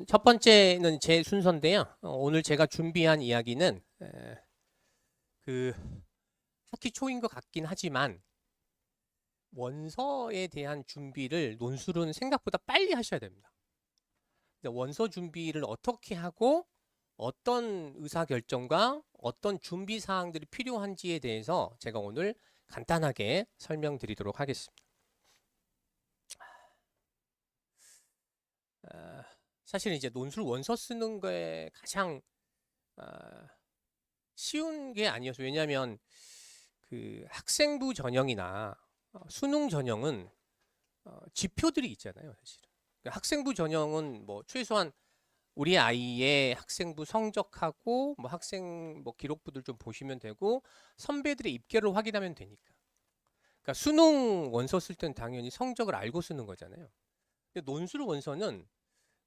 첫 번째는 제 순서인데요. 오늘 제가 준비한 이야기는 그 학기 초인 것 같긴 하지만 원서에 대한 준비를 논술은 생각보다 빨리 하셔야 됩니다. 원서 준비를 어떻게 하고 어떤 의사결정과 어떤 준비 사항들이 필요한지에 대해서 제가 오늘 간단하게 설명드리도록 하겠습니다. 사실은 이제 논술 원서 쓰는 거에 가장 쉬운 게 아니어서, 왜냐하면 그 학생부 전형이나 수능 전형은 지표들이 있잖아요, 사실은. 학생부 전형은 뭐 최소한 우리 아이의 학생부 성적하고 뭐 학생 뭐 기록부들 좀 보시면 되고 선배들의 입결을 확인하면 되니까. 그러니까 수능 원서 쓸 때는 당연히 성적을 알고 쓰는 거잖아요. 근데 논술 원서는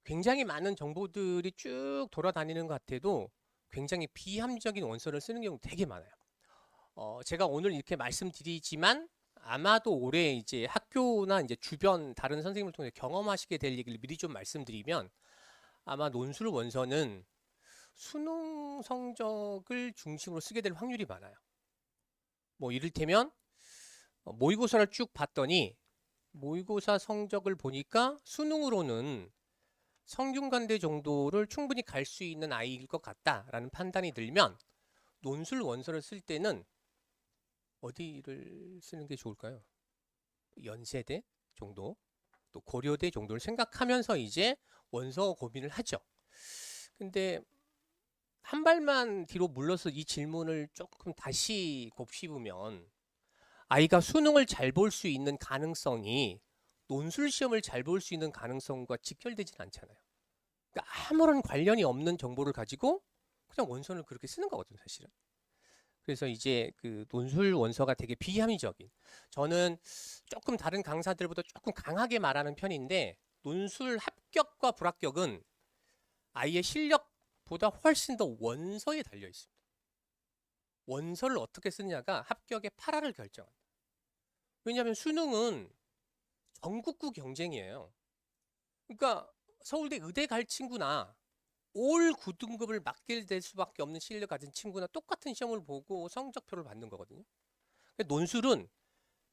굉장히 많은 정보들이 쭉 돌아다니는 것 같아도 굉장히 비합리적인 원서를 쓰는 경우 되게 많아요. 제가 오늘 이렇게 말씀드리지만 아마도 올해 이제 학교나 이제 주변 다른 선생님을 통해 경험하시게 될 얘기를 미리 좀 말씀드리면, 아마 논술 원서는 수능 성적을 중심으로 쓰게 될 확률이 많아요. 뭐 이를테면 모의고사를 쭉 봤더니 모의고사 성적을 보니까 수능으로는 성균관대 정도를 충분히 갈 수 있는 아이일 것 같다라는 판단이 들면 논술 원서를 쓸 때는 어디를 쓰는 게 좋을까요? 연세대 정도, 또 고려대 정도를 생각하면서 이제 원서 고민을 하죠. 근데 한 발만 뒤로 물러서 이 질문을 조금 다시 곱씹으면, 아이가 수능을 잘 볼 수 있는 가능성이 논술 시험을 잘 볼 수 있는 가능성과 직결되진 않잖아요. 그러니까 아무런 관련이 없는 정보를 가지고 그냥 원서를 그렇게 쓰는 거거든요, 사실은. 그래서 이제 그 논술 원서가 되게 비합리적인, 저는 조금 다른 강사들보다 조금 강하게 말하는 편인데, 논술 합격과 불합격은 아이의 실력보다 훨씬 더 원서에 달려 있습니다. 원서를 어떻게 쓰느냐가 합격의 파라를 결정합니다. 왜냐하면 수능은 전국구 경쟁이에요. 그러니까 서울대 의대 갈 친구나 올 9등급을 맡게 될 수밖에 없는 실력 가진 친구나 똑같은 시험을 보고 성적표를 받는 거거든요. 논술은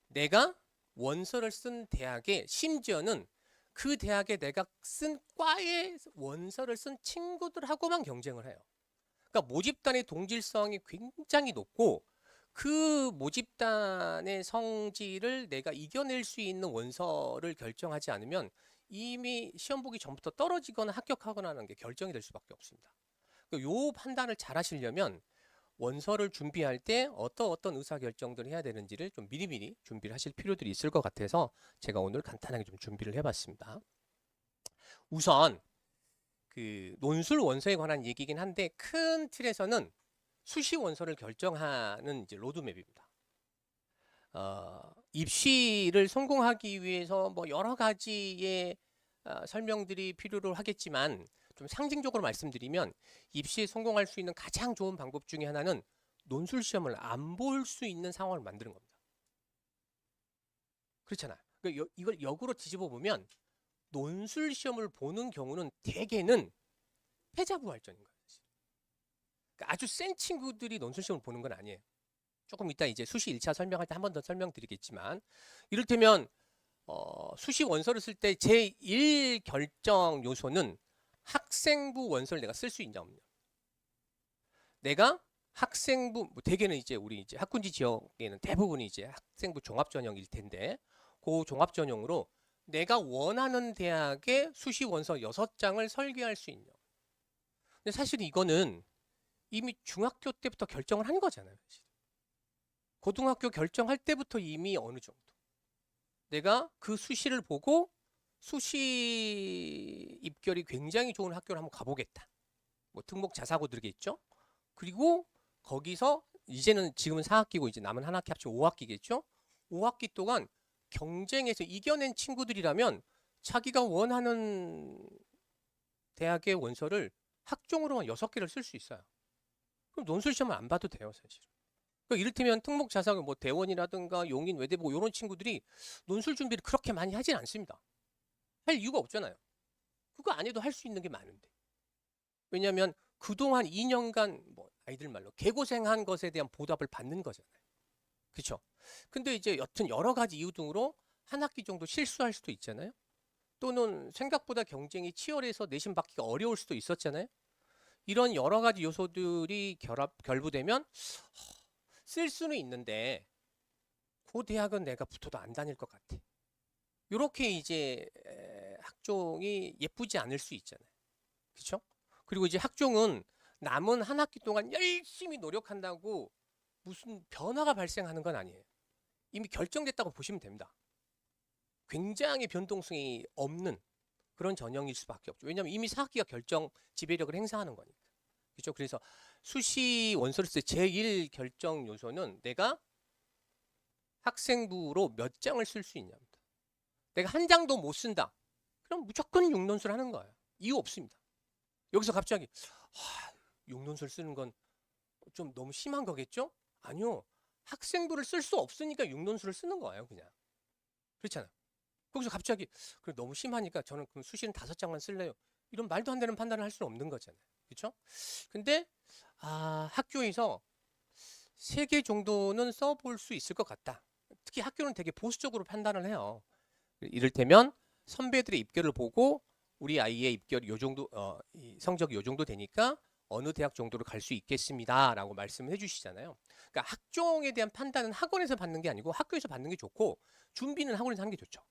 내가 원서를 쓴 대학에, 심지어는 그 대학에 내가 쓴 과에 원서를 쓴 친구들하고만 경쟁을 해요. 그러니까 모집단의 동질성이 굉장히 높고, 그 모집단의 성질을 내가 이겨낼 수 있는 원서를 결정하지 않으면 이미 시험 보기 전부터 떨어지거나 합격하거나 하는 게 결정이 될 수밖에 없습니다. 요 판단을 잘 하시려면 원서를 준비할 때 어떤 의사결정들을 해야 되는지를 좀 미리미리 준비를 하실 필요들이 있을 것 같아서 제가 오늘 간단하게 좀 준비를 해봤습니다. 우선 그 논술 원서에 관한 얘기긴 한데, 큰 틀에서는 수시 원서를 결정하는 이제 로드맵입니다. 입시를 성공하기 위해서 뭐 여러 가지의 설명들이 필요로 하겠지만, 좀 상징적으로 말씀드리면 입시에 성공할 수 있는 가장 좋은 방법 중에 하나는 논술 시험을 안 볼 수 있는 상황을 만드는 겁니다. 그렇잖아요. 그러니까 이걸 역으로 뒤집어 보면 논술 시험을 보는 경우는 대개는 패자부활전인 거예요. 그러니까 아주 센 친구들이 논술 시험을 보는 건 아니에요. 조금 이따 이제 수시 1차 설명할 때 한 번 더 설명드리겠지만, 이를테면 수시 원서를 쓸 때 제1 결정 요소는 학생부 원서를 내가 쓸 수 있냐 없냐. 내가 학생부, 뭐 대개는 이제 우리 이제 학군지 지역에는 대부분이 이제 학생부 종합 전형일 텐데, 그 종합 전형으로 내가 원하는 대학의 수시 원서 6장을 설계할 수 있냐. 근데 사실 이거는 이미 중학교 때부터 결정을 한 거잖아요. 고등학교 결정할 때부터 이미 어느 정도 내가 그 수시를 보고 수시 입결이 굉장히 좋은 학교를 한번 가보겠다. 뭐 특목 자사고 들겠죠. 그리고 거기서 이제는 지금은 4학기고 이제 남은 한 학기 합쳐 5학기겠죠. 5학기 동안 경쟁에서 이겨낸 친구들이라면 자기가 원하는 대학의 원서를 학종으로만 6개를 쓸 수 있어요. 그럼 논술 시험을 안 봐도 돼요, 사실. 그러니까 이를테면 특목 자사고 뭐 대원이라든가 용인, 외대부 이런 친구들이 논술 준비를 그렇게 많이 하진 않습니다. 할 이유가 없잖아요. 그거 아니어도 할 수 있는 게 많은데. 왜냐하면 그동안 2년간 뭐 아이들 말로 개고생한 것에 대한 보답을 받는 거잖아요. 그렇죠? 근데 이제 여튼 여러 가지 이유 등으로 한 학기 정도 실수할 수도 있잖아요. 또는 생각보다 경쟁이 치열해서 내신 받기가 어려울 수도 있었잖아요. 이런 여러 가지 요소들이 결부되면 쓸 수는 있는데 그 대학은 내가 붙어도 안 다닐 것 같아. 이렇게 이제 학종이 예쁘지 않을 수 있잖아요. 그렇죠? 그리고 이제 학종은 남은 한 학기 동안 열심히 노력한다고 무슨 변화가 발생하는 건 아니에요. 이미 결정됐다고 보시면 됩니다. 굉장히 변동성이 없는 그런 전형일 수밖에 없죠. 왜냐하면 이미 4학기가 결정 지배력을 행사하는 거니까. 그렇죠? 그래서 수시 원서를 쓸 때 제1 결정 요소는 내가 학생부로 몇 장을 쓸 수 있냐입니다. 내가 한 장도 못 쓴다. 그럼 무조건 6논술 하는 거예요. 이유 없습니다. 여기서 갑자기 6논술 쓰는 건 좀 너무 심한 거겠죠? 아니요. 학생부를 쓸 수 없으니까 6논술을 쓰는 거예요. 그냥. 그렇잖아요. 거기서 갑자기 그래 너무 심하니까 저는 그럼 수시는 5장만 쓸래요. 이런 말도 안 되는 판단을 할 수는 없는 거잖아요. 그렇죠? 근데 학교에서 3개 정도는 써볼 수 있을 것 같다. 특히 학교는 되게 보수적으로 판단을 해요. 이를테면 선배들의 입결을 보고 우리 아이의 입결이 요 정도 이 성적이 요 정도 되니까 어느 대학 정도로 갈 수 있겠습니다 라고 말씀을 해주시잖아요. 그러니까 학종에 대한 판단은 학원에서 받는 게 아니고 학교에서 받는 게 좋고 준비는 학원에서 하는 게 좋죠.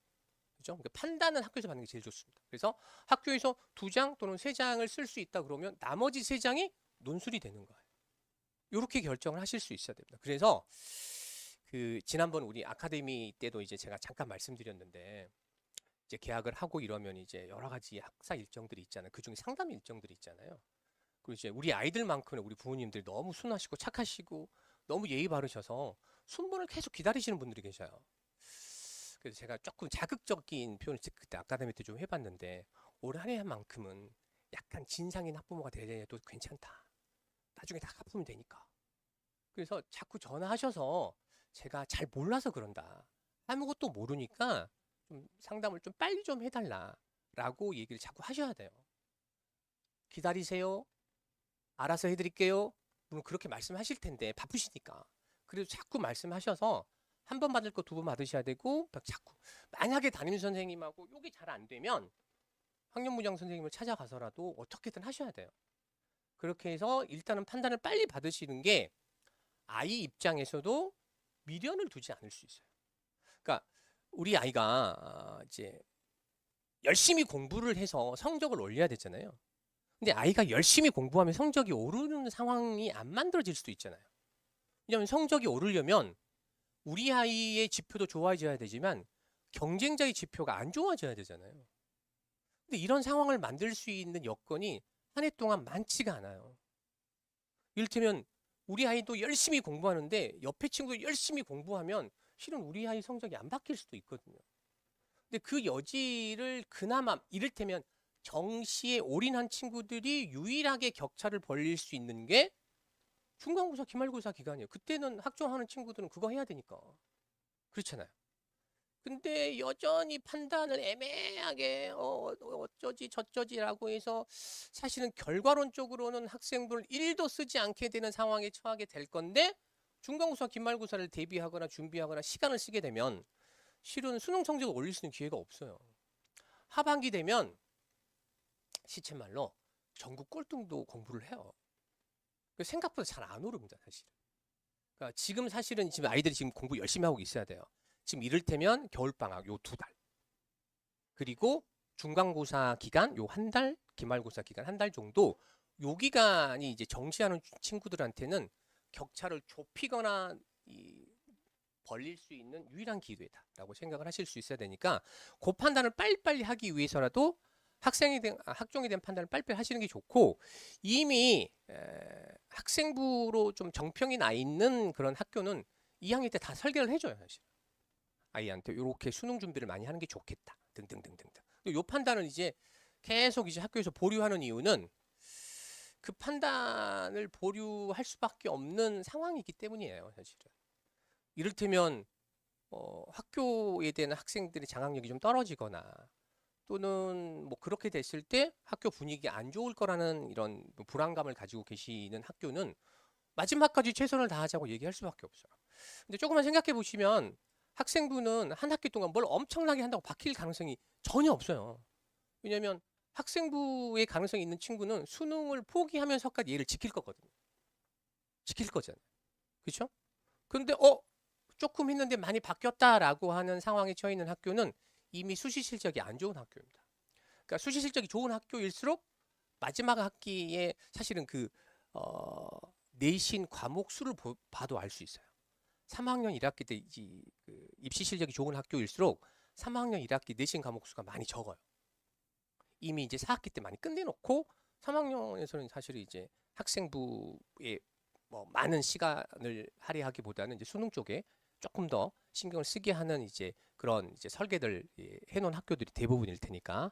그렇죠? 그러니까 판단은 학교에서 받는 게 제일 좋습니다. 그래서 학교에서 2장 또는 3장을 쓸 수 있다 그러면 나머지 3장이 논술이 되는 거예요. 이렇게 결정을 하실 수 있어야 됩니다. 그래서 그 지난번 우리 아카데미 때도 이제 제가 잠깐 말씀드렸는데 이제 계약을 하고 이러면 이제 여러 가지 학사 일정들이 있잖아요. 그중에 상담 일정들이 있잖아요. 그리고 이제 우리 아이들만큼은 우리 부모님들이 너무 순하시고 착하시고 너무 예의 바르셔서 순번을 계속 기다리시는 분들이 계셔요. 그래서 제가 조금 자극적인 표현을 그때 아카데미 때 좀 해봤는데 올 한 해만큼은 약간 진상인 학부모가 되도 괜찮다. 나중에 다 갚으면 되니까. 그래서 자꾸 전화하셔서 제가 잘 몰라서 그런다. 아무것도 모르니까 좀 상담을 좀 빨리 좀 해달라라고 얘기를 자꾸 하셔야 돼요. 기다리세요. 알아서 해드릴게요. 물론 그렇게 말씀하실 텐데 바쁘시니까. 그래도 자꾸 말씀하셔서 한 번 받을 거 2번 받으셔야 되고 자꾸 만약에 담임 선생님하고 이게 잘 안 되면 학년부장 선생님을 찾아가서라도 어떻게든 하셔야 돼요. 그렇게 해서 일단은 판단을 빨리 받으시는 게 아이 입장에서도 미련을 두지 않을 수 있어요. 그러니까 우리 아이가 이제 열심히 공부를 해서 성적을 올려야 되잖아요. 근데 아이가 열심히 공부하면 성적이 오르는 상황이 안 만들어질 수도 있잖아요. 왜냐하면 성적이 오르려면 우리 아이의 지표도 좋아져야 되지만 경쟁자의 지표가 안 좋아져야 되잖아요. 근데 이런 상황을 만들 수 있는 여건이 한 해 동안 많지가 않아요. 이를테면 우리 아이도 열심히 공부하는데 옆에 친구도 열심히 공부하면 실은 우리 아이 성적이 안 바뀔 수도 있거든요. 근데 그 여지를 그나마 이를테면 정시에 올인한 친구들이 유일하게 격차를 벌릴 수 있는 게 중간고사, 기말고사 기간이에요. 그때는 학종하는 친구들은 그거 해야 되니까. 그렇잖아요. 근데 여전히 판단을 애매하게 어쩌지 저쩌지라고 해서 사실은 결과론적으로는 학생부를 1도 쓰지 않게 되는 상황에 처하게 될 건데 중간고사, 기말고사를 대비하거나 준비하거나 시간을 쓰게 되면 실은 수능 성적을 올릴 수 있는 기회가 없어요. 하반기 되면 시쳇말로 전국 꼴등도 공부를 해요. 생각보다 잘 안 오릅니다, 사실. 그러니까 지금 사실은 지금 아이들이 지금 공부 열심히 하고 있어야 돼요. 지금 이를테면 겨울방학 요 2달. 그리고 중간고사 기간 요 1달, 기말고사 기간 1달 정도 요 기간이 이제 정시하는 친구들한테는 격차를 좁히거나 벌릴 수 있는 유일한 기회다라고 생각을 하실 수 있어야 되니까 그 판단을 빨리빨리 하기 위해서라도 학종에 대한 판단을 빨리빨리 하시는 게 좋고 이미 학생부로 좀 정평이 나 있는 그런 학교는 2학년 때 다 설계를 해줘요. 사실 아이한테 이렇게 수능 준비를 많이 하는 게 좋겠다 등등등등등. 이 판단을 이제 계속 이제 학교에서 보류하는 이유는 그 판단을 보류할 수밖에 없는 상황이기 때문이에요. 사실은 이를테면 학교에 대한 학생들의 장악력이 좀 떨어지거나 또는 뭐 그렇게 됐을 때 학교 분위기 안 좋을 거라는 이런 불안감을 가지고 계시는 학교는 마지막까지 최선을 다하자고 얘기할 수밖에 없어요. 근데 조금만 생각해 보시면 학생부는 한 학기 동안 뭘 엄청나게 한다고 바뀔 가능성이 전혀 없어요. 왜냐면 학생부의 가능성이 있는 친구는 수능을 포기하면서까지 얘를 지킬 거거든요. 지킬 거잖아요. 그렇죠? 근데 조금 했는데 많이 바뀌었다라고 하는 상황에 처해 있는 학교는 이미 수시 실적이 안 좋은 학교입니다. 그러니까 수시 실적이 좋은 학교일수록 마지막 학기에 사실은 내신 과목 수를 봐도 알 수 있어요. 3학년 1학기 때 입시 실적이 좋은 학교일수록 3학년 1학기 내신 과목 수가 많이 적어요. 이미 이제 4학기 때 많이 끝내놓고 3학년에서는 사실 이제 학생부에 뭐 많은 시간을 할애하기보다는 이제 수능 쪽에 조금 더 신경을 쓰게 하는 이제 그런 이제 설계들 해놓은 학교들이 대부분일 테니까.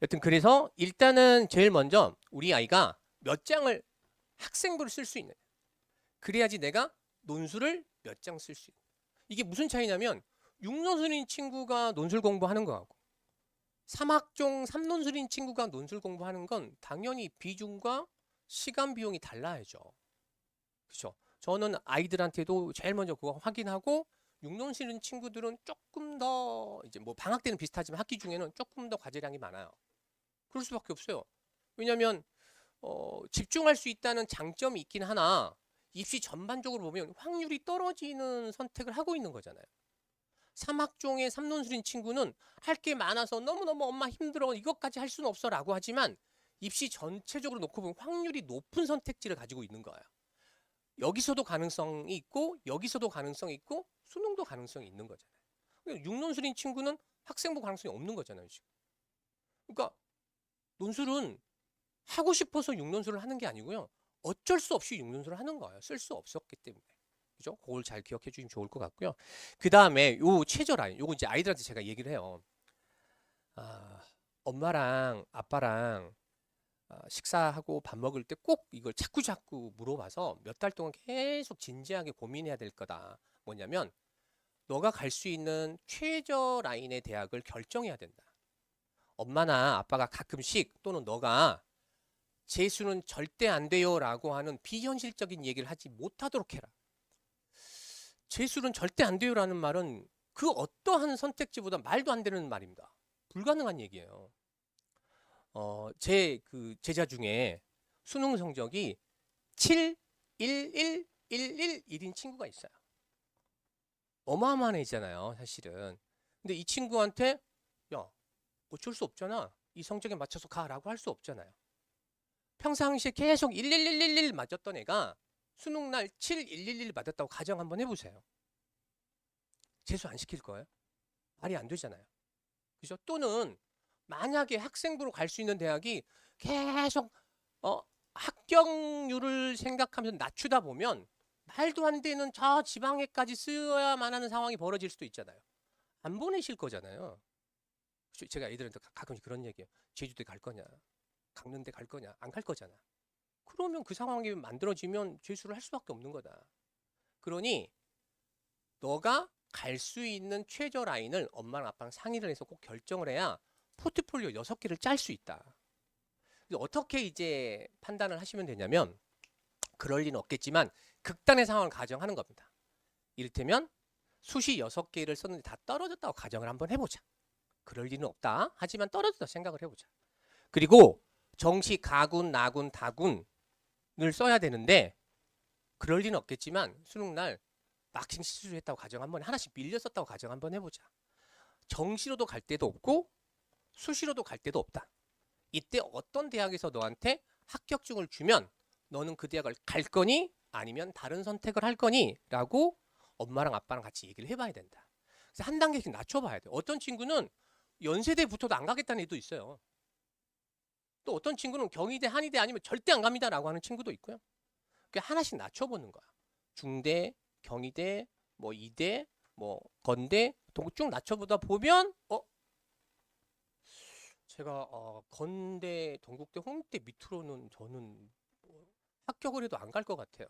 여튼 그래서 일단은 제일 먼저 우리 아이가 몇 장을 학생부를 쓸 수 있는. 그래야지 내가 논술을 몇 장 쓸 수 있는. 이게 무슨 차이냐면 6논술인 친구가 논술 공부하는 거하고 3학종 3논술인 친구가 논술 공부하는 건 당연히 비중과 시간 비용이 달라야죠. 그렇죠? 저는 아이들한테도 제일 먼저 그거 확인하고 6논술인 친구들은 조금 더 이제 뭐 방학 때는 비슷하지만 학기 중에는 조금 더 과제량이 많아요. 그럴 수밖에 없어요. 왜냐하면 집중할 수 있다는 장점이 있긴 하나 입시 전반적으로 보면 확률이 떨어지는 선택을 하고 있는 거잖아요. 3학종의 3논술인 친구는 할 게 많아서 너무너무 엄마 힘들어 이것까지 할 수는 없어 라고 하지만 입시 전체적으로 놓고 보면 확률이 높은 선택지를 가지고 있는 거예요. 여기서도 가능성이 있고 여기서도 가능성이 있고 수능도 가능성이 있는 거잖아요. 6논술인 친구는 학생부 가능성이 없는 거잖아요. 지금. 그러니까 논술은 하고 싶어서 6논술을 하는 게 아니고요. 어쩔 수 없이 6논술을 하는 거예요. 쓸 수 없었기 때문에. 그죠? 그걸 잘 기억해 주시면 좋을 것 같고요. 그 다음에 요 최저 라인, 요거 이제 아이들한테 제가 얘기를 해요. 엄마랑 아빠랑 식사하고 밥 먹을 때 꼭 이걸 자꾸 물어봐서 몇 달 동안 계속 진지하게 고민해야 될 거다. 뭐냐면 너가 갈 수 있는 최저 라인의 대학을 결정해야 된다. 엄마나 아빠가 가끔씩 또는 너가 재수는 절대 안 돼요 라고 하는 비현실적인 얘기를 하지 못하도록 해라. 재수는 절대 안 돼요 라는 말은 그 어떠한 선택지보다 말도 안 되는 말입니다. 불가능한 얘기예요. 제 제자 중에 수능 성적이 7, 1, 1, 1, 1, 1인 친구가 있어요. 어마어마한 애잖아요, 사실은. 근데 이 친구한테 야, 어쩔 수 없잖아. 이 성적에 맞춰서 가라고 할 수 없잖아요. 평상시에 계속 11111 맞았던 애가 수능날 7111 맞았다고 가정 한번 해보세요. 재수 안 시킬 거예요? 말이 안 되잖아요. 그죠? 또는 만약에 학생부로 갈 수 있는 대학이 계속 합격률을 생각하면서 낮추다 보면 말도 안 되는 저 지방에까지 쓰여야만 하는 상황이 벌어질 수도 있잖아요. 안 보내실 거잖아요. 제가 애들한테 가끔씩 그런 얘기해요. 제주도에 갈 거냐? 강릉대 갈 거냐? 안 갈 거잖아. 그러면 그 상황이 만들어지면 재수를 할 수밖에 없는 거다. 그러니 너가 갈 수 있는 최저 라인을 엄마랑 아빠랑 상의를 해서 꼭 결정을 해야 포트폴리오 6개를 짤 수 있다. 어떻게 이제 판단을 하시면 되냐면 그럴 리는 없겠지만 극단의 상황을 가정하는 겁니다. 이를테면 수시 6개를 썼는데 다 떨어졌다고 가정을 한번 해보자. 그럴 리는 없다. 하지만 떨어졌다 생각을 해보자. 그리고 정시, 가군, 나군, 다군을 써야 되는데 그럴 리는 없겠지만 수능날 막칭 실수했다고 가정 한번 하나씩 밀려 썼다고 가정 한번 해보자. 정시로도 갈 데도 없고 수시로도 갈 데도 없다. 이때 어떤 대학에서 너한테 합격증을 주면 너는 그 대학을 갈 거니 아니면 다른 선택을 할 거니 라고 엄마랑 아빠랑 같이 얘기를 해봐야 된다. 그래서 한 단계씩 낮춰봐야 돼. 어떤 친구는 연세대 붙어도 안 가겠다는 애도 있어요. 또 어떤 친구는 경희대, 한의대 아니면 절대 안 갑니다 라고 하는 친구도 있고요. 하나씩 낮춰보는 거야. 중대, 경희대, 뭐 이대, 뭐 건대 쭉 낮춰보다 보면 제가 건대, 동국대, 홍대 밑으로는 저는 합격을 해도 안 갈 것 같아요.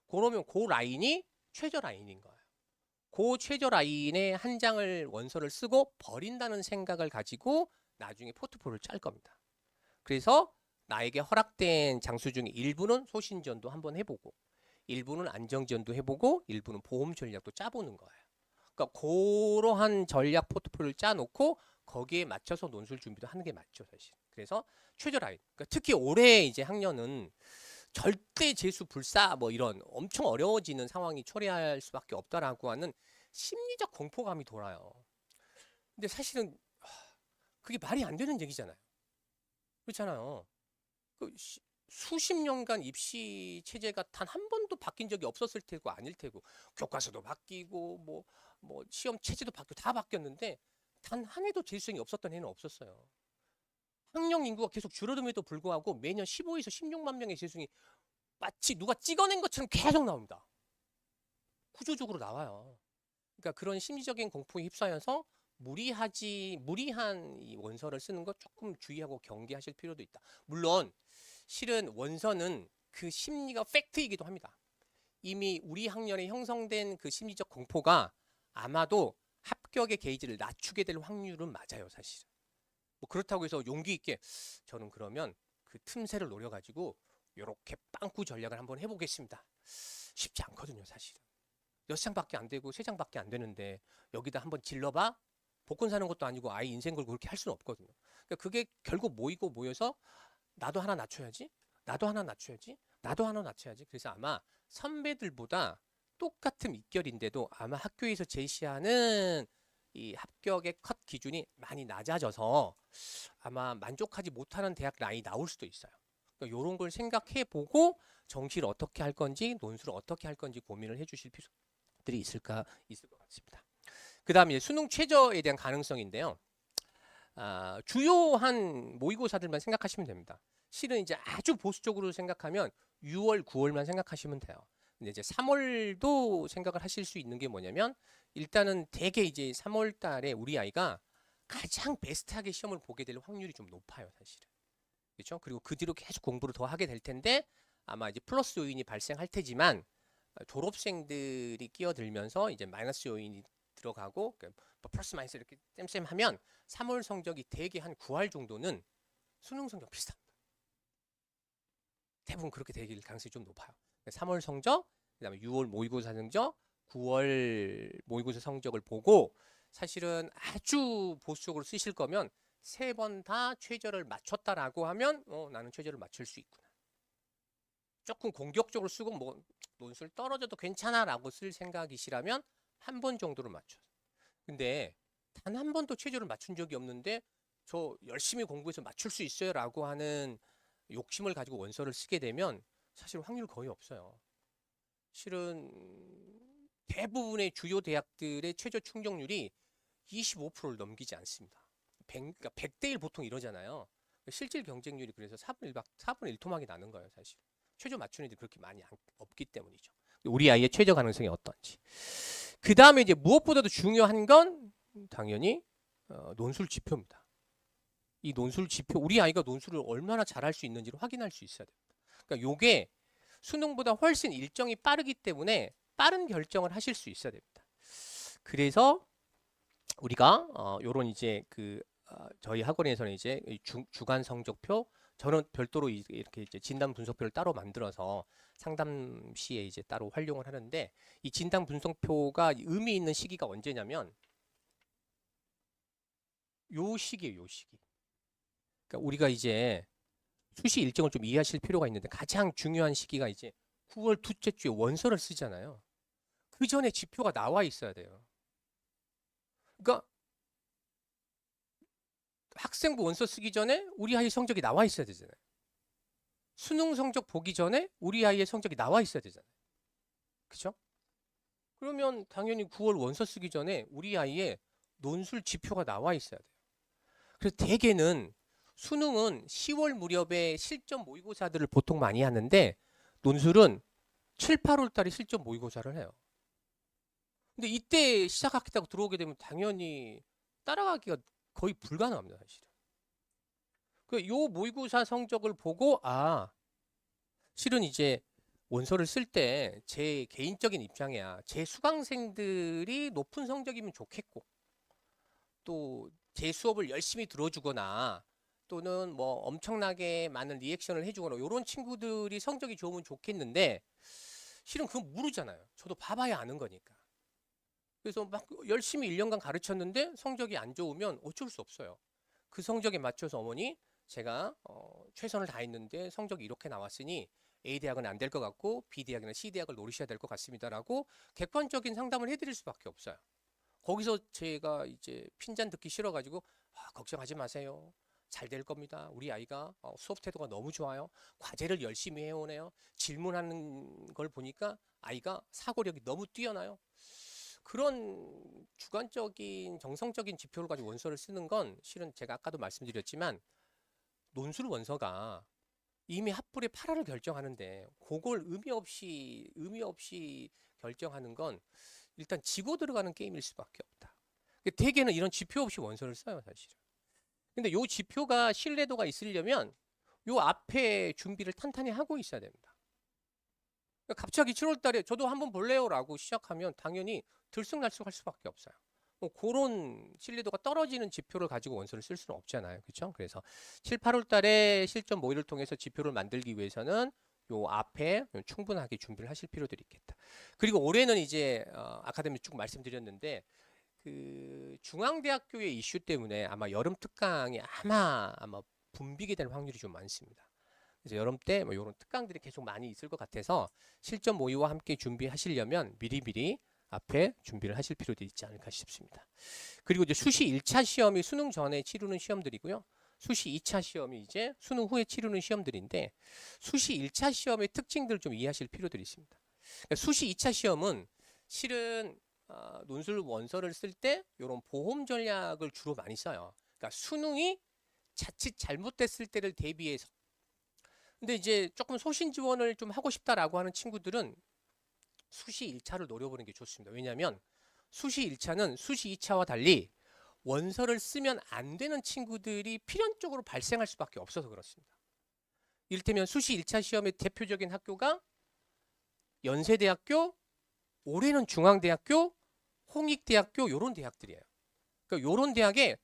그러면 그 라인이 최저 라인인 거예요. 그 최저 라인에 한 장을 원서를 쓰고 버린다는 생각을 가지고 나중에 포트폴리오를 짤 겁니다. 그래서 나에게 허락된 장수 중에 일부는 소신전도 한번 해보고 일부는 안정전도 해보고 일부는 보험 전략도 짜보는 거예요. 그러니까 그러한 전략 포트폴리오를 짜놓고 거기에 맞춰서 논술 준비도 하는 게 맞죠, 사실. 그래서 최저 라인. 그러니까 특히 올해 이제 학년은 절대 재수 불사 뭐 이런 엄청 어려워지는 상황이 초래할 수밖에 없다라고 하는 심리적 공포감이 돌아요. 근데 사실은 그게 말이 안 되는 얘기잖아요. 그렇잖아요. 그 수십 년간 입시 체제가 단 한 번도 바뀐 적이 없었을 테고 아닐 테고 교과서도 바뀌고 뭐 시험 체제도 바뀌고 다 바뀌었는데 단 한 해도 재수생이 없었던 해는 없었어요. 학령 인구가 계속 줄어듦에도 불구하고 매년 15에서 16만 명의 재수생이 마치 누가 찍어낸 것처럼 계속 나옵니다. 구조적으로 나와요. 그러니까 그런 심리적인 공포에 휩싸여서 무리한 이 원서를 쓰는 거 조금 주의하고 경계하실 필요도 있다. 물론 실은 원서는 그 심리가 팩트이기도 합니다. 이미 우리 학년에 형성된 그 심리적 공포가 아마도 합격의 게이지를 낮추게 될 확률은 맞아요, 사실은. 뭐 그렇다고 해서 용기 있게 저는 그러면 그 틈새를 노려가지고 이렇게 빵꾸 전략을 한번 해보겠습니다. 쉽지 않거든요, 사실은. 몇 장밖에 안 되고 3장밖에 안 되는데 여기다 한번 질러봐? 복권 사는 것도 아니고 아예 인생 걸고 그렇게 할 수는 없거든요. 그러니까 그게 결국 모이고 모여서 나도 하나 낮춰야지, 나도 하나 낮춰야지, 나도 하나 낮춰야지. 그래서 아마 선배들보다 똑같은 밑결인데도 아마 학교에서 제시하는 이 합격의 컷 기준이 많이 낮아져서 아마 만족하지 못하는 대학 라인이 나올 수도 있어요. 그러니까 이런 걸 생각해 보고 정시를 어떻게 할 건지 논술을 어떻게 할 건지 고민을 해주실 필요들이 있을 것 같습니다. 그 다음에 수능 최저에 대한 가능성인데요. 주요한 모의고사들만 생각하시면 됩니다. 실은 이제 아주 보수적으로 생각하면 6월, 9월만 생각하시면 돼요. 근데 이제 3월도 생각을 하실 수 있는 게 뭐냐면 일단은 대개 이제 3월 달에 우리 아이가 가장 베스트하게 시험을 보게 될 확률이 좀 높아요, 사실은. 그렇죠? 그리고 그 뒤로 계속 공부를 더 하게 될 텐데 아마 이제 플러스 요인이 발생할 테지만 졸업생들이 끼어들면서 이제 마이너스 요인이 들어가고 뭐 플러스 마이너스 이렇게 쌤쌤하면 3월 성적이 대개 한 9할 정도는 수능 성적 비슷합니다. 대부분 그렇게 되길 가능성이 좀 높아요. 3월 성적, 그다음에 6월 모의고사 성적, 9월 모의고사 성적을 보고 사실은 아주 보수적으로 쓰실 거면 3번 다 최저를 맞췄다라고 하면 나는 최저를 맞출 수 있구나. 조금 공격적으로 쓰고 뭐 논술 떨어져도 괜찮아라고 쓸 생각이시라면 한 번 정도를 맞춰. 근데 단 한 번도 최저를 맞춘 적이 없는데 저 열심히 공부해서 맞출 수 있어요라고 하는 욕심을 가지고 원서를 쓰게 되면 사실 확률 거의 없어요. 실은 대부분의 주요 대학들의 최저 충족률이 25%를 넘기지 않습니다. 100대 1 보통 이러잖아요. 실질 경쟁률이 그래서 4분의 1토막이 나는 거예요, 사실. 최저 맞추는 애들이 그렇게 많이 없기 때문이죠. 우리 아이의 최저 가능성이 어떤지. 그 다음에 이제 무엇보다도 중요한 건 당연히 논술 지표입니다. 이 논술 지표, 우리 아이가 논술을 얼마나 잘할 수 있는지를 확인할 수 있어야 됩니다. 그러니까 요게 수능보다 훨씬 일정이 빠르기 때문에 빠른 결정을 하실 수 있어야 됩니다. 그래서 우리가 요런 이제 저희 학원에서는 이제 주간 성적표, 저는 별도로 이렇게 이제 진단 분석표를 따로 만들어서 상담 시에 이제 따로 활용을 하는데 이 진단 분석표가 의미 있는 시기가 언제냐면 요 시기예요, 요 시기. 그러니까 우리가 이제 수시 일정을 좀 이해하실 필요가 있는데 가장 중요한 시기가 이제 9월 둘째 주에 원서를 쓰잖아요. 그 전에 지표가 나와 있어야 돼요. 그러니까 학생부 원서 쓰기 전에 우리 아이 성적이 나와 있어야 되잖아요. 수능 성적 보기 전에 우리 아이의 성적이 나와 있어야 되잖아요. 그죠? 그러면 당연히 9월 원서 쓰기 전에 우리 아이의 논술 지표가 나와 있어야 돼요. 그래서 대개는 수능은 10월 무렵에 실전 모의고사들을 보통 많이 하는데 논술은 7, 8월 달에 실전 모의고사를 해요. 근데 이때 시작하겠다고 들어오게 되면 당연히 따라가기가 거의 불가능합니다, 사실은. 요 모의고사 성적을 보고 실은 이제 원서를 쓸 때 제 개인적인 입장이야. 제 수강생들이 높은 성적이면 좋겠고 또 제 수업을 열심히 들어주거나 또는 뭐 엄청나게 많은 리액션을 해주거나 이런 친구들이 성적이 좋으면 좋겠는데 실은 그건 모르잖아요. 저도 봐봐야 아는 거니까. 그래서 막 열심히 1년간 가르쳤는데 성적이 안 좋으면 어쩔 수 없어요. 그 성적에 맞춰서 어머니 제가 최선을 다했는데 성적이 이렇게 나왔으니 A 대학은 안 될 것 같고 B 대학이나 C 대학을 노리셔야 될 것 같습니다라고 객관적인 상담을 해드릴 수밖에 없어요. 거기서 제가 이제 핀잔 듣기 싫어가지고 걱정하지 마세요. 잘 될 겁니다. 우리 아이가 수업 태도가 너무 좋아요. 과제를 열심히 해오네요. 질문하는 걸 보니까 아이가 사고력이 너무 뛰어나요. 그런 주관적인 정성적인 지표를 가지고 원서를 쓰는 건 실은 제가 아까도 말씀드렸지만 논술 원서가 이미 합불의 8화를 결정하는데 그걸 의미 없이 결정하는 건 일단 지고 들어가는 게임일 수밖에 없다. 대개는 이런 지표 없이 원서를 써요, 사실은. 근데 요 지표가 신뢰도가 있으려면 요 앞에 준비를 탄탄히 하고 있어야 됩니다. 갑자기 7월 달에 저도 한번 볼래요라고 시작하면 당연히 들쑥날쑥할 수밖에 없어요. 그런 신뢰도가 떨어지는 지표를 가지고 원서를 쓸 수는 없잖아요. 그렇죠? 그래서 7, 8월 달에 실전 모의를 통해서 지표를 만들기 위해서는 요 앞에 충분하게 준비를 하실 필요들이 있겠다. 그리고 올해는 이제 아카데미 쭉 말씀드렸는데 그 중앙대학교의 이슈 때문에 아마 여름 특강이 아마 붐비게 될 확률이 좀 많습니다. 그래서 여름 때 뭐 이런 특강들이 계속 많이 있을 것 같아서 실전 모의와 함께 준비하시려면 미리미리 앞에 준비를 하실 필요도 있지 않을까 싶습니다. 그리고 이제 수시 1차 시험이 수능 전에 치르는 시험들이고요. 수시 2차 시험이 이제 수능 후에 치르는 시험들인데 수시 1차 시험의 특징들을 좀 이해하실 필요들이 있습니다. 그러니까 수시 2차 시험은 실은 논술 원서를 쓸 때 이런 보험 전략을 주로 많이 써요. 그러니까 수능이 자칫 잘못됐을 때를 대비해서. 근데 이제 조금 소신 지원을 좀 하고 싶다라고 하는 친구들은 수시 1차를 노려보는 게 좋습니다. 왜냐하면 수시 1차는 수시 2차와 달리 원서를 쓰면 안 되는 친구들이 필연적으로 발생할 수밖에 없어서 그렇습니다. 이를테면 수시 1차 시험의 대표적인 학교가 연세대학교, 올해는 중앙대학교, 홍익대학교 이런 대학들이에요. 그러니까 이런 대학에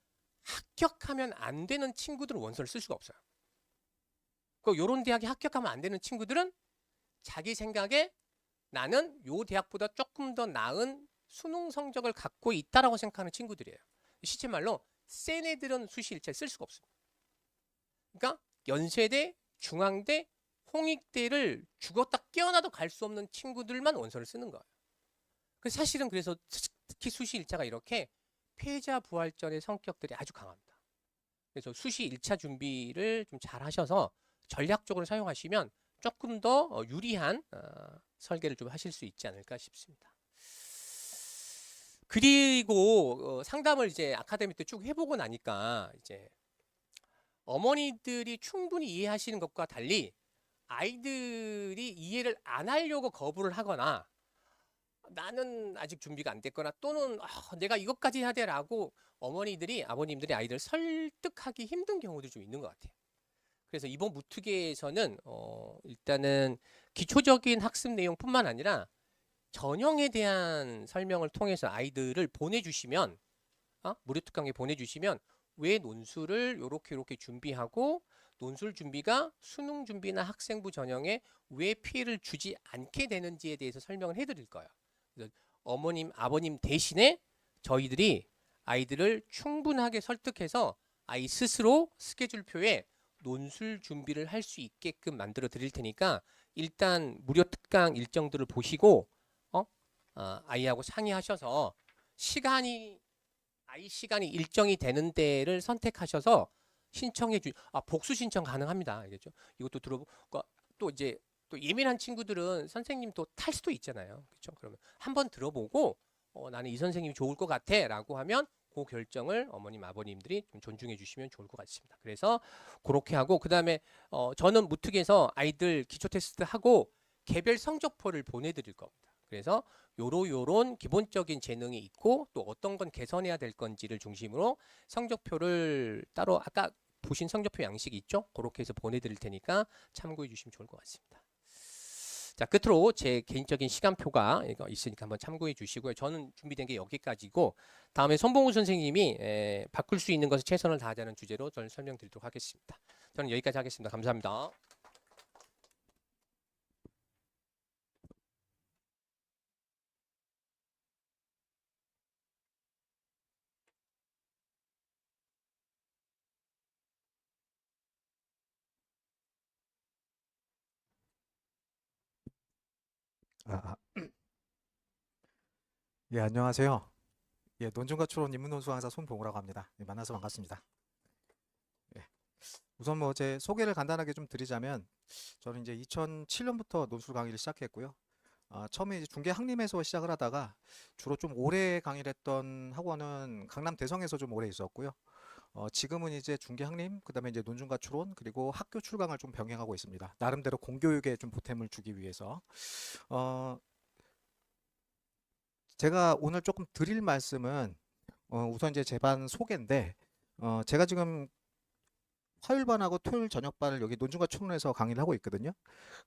합격하면 안 되는 친구들은 원서를 쓸 수가 없어요. 그러니까 이런 대학에 합격하면 안 되는 친구들은 자기 생각에 나는 요 대학보다 조금 더 나은 수능 성적을 갖고 있다라고 생각하는 친구들이에요. 시체말로 센 애들은 수시 1차에 쓸 수가 없습니다. 그러니까 연세대, 중앙대, 홍익대를 죽었다 깨어나도 갈 수 없는 친구들만 원서를 쓰는 거예요. 사실은 그래서 특히 수시 1차가 이렇게 패자 부활전의 성격들이 아주 강합니다. 그래서 수시 1차 준비를 좀 잘 하셔서 전략적으로 사용하시면 조금 더 유리한 설계를 좀 하실 수 있지 않을까 싶습니다. 그리고 상담을 이제 아카데미 때 쭉 해보고 나니까 이제 어머니들이 충분히 이해하시는 것과 달리 아이들이 이해를 안 하려고 거부를 하거나 나는 아직 준비가 안 됐거나 또는 내가 이것까지 해야 돼라고 아버님들이 아이들을 설득하기 힘든 경우들이 좀 있는 것 같아요. 그래서 이번 무특위에서는 일단은 기초적인 학습 내용뿐만 아니라 전형에 대한 설명을 통해서 아이들을 보내주시면 무료 특강에 보내주시면 왜 논술을 이렇게 준비하고 논술 준비가 수능 준비나 학생부 전형에 왜 피해를 주지 않게 되는지에 대해서 설명을 해드릴 거예요. 그래서 어머님, 아버님 대신에 저희들이 아이들을 충분하게 설득해서 아이 스스로 스케줄표에 논술 준비를 할 수 있게끔 만들어 드릴 테니까 일단 무료 특강 일정들을 보시고 아이하고 상의하셔서 아이 시간이 일정이 되는 데를 선택하셔서 신청해 복수 신청 가능합니다. 알겠죠? 이것도 들어보고 또 이제 또 예민한 친구들은 선생님 또 탈 수도 있잖아요. 그렇죠? 그러면 한번 들어보고 나는 이 선생님이 좋을 것 같아라고 하면 그 결정을 어머님, 아버님들이 좀 존중해 주시면 좋을 것 같습니다. 그래서 그렇게 하고 그다음에 저는 무특에서 아이들 기초 테스트 하고 개별 성적표를 보내드릴 겁니다. 그래서 요런 기본적인 재능이 있고 또 어떤 건 개선해야 될 건지를 중심으로 성적표를 따로 아까 보신 성적표 양식이 있죠? 그렇게 해서 보내드릴 테니까 참고해 주시면 좋을 것 같습니다. 자, 끝으로 제 개인적인 시간표가 이거 있으니까 한번 참고해 주시고요. 저는 준비된 게 여기까지고 다음에 손봉우 선생님이 바꿀 수 있는 것을 최선을 다하자는 주제로 저는 설명드리도록 하겠습니다. 저는 여기까지 하겠습니다. 감사합니다. 아, 예, 안녕하세요. 예, 논중과 추론 입문논술 강사 손봉우라고 합니다. 예, 만나서 반갑습니다. 예, 우선 뭐 제 소개를 간단하게 좀 드리자면 저는 이제 2007년부터 논술 강의를 시작했고요. 처음에 이제 중계 항림에서 시작을 하다가 주로 좀 오래 강의를 했던 학원은 강남 대성에서 좀 오래 있었고요. 지금은 이제 중계 항림, 그다음에 이제 논중과 추론, 그리고 학교 출강을 좀 병행하고 있습니다. 나름대로 공교육에 좀 보탬을 주기 위해서. 어, 제가 오늘 조금 드릴 말씀은 우선 이제 제 반 소개인데 제가 지금 화요일반하고 토요일 저녁반을 여기 논중과 추론에서 강의를 하고 있거든요.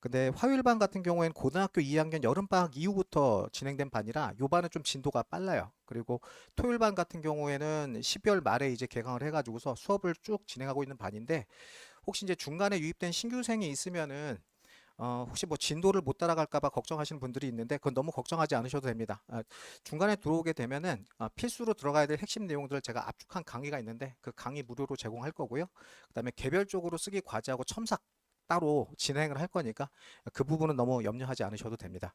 근데 화요일반 같은 경우에는 고등학교 2학년 여름방학 이후부터 진행된 반이라 요 반은 좀 진도가 빨라요. 그리고 토요일반 같은 경우에는 12월 말에 이제 개강을 해가지고서 수업을 쭉 진행하고 있는 반인데 혹시 이제 중간에 유입된 신규생이 있으면은 혹시 뭐 진도를 못 따라갈까 봐 걱정하시는 분들이 있는데 그건 너무 걱정하지 않으셔도 됩니다. 중간에 들어오게 되면은 필수로 들어가야 될 핵심 내용들을 제가 압축한 강의가 있는데 그 강의 무료로 제공할 거고요. 그다음에 개별적으로 쓰기 과제하고 첨삭 따로 진행을 할 거니까 그 부분은 너무 염려하지 않으셔도 됩니다.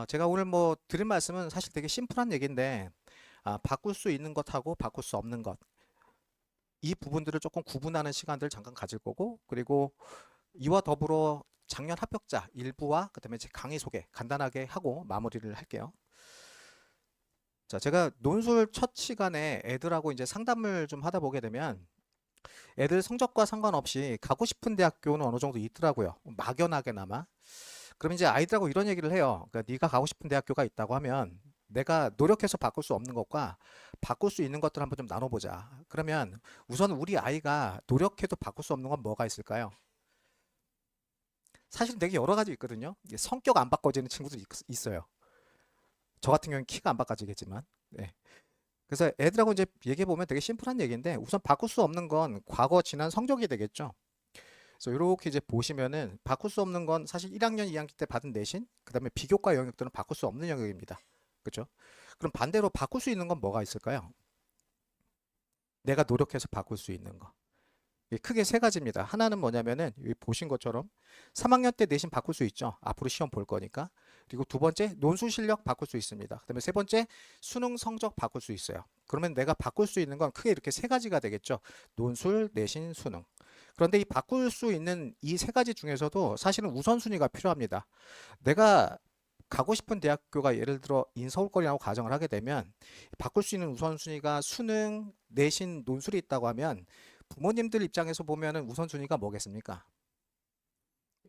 제가 오늘 뭐 드릴 말씀은 사실 되게 심플한 얘기인데 바꿀 수 있는 것하고 바꿀 수 없는 것, 이 부분들을 조금 구분하는 시간들을 잠깐 가질 거고, 그리고 이와 더불어 작년 합격자 일부와 그다음에 제 강의 소개 간단하게 하고 마무리를 할게요. 자, 제가 논술 첫 시간에 애들하고 이제 상담을 좀 하다 보게 되면 애들 성적과 상관없이 가고 싶은 대학교는 어느 정도 있더라고요. 막연하게나마. 그럼 이제 아이들하고 이런 얘기를 해요. 그러니까 네가 가고 싶은 대학교가 있다고 하면 내가 노력해서 바꿀 수 없는 것과 바꿀 수 있는 것들 한번 좀 나눠보자. 그러면 우선 우리 아이가 노력해도 바꿀 수 없는 건 뭐가 있을까요? 사실 되게 여러 가지 있거든요. 성격 안 바꿔지는 친구도 있어요. 저 같은 경우는 키가 안 바꿔지겠지만. 네. 그래서 애들하고 이제 얘기해 보면 되게 심플한 얘기인데 우선 바꿀 수 없는 건 과거 지난 성적이 되겠죠. 그래서 이렇게 이제 보시면은 바꿀 수 없는 건 사실 1학년, 2학년 때 받은 내신, 그다음에 비교과 영역들은 바꿀 수 없는 영역입니다. 그렇죠? 그럼 반대로 바꿀 수 있는 건 뭐가 있을까요? 내가 노력해서 바꿀 수 있는 거. 크게 세 가지입니다. 하나는 뭐냐면은 여기 보신 것처럼 3학년 때 내신 바꿀 수 있죠. 앞으로 시험 볼 거니까. 그리고 두 번째 논술 실력 바꿀 수 있습니다. 그다음에 세 번째 수능 성적 바꿀 수 있어요. 그러면 내가 바꿀 수 있는 건 크게 이렇게 세 가지가 되겠죠. 논술, 내신, 수능. 그런데 이 바꿀 수 있는 이 세 가지 중에서도 사실은 우선순위가 필요합니다. 내가 가고 싶은 대학교가 예를 들어 인서울권이라고 가정을 하게 되면 바꿀 수 있는 우선순위가 수능, 내신, 논술이 있다고 하면 부모님들 입장에서 보면은 우선순위가 뭐겠습니까?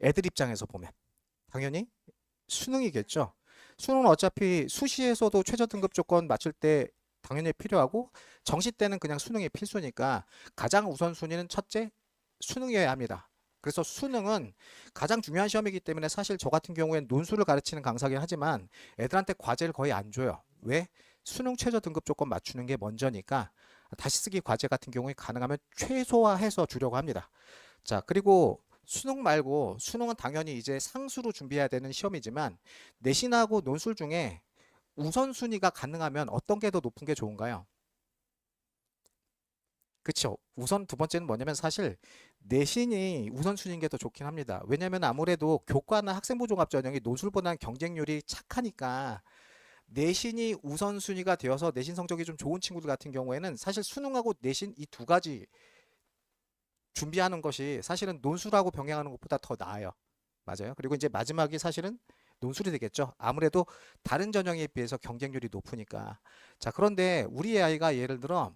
애들 입장에서 보면 당연히 수능이겠죠. 수능은 어차피 수시에서도 최저 등급 조건 맞출 때 당연히 필요하고 정시 때는 그냥 수능이 필수니까 가장 우선순위는 첫째 수능이어야 합니다. 그래서 수능은 가장 중요한 시험이기 때문에 사실 저 같은 경우에는 논술을 가르치는 강사긴 하지만 애들한테 과제를 거의 안 줘요. 왜? 수능 최저 등급 조건 맞추는 게 먼저니까 다시 쓰기 과제 같은 경우에 가능하면 최소화해서 주려고 합니다. 자, 그리고 수능 말고 수능은 당연히 이제 상수로 준비해야 되는 시험이지만 내신하고 논술 중에 우선순위가 가능하면 어떤 게 더 높은 게 좋은가요? 그쵸. 우선 두 번째는 뭐냐면 사실 내신이 우선순위인 게 더 좋긴 합니다. 왜냐면 아무래도 교과나 학생부 종합 전형이 논술보다는 경쟁률이 착하니까 내신이 우선순위가 되어서 내신 성적이 좀 좋은 친구들 같은 경우에는 사실 수능하고 내신 이 두 가지 준비하는 것이 사실은 논술하고 병행하는 것보다 더 나아요. 맞아요. 그리고 이제 마지막이 사실은 논술이 되겠죠. 아무래도 다른 전형에 비해서 경쟁률이 높으니까. 자, 그런데 우리 아이가 예를 들어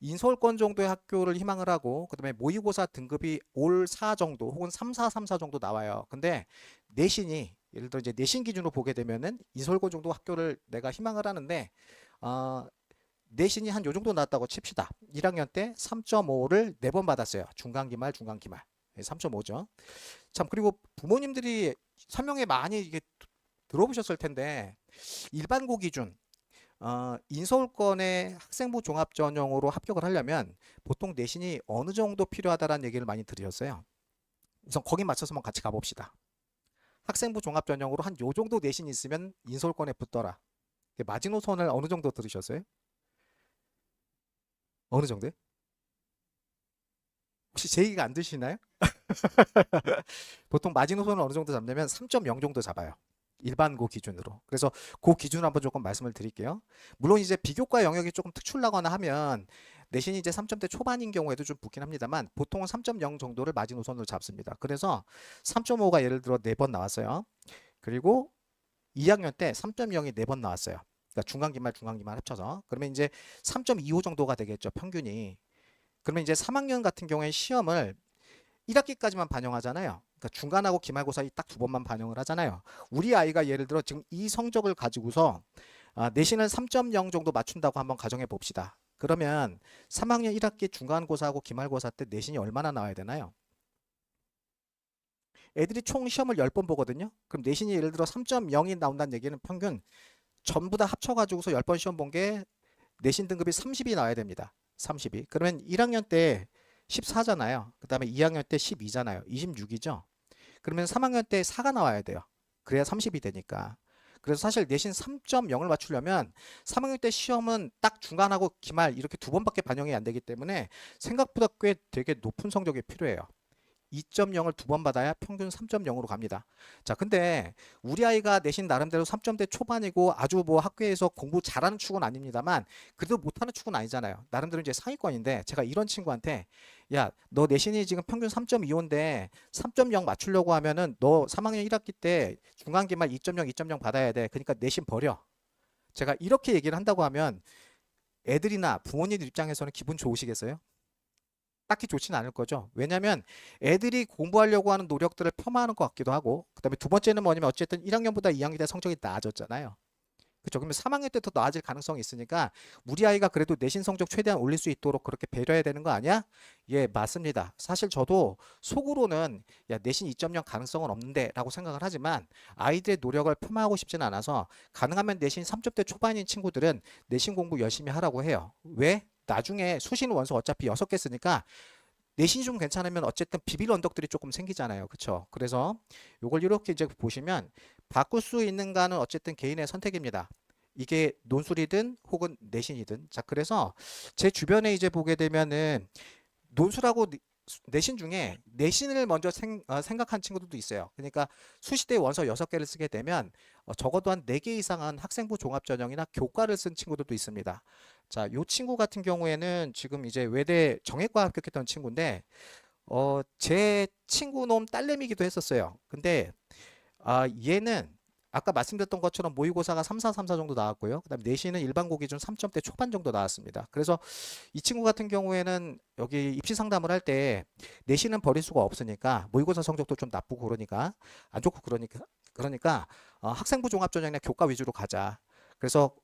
인서울권 정도의 학교를 희망을 하고 그다음에 모의고사 등급이 올 4 정도 혹은 3, 4, 3, 4 정도 나와요. 근데 내신이 예를 들어 이제 내신 기준으로 보게 되면은 인서울권 정도 학교를 내가 희망을 하는데 내신이 한 요 정도 나왔다고 칩시다. 1학년 때 3.5를 4번 받았어요. 중간기말, 중간기말. 3.5죠. 참, 그리고 부모님들이 설명에 많이 이게 들어보셨을 텐데 일반고 기준 인서울권의 학생부 종합 전형으로 합격을 하려면 보통 내신이 어느 정도 필요하다라는 얘기를 많이 들으셨어요. 우선 거기 맞춰서 한번 같이 가봅시다. 학생부 종합 전형으로 한 요 정도 내신이 있으면 인서울권에 붙더라. 마지노선을 어느 정도 들으셨어요? 어느 정도요? 혹시 제 얘기가 안 드시나요? 보통 마지노선을 어느 정도 잡냐면 3.0 정도 잡아요. 일반고 기준으로. 그래서 그 기준으로 한번 조금 말씀을 드릴게요. 물론 이제 비교과 영역이 조금 특출나거나 하면 내신이 이제 3점대 초반인 경우에도 좀 붙긴 합니다만 보통은 3.0 정도를 마지노선으로 잡습니다. 그래서 3.5가 예를 들어 4번 나왔어요. 그리고 2학년 때 3.0이 4번 나왔어요. 그러니까 중간기말 합쳐서. 그러면 이제 3.25 정도가 되겠죠. 평균이. 그러면 이제 3학년 같은 경우에 시험을 1학기까지만 반영하잖아요. 그러니까 중간하고 기말고사 딱 2번만 반영을 하잖아요. 우리 아이가 예를 들어 지금 이 성적을 가지고서 내신을 3.0 정도 맞춘다고 한번 가정해 봅시다. 그러면 3학년 1학기 중간고사하고 기말고사 때 내신이 얼마나 나와야 되나요? 애들이 총 시험을 10번 보거든요. 그럼 내신이 예를 들어 3.0이 나온다는 얘기는 평균 전부 다 합쳐가지고서 10번 시험 본 게 내신 등급이 30이 나와야 됩니다. 30이. 그러면 1학년 때 14잖아요. 그 다음에 2학년 때 12잖아요. 26이죠. 그러면 3학년 때 4가 나와야 돼요. 그래야 30이 되니까. 그래서 사실 내신 3.0을 맞추려면 3학년 때 시험은 딱 중간하고 기말 이렇게 2번밖에 반영이 안 되기 때문에 생각보다 꽤 되게 높은 성적이 필요해요. 2.0을 2번 받아야 평균 3.0으로 갑니다. 자, 근데 우리 아이가 내신 나름대로 3점대 초반이고 아주 뭐 학교에서 공부 잘하는 축은 아닙니다만 그래도 못하는 축은 아니잖아요. 나름대로 이제 상위권인데 제가 이런 친구한테 야, 너 내신이 지금 평균 3.25인데 3.0 맞추려고 하면은 너 3학년 1학기 때 중간기말 2.0, 2.0 받아야 돼. 그러니까 내신 버려. 제가 이렇게 얘기를 한다고 하면 애들이나 부모님들 입장에서는 기분 좋으시겠어요? 딱히 좋지는 않을 거죠. 왜냐하면 애들이 공부하려고 하는 노력들을 폄하하는 것 같기도 하고 그다음에 두 번째는 뭐냐면 어쨌든 1학년보다 2학년 때 성적이 나아졌잖아요. 그렇죠. 그러면 3학년 때 더 나아질 가능성이 있으니까 우리 아이가 그래도 내신 성적 최대한 올릴 수 있도록 그렇게 배려해야 되는 거 아니야? 예, 맞습니다. 사실 저도 속으로는 야, 내신 2.0 가능성은 없는데 라고 생각을 하지만 아이들의 노력을 폄하하고 싶지는 않아서 가능하면 내신 3점대 초반인 친구들은 내신 공부 열심히 하라고 해요. 왜? 나중에 수시는 원서 어차피 6개 쓰니까 내신이 좀 괜찮으면 어쨌든 비빌 언덕들이 조금 생기잖아요. 그렇죠? 그래서 이걸 이렇게 이제 보시면 바꿀 수 있는가는 어쨌든 개인의 선택입니다. 이게 논술이든 혹은 내신이든. 자, 그래서 제 주변에 이제 보게 되면은 논술하고 내신 중에 내신을 먼저 생각한 친구들도 있어요. 그러니까 수시대 원서 6개를 쓰게 되면 적어도 한 4개 이상은 학생부 종합전형이나 교과를 쓴 친구들도 있습니다. 자, 요 친구 같은 경우에는 지금 이제 외대 정외과 합격했던 친구인데 제 친구 놈 딸내미기도 했었어요. 근데 얘는 아까 말씀드렸던 것처럼 모의고사가 3, 4, 3, 4 정도 나왔고요. 그다음에 내신은 일반고 기준 3점대 초반 정도 나왔습니다. 그래서 이 친구 같은 경우에는 여기 입시 상담을 할 때 내신은 버릴 수가 없으니까 모의고사 성적도 좀 나쁘고 그러니까 안 좋고 그러니까 학생부 종합전형이나 교과 위주로 가자. 그래서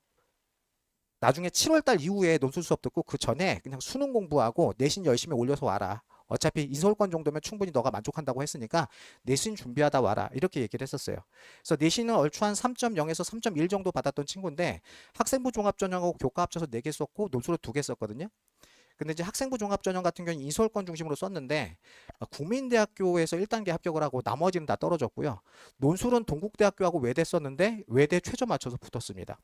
나중에 7월 달 이후에 논술 수업 듣고 그 전에 그냥 수능 공부하고 내신 열심히 올려서 와라. 어차피 인서울권 정도면 충분히 너가 만족한다고 했으니까 내신 준비하다 와라. 이렇게 얘기를 했었어요. 그래서 내신은 얼추 한 3.0에서 3.1 정도 받았던 친구인데 학생부 종합전형하고 교과 합쳐서 4개 썼고 논술을 2개 썼거든요. 근데 이제 학생부 종합전형 같은 경우는 인서울권 중심으로 썼는데 국민대학교에서 1단계 합격을 하고 나머지는 다 떨어졌고요. 논술은 동국대학교하고 외대 썼는데 외대 최저 맞춰서 붙었습니다.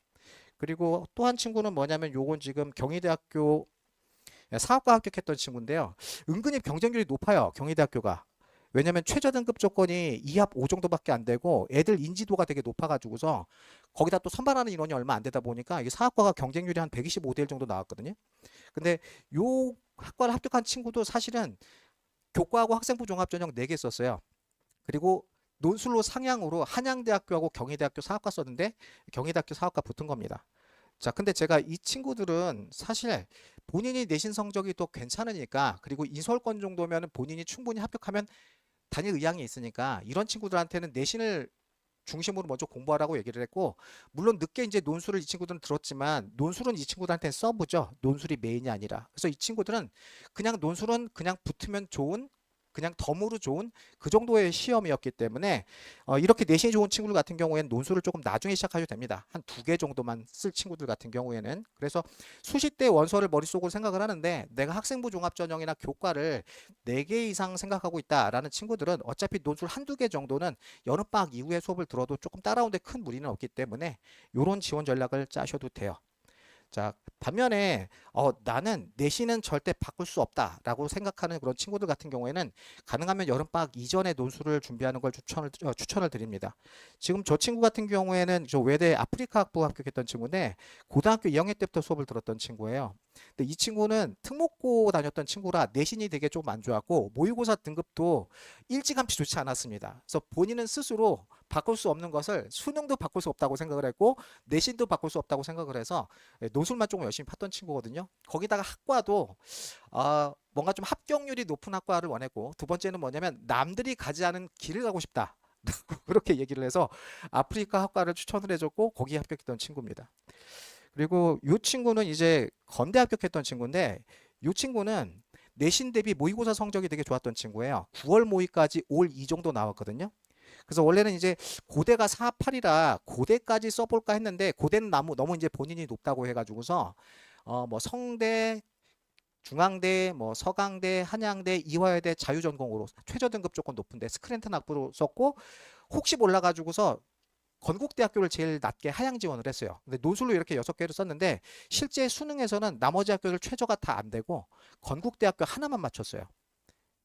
그리고 또 한 친구는 뭐냐면 요건 지금 경희대학교 사학과 합격했던 친구인데요. 은근히 경쟁률이 높아요. 경희대학교가. 왜냐면 최저 등급 조건이 2합 5 정도밖에 안 되고 애들 인지도가 되게 높아가지고서 거기다 또 선발하는 인원이 얼마 안 되다 보니까 이게 사학과가 경쟁률이 한 125대 1 정도 나왔거든요. 근데 요 학과를 합격한 친구도 사실은 교과하고 학생부 종합전형 4개 썼어요. 그리고 논술로 상향으로 한양대학교하고 경희대학교 사학과 썼는데 경희대학교 사학과 붙은 겁니다. 자, 근데 제가 이 친구들은 사실 본인이 내신 성적이 또 괜찮으니까 그리고 인서울권 정도면 본인이 충분히 합격하면 다닐 의향이 있으니까 이런 친구들한테는 내신을 중심으로 먼저 공부하라고 얘기를 했고 물론 늦게 이제 논술을 이 친구들은 들었지만 논술은 이 친구들한테는 서브죠. 논술이 메인이 아니라. 그래서 이 친구들은 그냥 논술은 그냥 붙으면 좋은 그냥 덤으로 좋은 그 정도의 시험이었기 때문에 이렇게 내신이 좋은 친구들 같은 경우에는 논술을 조금 나중에 시작하셔도 됩니다. 한 2개 정도만 쓸 친구들 같은 경우에는. 그래서 수시 때 원서를 머릿속으로 생각을 하는데 내가 학생부 종합전형이나 교과를 4개 이상 생각하고 있다라는 친구들은 어차피 논술 한두 개 정도는 여름방학 이후에 수업을 들어도 조금 따라오는데 큰 무리는 없기 때문에 이런 지원 전략을 짜셔도 돼요. 자, 반면에 나는 내신은 절대 바꿀 수 없다라고 생각하는 그런 친구들 같은 경우에는 가능하면 여름방학 이전에 논술을 준비하는 걸 추천을 드립니다. 지금 저 친구 같은 경우에는 저 외대 아프리카 학부 합격했던 친구인데 고등학교 2학년 때부터 수업을 들었던 친구예요. 근데 이 친구는 특목고 다녔던 친구라 내신이 되게 좀 안 좋았고 모의고사 등급도 일찌감치 좋지 않았습니다. 그래서 본인은 스스로 바꿀 수 없는 것을 수능도 바꿀 수 없다고 생각을 했고 내신도 바꿀 수 없다고 생각을 해서 논술만 조금 열심히 팠던 친구거든요. 거기다가 학과도 뭔가 좀 합격률이 높은 학과를 원했고 두 번째는 뭐냐면 남들이 가지 않은 길을 가고 싶다. 그렇게 얘기를 해서 아프리카 학과를 추천을 해줬고 거기에 합격했던 친구입니다. 그리고 이 친구는 이제 건대 합격했던 친구인데 이 친구는 내신 대비 모의고사 성적이 되게 좋았던 친구예요. 9월 모의까지 올 2 정도 나왔거든요. 그래서 원래는 이제 고대가 4, 8이라 고대까지 써볼까 했는데 고대는 너무 이제 본인이 높다고 해가지고서 뭐 성대, 중앙대, 뭐 서강대, 한양대, 이화여대 자유전공으로 최저등급 조금 높은데 스크랜턴 학부로 썼고 혹시 몰라가지고서 건국대학교를 제일 낮게 하향 지원을 했어요. 근데 논술로 이렇게 6개를 썼는데 실제 수능에서는 나머지 학교들 최저가 다 안 되고 건국대학교 하나만 맞췄어요.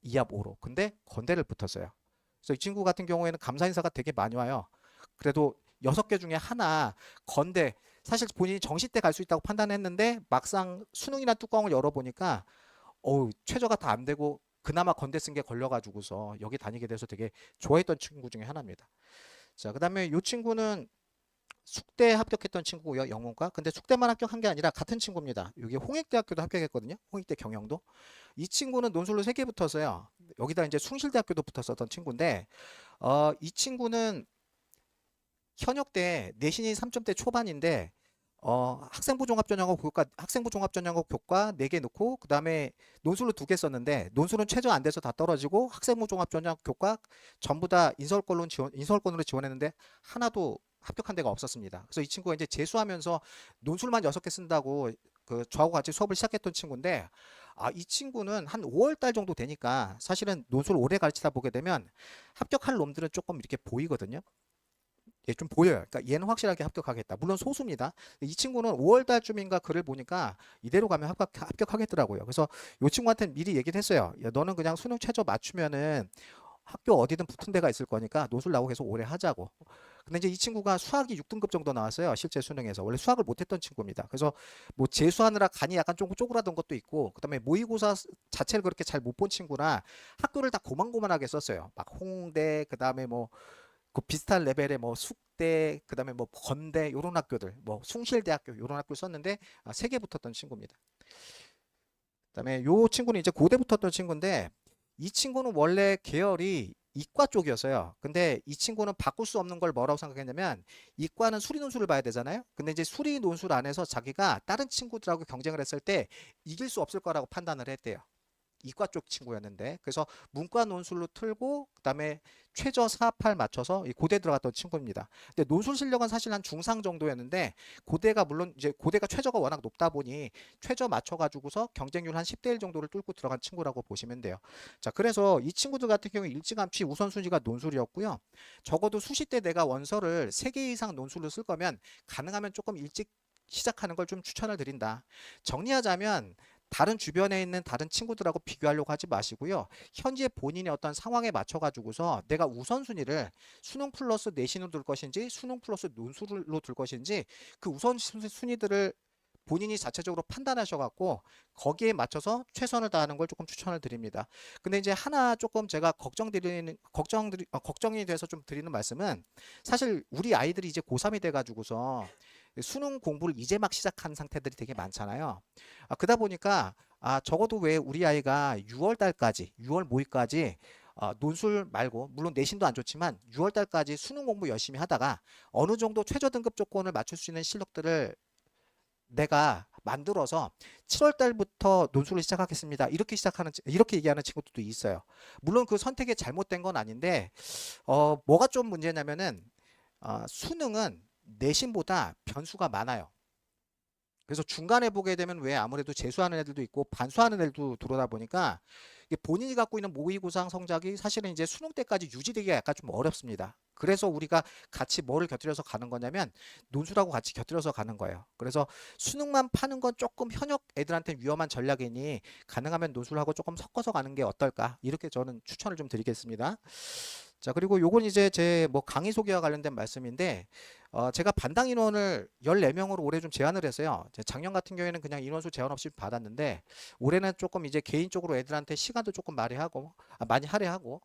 2합 5로. 근데 건대를 붙었어요. 그래서 이 친구 같은 경우에는 감사 인사가 되게 많이 와요. 그래도 6개 중에 하나 건대 사실 본인이 정시 때 갈 수 있다고 판단했는데 막상 수능이나 뚜껑을 열어보니까 최저가 다 안 되고 그나마 건대 쓴 게 걸려가지고서 여기 다니게 돼서 되게 좋아했던 친구 중에 하나입니다. 자, 그 다음에 이 친구는 숙대 합격했던 친구고요. 영문과. 근데 숙대만 합격한 게 아니라 같은 친구입니다. 여기 홍익대학교도 합격했거든요. 홍익대 경영도. 이 친구는 논술로 3개 붙었어요. 여기다 이제 숭실대학교도 붙었었던 친구인데 이 친구는 현역 때 내신이 3점대 초반인데 학생부 종합전형고 교과 학생부 종합전형고 교과 4개 넣고 그 다음에 논술로 2개 썼는데 논술은 최저 안 돼서 다 떨어지고 학생부 종합전형 교과 전부 다 인서울권으로 지원했는데 하나도 합격한 데가 없었습니다. 그래서 이 친구가 이제 재수하면서 논술만 6개 쓴다고 저하고 같이 수업을 시작했던 친구인데 이 친구는 한 5월 달 정도 되니까 사실은 논술 오래 가르치다 보게 되면 합격할 놈들은 조금 이렇게 보이거든요. 예, 좀 보여요. 그러니까 얘는 확실하게 합격하겠다. 물론 소수입니다. 이 친구는 5월 달쯤인가 글을 보니까 이대로 가면 합격하겠더라고요. 그래서 이 친구한테 미리 얘기를 했어요. 야, 너는 그냥 수능 최저 맞추면은 학교 어디든 붙은 데가 있을 거니까 논술 나오고 계속 오래 하자고. 근데 이제 이 친구가 수학이 6등급 정도 나왔어요. 실제 수능에서. 원래 수학을 못했던 친구입니다. 그래서 뭐 재수하느라 간이 약간 좀 쪼그라든 것도 있고 그다음에 모의고사 자체를 그렇게 잘 못 본 친구라 학교를 다 고만고만하게 썼어요. 막 홍대 그다음에 뭐 그 비슷한 레벨의 뭐 숙대 그다음에 뭐 건대 요런 학교들 뭐 숭실대학교 요런 학교 썼는데 3개 붙었던 친구입니다. 그다음에 요 친구는 이제 고대 붙었던 친구인데 이 친구는 원래 계열이 이과 쪽이었어요. 근데 이 친구는 바꿀 수 없는 걸 뭐라고 생각했냐면 이과는 수리 논술을 봐야 되잖아요. 근데 이제 수리 논술 안에서 자기가 다른 친구들하고 경쟁을 했을 때 이길 수 없을 거라고 판단을 했대요. 이과 쪽 친구였는데 그래서 문과 논술로 틀고 그다음에 최저 4, 8 맞춰서 이 고대 들어갔던 친구입니다. 근데 논술 실력은 사실 한 중상 정도였는데 고대가 물론 이제 고대가 최저가 워낙 높다 보니 최저 맞춰가지고서 경쟁률 한 10대 1 정도를 뚫고 들어간 친구라고 보시면 돼요. 자, 그래서 이 친구들 같은 경우에 일찌감치 우선순위가 논술이었고요. 적어도 수시 때 내가 원서를 3개 이상 논술로 쓸 거면 가능하면 조금 일찍 시작하는 걸 좀 추천을 드린다. 정리하자면 다른 주변에 있는 다른 친구들하고 비교하려고 하지 마시고요. 현재 본인의 어떤 상황에 맞춰가지고서 내가 우선순위를 수능 플러스 내신으로 둘 것인지 수능 플러스 논술로 둘 것인지 그 우선순위들을 본인이 자체적으로 판단하셔갖고 거기에 맞춰서 최선을 다하는 걸 조금 추천을 드립니다. 근데 이제 하나 조금 제가 걱정이 돼서 좀 드리는 말씀은 사실 우리 아이들이 이제 고3이 돼가지고서 수능 공부를 이제 막 시작한 상태들이 되게 많잖아요. 그러다 보니까 적어도 왜 우리 아이가 6월 달까지 6월 모의까지 논술 말고 물론 내신도 안 좋지만 6월 달까지 수능 공부 열심히 하다가 어느 정도 최저 등급 조건을 맞출 수 있는 실력들을 내가 만들어서 7월 달부터 논술을 시작하겠습니다. 이렇게 얘기하는 친구들도 있어요. 물론 그 선택이 잘못된 건 아닌데 뭐가 좀 문제냐면은 수능은 내신보다 변수가 많아요. 그래서 중간에 보게 되면 왜 아무래도 재수하는 애들도 있고 반수하는 애들도 들어오다 보니까 이게 본인이 갖고 있는 모의고사 성적이 사실은 이제 수능 때까지 유지되기가 약간 좀 어렵습니다. 그래서 우리가 같이 뭐를 곁들여서 가는 거냐면 논술하고 같이 곁들여서 가는 거예요. 그래서 수능만 파는 건 조금 현역 애들한테 위험한 전략이니 가능하면 논술하고 조금 섞어서 가는 게 어떨까? 이렇게 저는 추천을 좀 드리겠습니다. 자, 그리고 요건 이제 제 뭐 강의 소개와 관련된 말씀인데 제가 반당 인원을 14명으로 올해 좀 제한을 했어요. 작년 같은 경우에는 그냥 인원수 제한 없이 받았는데 올해는 조금 이제 개인적으로 애들한테 시간도 조금 많이 할애하고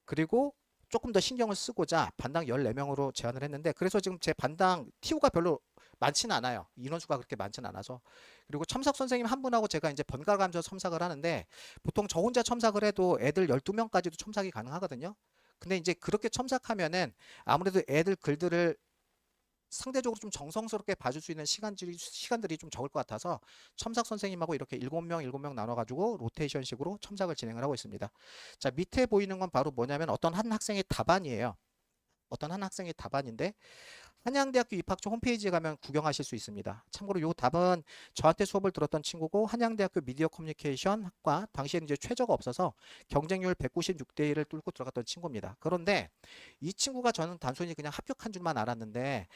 그리고 조금 더 신경을 쓰고자 반당 14명으로 제한을 했는데 그래서 지금 제 반당 TO가 별로 많지는 않아요. 인원수가 그렇게 많지는 않아서. 그리고 첨삭 선생님 한 분하고 제가 이제 번갈아 가면서 첨삭을 하는데 보통 저 혼자 첨삭을 해도 애들 12명까지도 첨삭이 가능하거든요. 근데 이제 그렇게 첨삭하면은 아무래도 애들 글들을 상대적으로 좀 정성스럽게 봐줄 수 있는 시간들이 좀 적을 것 같아서 첨삭 선생님하고 이렇게 7명 나눠가지고 로테이션식으로 첨삭을 진행을 하고 있습니다. 자, 밑에 보이는 건 바로 뭐냐면 어떤 한 학생의 답안이에요. 어떤 한 학생의 답안인데 한양대학교 입학처 홈페이지에 가면 구경하실 수 있습니다. 참고로 이 답은 저한테 수업을 들었던 친구고 한양대학교 미디어 커뮤니케이션 학과 당시에는 이제 최저가 없어서 경쟁률 196대 1을 뚫고 들어갔던 친구입니다. 그런데 이 친구가 저는 단순히 그냥 합격한 줄만 알았는데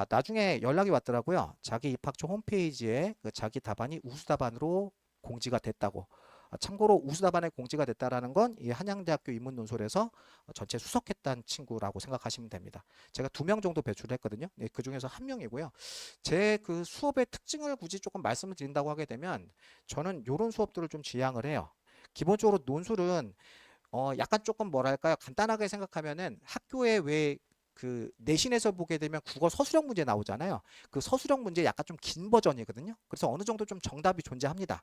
나중에 연락이 왔더라고요. 자기 입학처 홈페이지에 그 자기 답안이 우수 답안으로 공지가 됐다고. 참고로 우수답안에 공지가 됐다라는 건 이 한양대학교 인문논술에서 전체 수석했다는 친구라고 생각하시면 됩니다. 제가 2명 정도 배출을 했거든요. 네, 그 중에서 1명이고요. 제 그 수업의 특징을 굳이 조금 말씀을 드린다고 하게 되면 저는 이런 수업들을 좀 지향을 해요. 기본적으로 논술은 약간 조금 뭐랄까요? 간단하게 생각하면은 학교에 왜 그 내신에서 보게 되면 국어 서술형 문제 나오잖아요. 그 서술형 문제 약간 좀 긴 버전이거든요. 그래서 어느 정도 좀 정답이 존재합니다.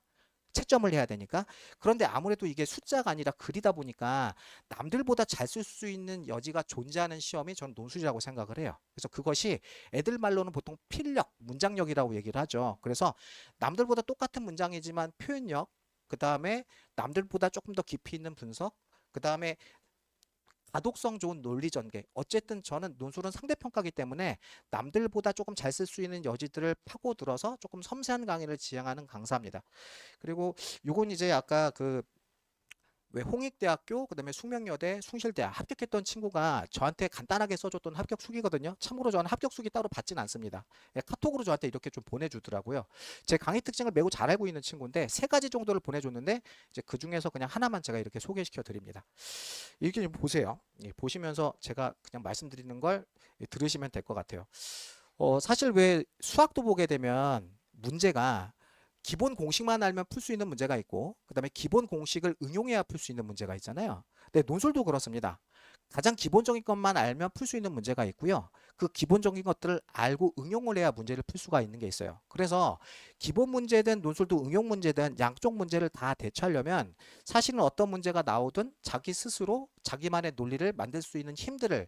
채점을 해야 되니까. 그런데 아무래도 이게 숫자가 아니라 글이다 보니까 남들보다 잘 쓸 수 있는 여지가 존재하는 시험이 저는 논술이라고 생각을 해요. 그래서 그것이 애들 말로는 보통 필력, 문장력이라고 얘기를 하죠. 그래서 남들보다 똑같은 문장이지만 표현력, 그 다음에 남들보다 조금 더 깊이 있는 분석, 그 다음에 가독성 좋은 논리 전개. 어쨌든 저는 논술은 상대평가이기 때문에 남들보다 조금 잘 쓸 수 있는 여지들을 파고들어서 조금 섬세한 강의를 지향하는 강사입니다. 그리고 요건 이제 아까 그 왜 홍익대학교, 그다음에 숙명여대, 숭실대학 합격했던 친구가 저한테 간단하게 써줬던 합격 수기거든요. 참고로 저는 합격 수기 따로 받진 않습니다. 예, 카톡으로 저한테 이렇게 좀 보내주더라고요. 제 강의 특징을 매우 잘 알고 있는 친구인데 3가지 정도를 보내줬는데 이제 그 중에서 그냥 하나만 제가 이렇게 소개시켜 드립니다. 이렇게 좀 보세요. 예, 보시면서 제가 그냥 말씀드리는 걸 들으시면 될 것 같아요. 사실 왜 수학도 보게 되면 문제가 기본 공식만 알면 풀 수 있는 문제가 있고 그 다음에 기본 공식을 응용해야 풀 수 있는 문제가 있잖아요. 근데 논술도 그렇습니다. 가장 기본적인 것만 알면 풀 수 있는 문제가 있고요. 그 기본적인 것들을 알고 응용을 해야 문제를 풀 수가 있는 게 있어요. 그래서 기본 문제든 논술도 응용 문제든 양쪽 문제를 다 대처하려면 사실은 어떤 문제가 나오든 자기 스스로 자기만의 논리를 만들 수 있는 힘들을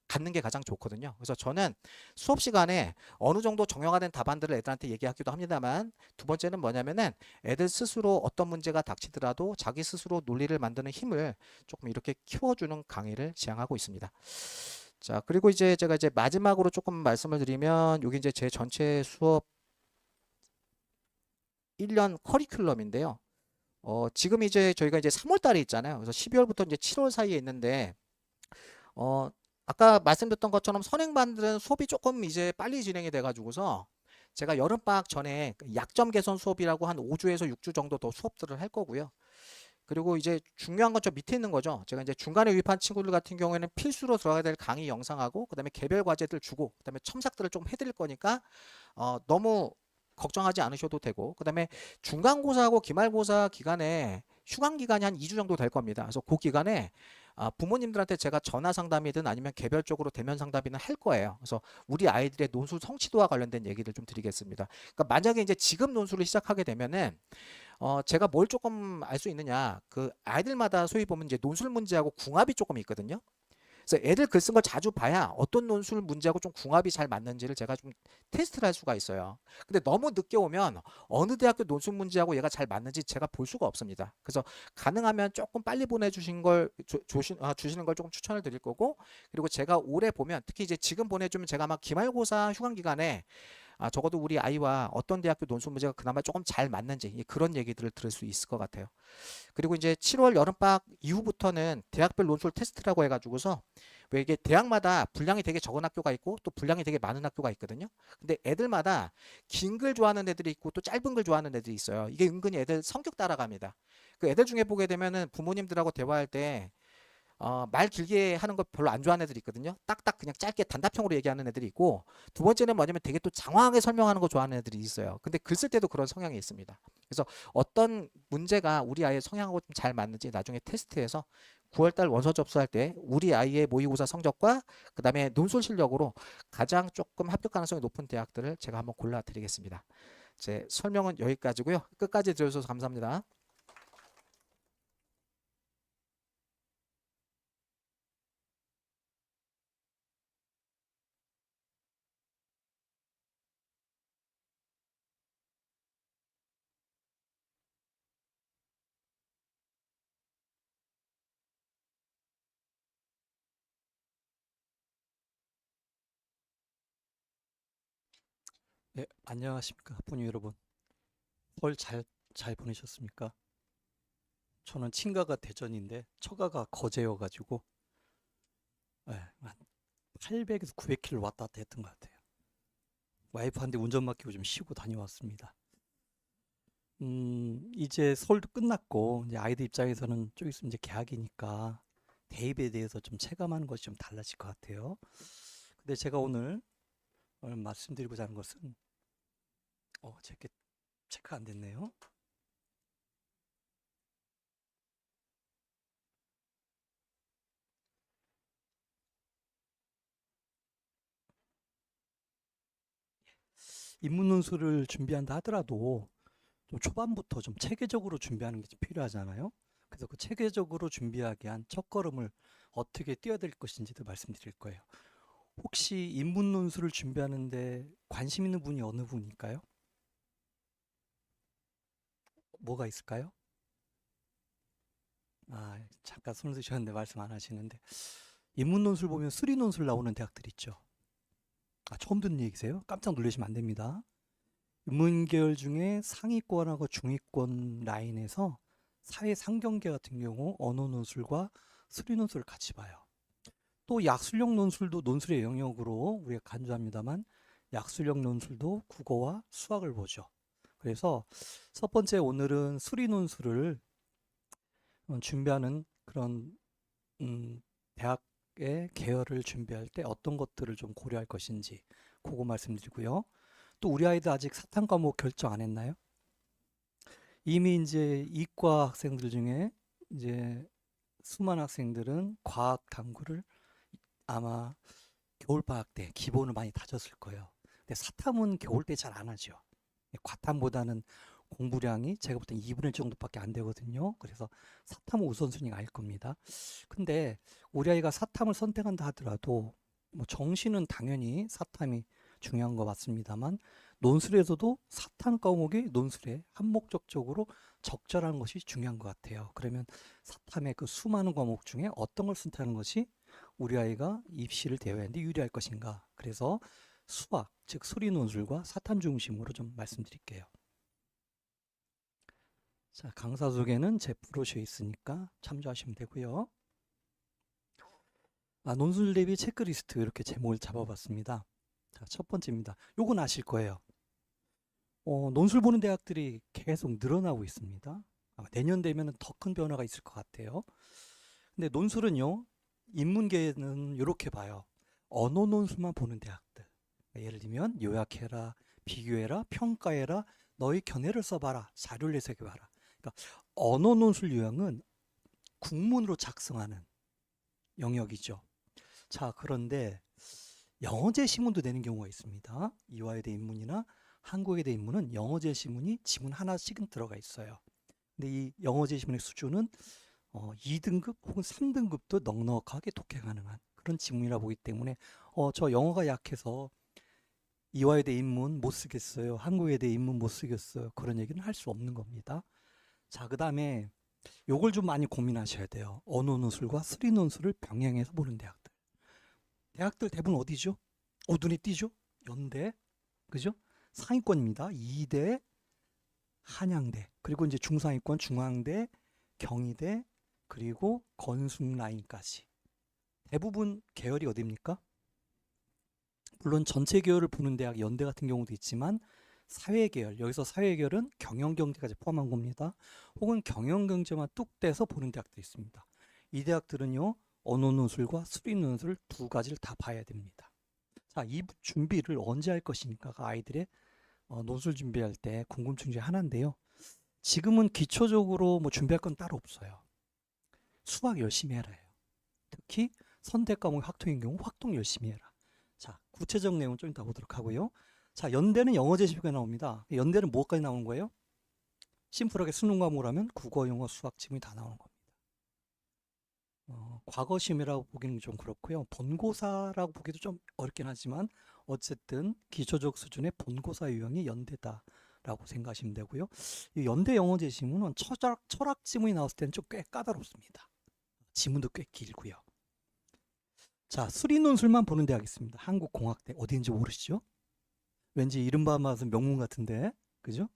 갖는 게 가장 좋거든요. 그래서 저는 수업 시간에 어느 정도 정형화된 답안들을 애들한테 얘기하기도 합니다만 두 번째는 뭐냐면은 애들 스스로 어떤 문제가 닥치더라도 자기 스스로 논리를 만드는 힘을 조금 이렇게 키워주는 강의를 지향하고 있습니다. 자, 그리고 이제 제가 이제 마지막으로 조금 말씀을 드리면 여기 이제 제 전체 수업 1년 커리큘럼인데요. 지금 이제 저희가 이제 3월 달에 있잖아요. 그래서 12월부터 이제 7월 사이에 있는데 아까 말씀드렸던 것처럼 선행반들은 수업이 조금 이제 빨리 진행이 돼 가지고서 제가 여름방학 전에 약점 개선 수업이라고 한 5주에서 6주 정도 더 수업들을 할 거고요. 그리고 이제 중요한 건 저 밑에 있는 거죠. 제가 이제 중간에 유입한 친구들 같은 경우에는 필수로 들어가야 될 강의 영상하고 그다음에 개별 과제들 주고 그다음에 첨삭들을 좀 해드릴 거니까 너무 걱정하지 않으셔도 되고 그다음에 중간고사하고 기말고사 기간에 휴강 기간이 한 2주 정도 될 겁니다. 그래서 그 기간에 부모님들한테 제가 전화 상담이든 아니면 개별적으로 대면 상담이든 할 거예요. 그래서 우리 아이들의 논술 성취도와 관련된 얘기를 좀 드리겠습니다. 그러니까 만약에 이제 지금 논술을 시작하게 되면은 제가 뭘 조금 알 수 있느냐, 그 아이들마다 소위 보면 이제 논술 문제하고 궁합이 조금 있거든요. 그래서 애들 글 쓴 걸 자주 봐야 어떤 논술 문제하고 좀 궁합이 잘 맞는지를 제가 좀 테스트를 할 수가 있어요. 근데 너무 늦게 오면 어느 대학교 논술 문제하고 얘가 잘 맞는지 제가 볼 수가 없습니다. 그래서 가능하면 조금 빨리 보내주신 걸 주시는 걸 조금 추천을 드릴 거고, 그리고 제가 올해 보면 특히 이제 지금 보내주면 제가 아마 기말고사 휴강 기간에 적어도 우리 아이와 어떤 대학교 논술 문제가 그나마 조금 잘 맞는지 그런 얘기들을 들을 수 있을 것 같아요. 그리고 이제 7월 여름방학 이후부터는 대학별 논술 테스트라고 해가지고서 왜 이게 대학마다 분량이 되게 적은 학교가 있고 또 분량이 되게 많은 학교가 있거든요. 근데 애들마다 긴 글 좋아하는 애들이 있고 또 짧은 글 좋아하는 애들이 있어요. 이게 은근히 애들 성격 따라갑니다. 그 애들 중에 보게 되면은 부모님들하고 대화할 때 말 길게 하는 거 별로 안 좋아하는 애들이 있거든요. 딱딱 그냥 짧게 단답형으로 얘기하는 애들이 있고, 두 번째는 뭐냐면 되게 또 장황하게 설명하는 거 좋아하는 애들이 있어요. 근데 글 쓸 때도 그런 성향이 있습니다. 그래서 어떤 문제가 우리 아이의 성향하고 좀 잘 맞는지 나중에 테스트해서 9월달 원서 접수할 때 우리 아이의 모의고사 성적과 그 다음에 논술 실력으로 가장 조금 합격 가능성이 높은 대학들을 제가 한번 골라 드리겠습니다. 제 설명은 여기까지고요. 끝까지 들어주셔서 감사합니다. 네, 안녕하십니까, 학부모 여러분. 설 잘 보내셨습니까? 저는 친가가 대전인데 처가가 거제여가지고 한 800에서 900km 왔다 갔다 했던 것 같아요. 와이프한테 운전 맡기고 좀 쉬고 다녀왔습니다. 이제 설도 끝났고 이제 아이들 입장에서는 좀 있으면 이제 개학이니까 대입에 대해서 좀 체감하는 것이 좀 달라질 것 같아요. 근데 제가 오늘 말씀드리고자 하는 것은 제게 체크 안 됐네요. 입문 논술을 준비한다 하더라도 좀 초반부터 좀 체계적으로 준비하는 게 좀 필요하잖아요. 그래서 그 체계적으로 준비하기 위한 첫걸음을 어떻게 뛰어야 될 것인지도 말씀드릴 거예요. 혹시 입문 논술을 준비하는데 관심 있는 분이 어느 분일까요? 뭐가 있을까요? 잠깐 손을 드셨는데 말씀 안 하시는데, 입문 논술 보면 수리 논술 나오는 대학들 있죠. 처음 듣는 얘기세요? 깜짝 놀라시면 안 됩니다. 인문계열 중에 상위권하고 중위권 라인에서 사회 상경계 같은 경우 언어 논술과 수리 논술을 같이 봐요. 또 약술력 논술도 논술의 영역으로 우리가 간주합니다만, 약술력 논술도 국어와 수학을 보죠. 그래서 첫 번째 오늘은 수리 논술을 준비하는 그런 대학의 계열을 준비할 때 어떤 것들을 좀 고려할 것인지 그거 말씀드리고요. 또 우리 아이들 아직 사탐 과목 결정 안 했나요? 이미 이제 이과 학생들 중에 이제 수많은 학생들은 과학 탐구를 아마 겨울방학 때 기본을 많이 다졌을 거예요. 근데 사탐은 겨울 때 잘 안 하죠. 과탐보다는 공부량이 제가 볼 땐 2분의 1 정도밖에 안 되거든요. 그래서 사탐은 우선순위가 아닐 겁니다. 근데 우리 아이가 사탐을 선택한다 하더라도 뭐 정시는 당연히 사탐이 중요한 거 맞습니다만, 논술에서도 사탐 과목이 논술에 한목적적으로 적절한 것이 중요한 것 같아요. 그러면 사탐의 그 수많은 과목 중에 어떤 걸 선택하는 것이 우리 아이가 입시를 대회하는데 유리할 것인가. 그래서 수학, 즉 수리 논술과 사탐 중심으로 좀 말씀드릴게요. 자, 강사 소개는 제 프로쇼에 있으니까 참조하시면 되고요. 논술 대비 체크리스트 이렇게 제목을 잡아봤습니다. 자, 첫 번째입니다. 요건 아실 거예요. 논술 보는 대학들이 계속 늘어나고 있습니다. 아마 내년 되면 더 큰 변화가 있을 것 같아요. 근데 논술은요, 인문계는 이렇게 봐요. 언어 논술만 보는 대학들. 예를 들면 요약해라, 비교해라, 평가해라, 너희 견해를 써봐라, 자료를 해석해봐라. 그러니까 언어 논술 요약은 국문으로 작성하는 영역이죠. 자, 그런데 영어제 시문도 내는 경우가 있습니다. 이화여대 인문이나 한국외대 인문은 영어제 시문이 지문 하나씩은 들어가 있어요. 근데 이 영어제 시문의 수준은 2등급 혹은 3등급도 넉넉하게 독해 가능한 그런 지문이라 보기 때문에 저 영어가 약해서 이화여대 입문 못 쓰겠어요. 한국외대 입문 못 쓰겠어요. 그런 얘기는 할 수 없는 겁니다. 자, 그다음에 요걸 좀 많이 고민하셔야 돼요. 언어 논술과 수리 논술을 병행해서 보는 대학들. 대학들 대부분 어디죠? 눈에 띄죠? 연대, 그죠? 상위권입니다. 이대, 한양대, 그리고 이제 중상위권 중앙대, 경희대, 그리고 건숭 라인까지. 대부분 계열이 어디입니까? 물론 전체 계열을 보는 대학 연대 같은 경우도 있지만 사회계열, 여기서 사회계열은 경영경제까지 포함한 겁니다. 혹은 경영경제만 뚝 떼서 보는 대학도 있습니다. 이 대학들은요, 언어 논술과 수리 논술 두 가지를 다 봐야 됩니다. 자, 이 준비를 언제 할 것이니까가 아이들의 논술 준비할 때 궁금증 중에 하나인데요. 지금은 기초적으로 뭐 준비할 건 따로 없어요. 수학 열심히 해라요. 특히 선택 과목 확통인 경우 확통 열심히 해라. 자, 구체적 내용은 좀 이따 보도록 하고요. 자, 연대는 영어 제시표가 나옵니다. 연대는 뭐까지 나오는 거예요? 심플하게 수능 과목을 하면 국어, 영어, 수학 지문이 다 나오는 겁니다. 과거 시험이라고 보기는 좀 그렇고요. 본고사라고 보기도 좀 어렵긴 하지만 어쨌든 기초적 수준의 본고사 유형이 연대다라고 생각하시면 되고요. 이 연대 영어 제시문은 철학 지문이 나왔을 때는 좀 꽤 까다롭습니다. 지문도 꽤 길고요. 자, 수리 논술만 보는 대학 있습니다. 한국공학대 어디인지 모르시죠? 왠지 이른바 무슨 명문 같은데, 그죠?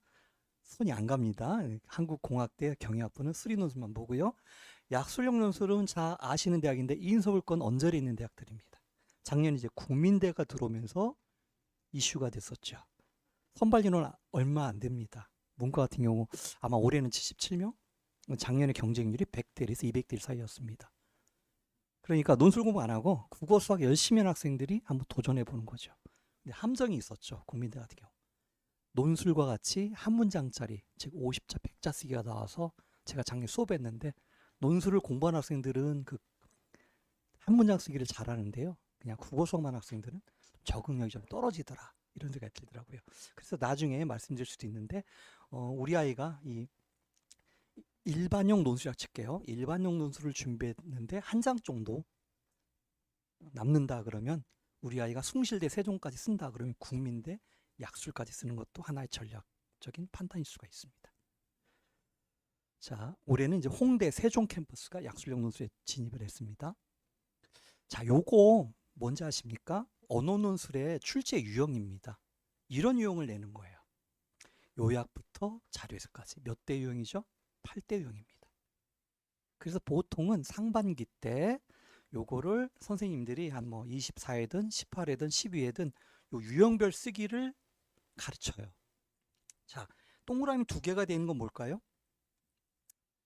손이 안 갑니다. 한국공학대 경희학부는 수리 논술만 보고요. 약술력 논술은 잘 아시는 대학인데 인서울권 언저리에 있는 대학들입니다. 작년 이제 국민대가 들어오면서 이슈가 됐었죠. 선발 인원 얼마 안 됩니다. 문과 같은 경우 아마 올해는 77명, 작년에 경쟁률이 100대 1에서 200대 1 사이였습니다. 그러니까 논술 공부 안 하고 국어 수학 열심히 하는 학생들이 한번 도전해 보는 거죠. 근데 함정이 있었죠. 국민대 같은 경우. 논술과 같이 한 문장짜리, 즉 50자, 100자 쓰기가 나와서 제가 작년 수업했는데 논술을 공부하는 학생들은 그 한 문장 쓰기를 잘하는데요. 그냥 국어 수학만 학생들은 적응력이 좀 떨어지더라. 이런 생각이 들더라고요. 그래서 나중에 말씀드릴 수도 있는데 우리 아이가 이 일반형 논술학 칠게요. 일반형 논술을 준비했는데 한 장 정도 남는다 그러면 우리 아이가 숭실대 세종까지 쓴다 그러면 국민대 약술까지 쓰는 것도 하나의 전략적인 판단일 수가 있습니다. 자, 올해는 이제 홍대 세종 캠퍼스가 약술형 논술에 진입을 했습니다. 자, 요거 뭔지 아십니까? 언어 논술의 출제 유형입니다. 이런 유형을 내는 거예요. 요약부터 자료에서까지 몇 대 유형이죠? 8대 유형입니다. 그래서 보통은 상반기 때 요거를 선생님들이 한 뭐 24회든 18회든 12회든 요 유형별 쓰기를 가르쳐요. 자, 동그라미 두 개가 되는 건 뭘까요?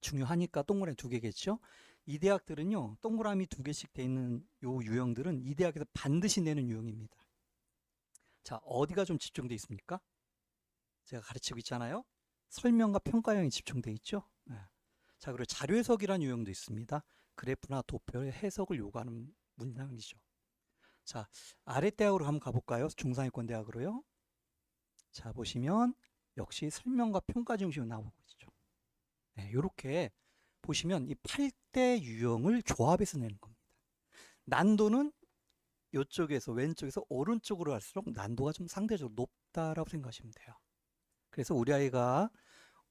중요하니까 동그라미 두 개겠죠? 이 대학들은요, 동그라미 두 개씩 돼 있는 요 유형들은 이 대학에서 반드시 내는 유형입니다. 자, 어디가 좀 집중돼 있습니까? 제가 가르치고 있잖아요. 설명과 평가형이 집중돼 있죠. 네. 자, 그리고 자료 해석이라는 유형도 있습니다. 그래프나 도표의 해석을 요구하는 문장이죠. 자, 아래 대학으로 한번 가볼까요? 중상위권 대학으로요. 자, 보시면 역시 설명과 평가 중심으로 나오고 있죠. 네, 이렇게 보시면 이 8대 유형을 조합해서 내는 겁니다. 난도는 이쪽에서 왼쪽에서 오른쪽으로 갈수록 난도가 좀 상대적으로 높다라고 생각하시면 돼요. 그래서 우리 아이가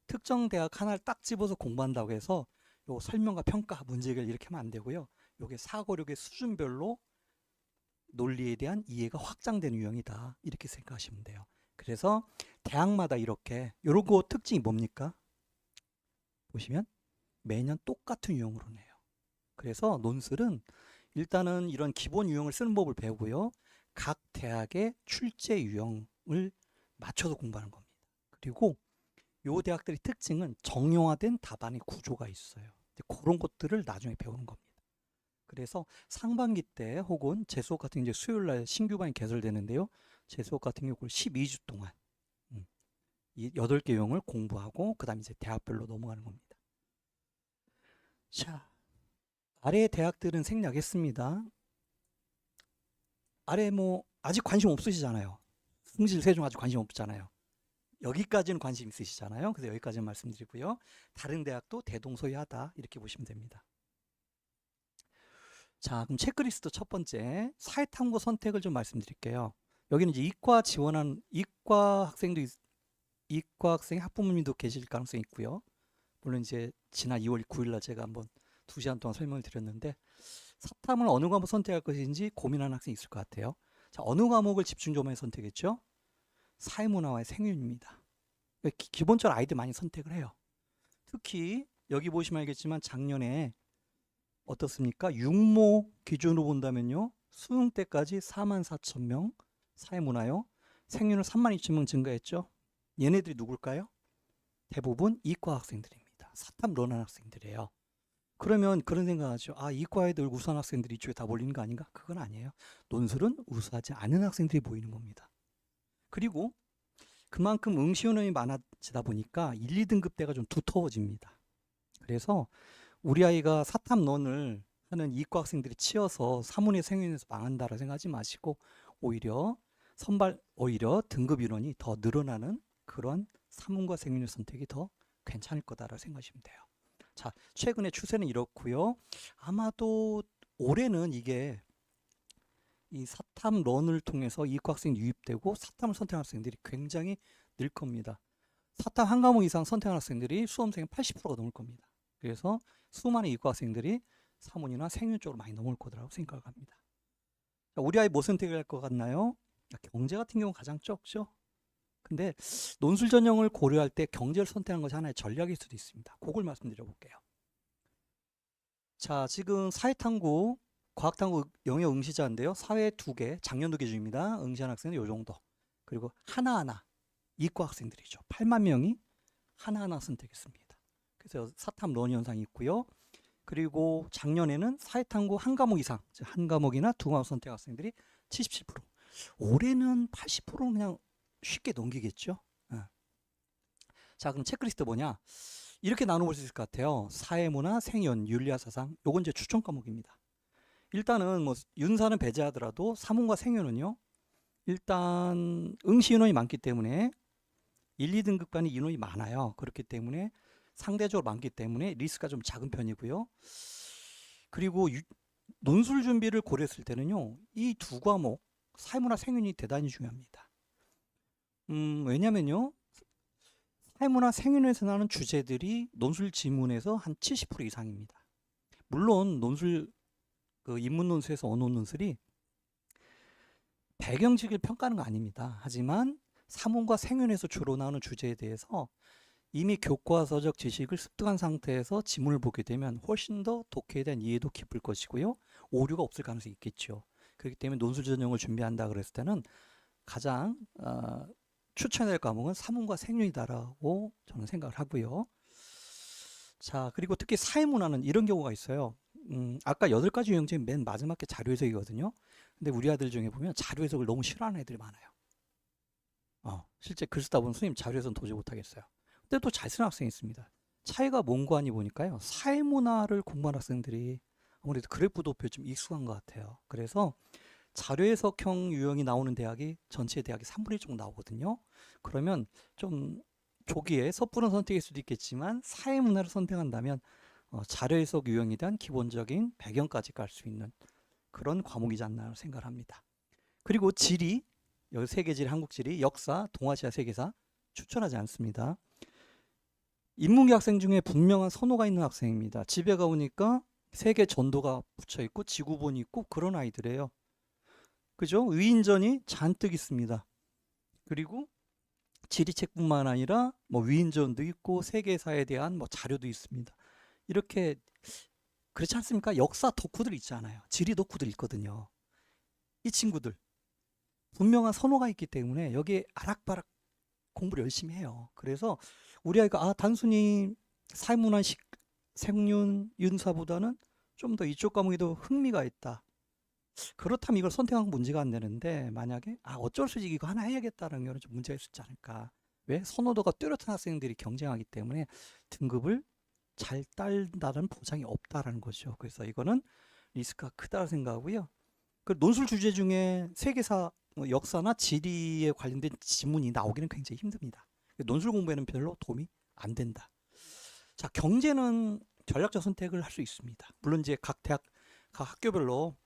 특정 대학 하나를 딱 집어서 공부한다고 해서 요 설명과 평가, 문제 해결 이렇게 하면 안 되고요. 요게 사고력의 수준별로 논리에 대한 이해가 확장되는 유형이다. 이렇게 생각하시면 돼요. 그래서 대학마다 이렇게 요런 거 특징이 뭡니까? 보시면 매년 똑같은 유형으로 내요. 그래서 논술은 일단은 이런 기본 유형을 쓰는 법을 배우고요. 각 대학의 출제 유형을 맞춰서 공부하는 겁니다. 그리고 요 대학들의 특징은 정형화된 답안의 구조가 있어요. 그런 것들을 나중에 배우는 겁니다. 그래서 상반기 때 혹은 제 수업 같은 이제 수요일 날 신규반이 개설되는데요. 제 수업 같은 경우 12주 동안 이 8개 유형을 공부하고 그다음에 이제 대학별로 넘어가는 겁니다. 자, 아래 대학들은 생략했습니다. 아래 뭐 아직 관심 없으시잖아요. 숭실 세종 아직 관심 없잖아요. 여기까지는 관심 있으시잖아요. 그래서 여기까지는 말씀드리고요. 다른 대학도 대동소이하다 이렇게 보시면 됩니다. 자, 그럼 체크리스트 첫 번째 사회탐구 선택을 좀 말씀드릴게요. 여기는 이제 이과 지원한 이과 학생도 이과 학생 학부모님도 계실 가능성이 있고요. 물론 이제 지난 2월 9일 날 제가 한번 2시간 동안 설명을 드렸는데 사탐을 어느 과목 선택할 것인지 고민하는 학생이 있을 것 같아요. 자, 어느 과목을 집중적으로 선택했죠? 사회문화와의 생윤입니다. 기본적으로 아이들 많이 선택을 해요. 특히 여기 보시면 알겠지만 작년에 어떻습니까? 육모 기준으로 본다면요. 수능 때까지 44,000명 사회문화요. 생윤을 32,000명 증가했죠. 얘네들이 누굴까요? 대부분 이과 학생들입니다. 사탐 런한 학생들이에요. 그러면 그런 생각하죠. 아, 이과 애들 우수한 학생들이 이쪽에 다 몰리는 거 아닌가? 그건 아니에요. 논술은 우수하지 않은 학생들이 모이는 겁니다. 그리고 그만큼 응시인원이 많아지다 보니까 1, 2등급대가 좀 두터워집니다. 그래서 우리 아이가 사탐론을 하는 이과 학생들이 치여서 사문의 생윤에서 망한다라 생각하지 마시고 오히려 등급 인원이 더 늘어나는 그런 사문과 생윤의 선택이 더 괜찮을 거다라고 생각하시면 돼요. 자, 최근의 추세는 이렇고요. 아마도 올해는 이게 이 사탐론을 통해서 이과 학생이 유입되고 사탐을 선택한 학생들이 굉장히 늘 겁니다. 사탐 한 과목 이상 선택한 학생들이 수험생의 80%가 넘을 겁니다. 그래서 수많은 이과 학생들이 사문이나 생윤 쪽으로 많이 넘어올 거라고 생각을 합니다. 자, 우리 아이 뭐 선택을 할 것 같나요? 경제 같은 경우 가장 적죠. 근데 논술 전형을 고려할 때 경제를 선택하는 것이 하나의 전략일 수도 있습니다. 그걸 말씀드려 볼게요. 자, 지금 사회탐구, 과학탐구 영역 응시자인데요. 사회 2개, 작년도 기준입니다. 응시한 학생은 이 정도. 그리고 하나하나 이과 학생들이죠. 8만 명이 하나하나 선택했습니다. 그래서 사탐 런 현상이 있고요. 그리고 작년에는 사회탐구 한 과목 이상, 한 과목이나 두 과목 선택 학생들이 77%. 올해는 80%는 그냥 쉽게 넘기겠죠. 자, 그럼 체크리스트 뭐냐? 이렇게 나눠볼 수 있을 것 같아요. 사회문화, 생연, 윤리와 사상. 요건 이제 추천 과목입니다. 일단은 뭐 윤사는 배제하더라도 사문과 생연은요. 일단 응시 인원이 많기 때문에 1, 2등급 간의 인원이 많아요. 그렇기 때문에 상대적으로 많기 때문에 리스크가 좀 작은 편이고요. 그리고 논술 준비를 고려했을 때는요. 이 두 과목 사회문화, 생연이 대단히 중요합니다. 왜냐면요. 사회문화, 생윤에서 나오는 주제들이 논술 지문에서 한 70% 이상입니다. 물론 논술 인문논술에서 언어논술이 배경지식을 평가하는 거 아닙니다. 하지만 사문과 생윤에서 주로 나오는 주제에 대해서 이미 교과서적 지식을 습득한 상태에서 지문을 보게 되면 훨씬 더 독해에 대한 이해도 깊을 것이고요. 오류가 없을 가능성이 있겠죠. 그렇기 때문에 논술 전형을 준비한다 그랬을 때는 가장 추천해야 될 과목은 사문과 생윤이다라고 저는 생각을 하고요. 자, 그리고 특히 사회문화는 이런 경우가 있어요. 아까 8가지 유형 중에 맨 마지막 게 자료 해석이거든요. 근데 우리 아들 중에 보면 자료 해석을 너무 싫어하는 애들이 많아요. 실제 글 쓰다 보면 선생님 자료 해석은 도저히 못하겠어요. 근데 또 잘 쓰는 학생이 있습니다. 차이가 뭔가 하니 보니까요. 사회문화를 공부하는 학생들이 아무래도 그래프 도표에 좀 익숙한 것 같아요. 그래서 자료 해석형 유형이 나오는 대학이 전체 대학이 3분의 1 정도 나오거든요. 그러면 좀 조기에 섣부른 선택일 수도 있겠지만 사회문화를 선택한다면 자료 해석 유형에 대한 기본적인 배경까지 깔 수 있는 그런 과목이지 않나 생각을 합니다. 그리고 지리, 여기 세계지리, 한국지리, 역사, 동아시아 세계사 추천하지 않습니다. 인문계 학생 중에 분명한 선호가 있는 학생입니다. 집에 가보니까 세계 전도가 붙여있고 지구본이 있고 그런 아이들이에요. 그죠? 위인전이 잔뜩 있습니다. 그리고 지리책뿐만 아니라 뭐 위인전도 있고 세계사에 대한 뭐 자료도 있습니다. 이렇게 그렇지 않습니까? 역사 덕후들 있잖아요. 지리 덕후들 있거든요. 이 친구들 분명한 선호가 있기 때문에 여기에 아락바락 공부를 열심히 해요. 그래서 우리 아이가 단순히 사회문화, 생윤, 윤사보다는 좀 더 이쪽 과목에도 흥미가 있다. 그렇다면 이걸 선택한 문제가 안 되는데 만약에 어쩔 수 없이 이거 하나 해야겠다는 경우는 좀 문제가 있을 수 않을까. 왜? 선호도가 뚜렷한 학생들이 경쟁하기 때문에 등급을 잘 딸다는 보장이 없다라는 거죠. 그래서 이거는 리스크가 크다고 생각하고요. 그 논술 주제 중에 세계사, 역사나 지리에 관련된 지문이 나오기는 굉장히 힘듭니다. 논술 공부에는 별로 도움이 안 된다. 자, 경제는 전략적 선택을 할 수 있습니다. 물론 이제 각 대학, 각 학교별로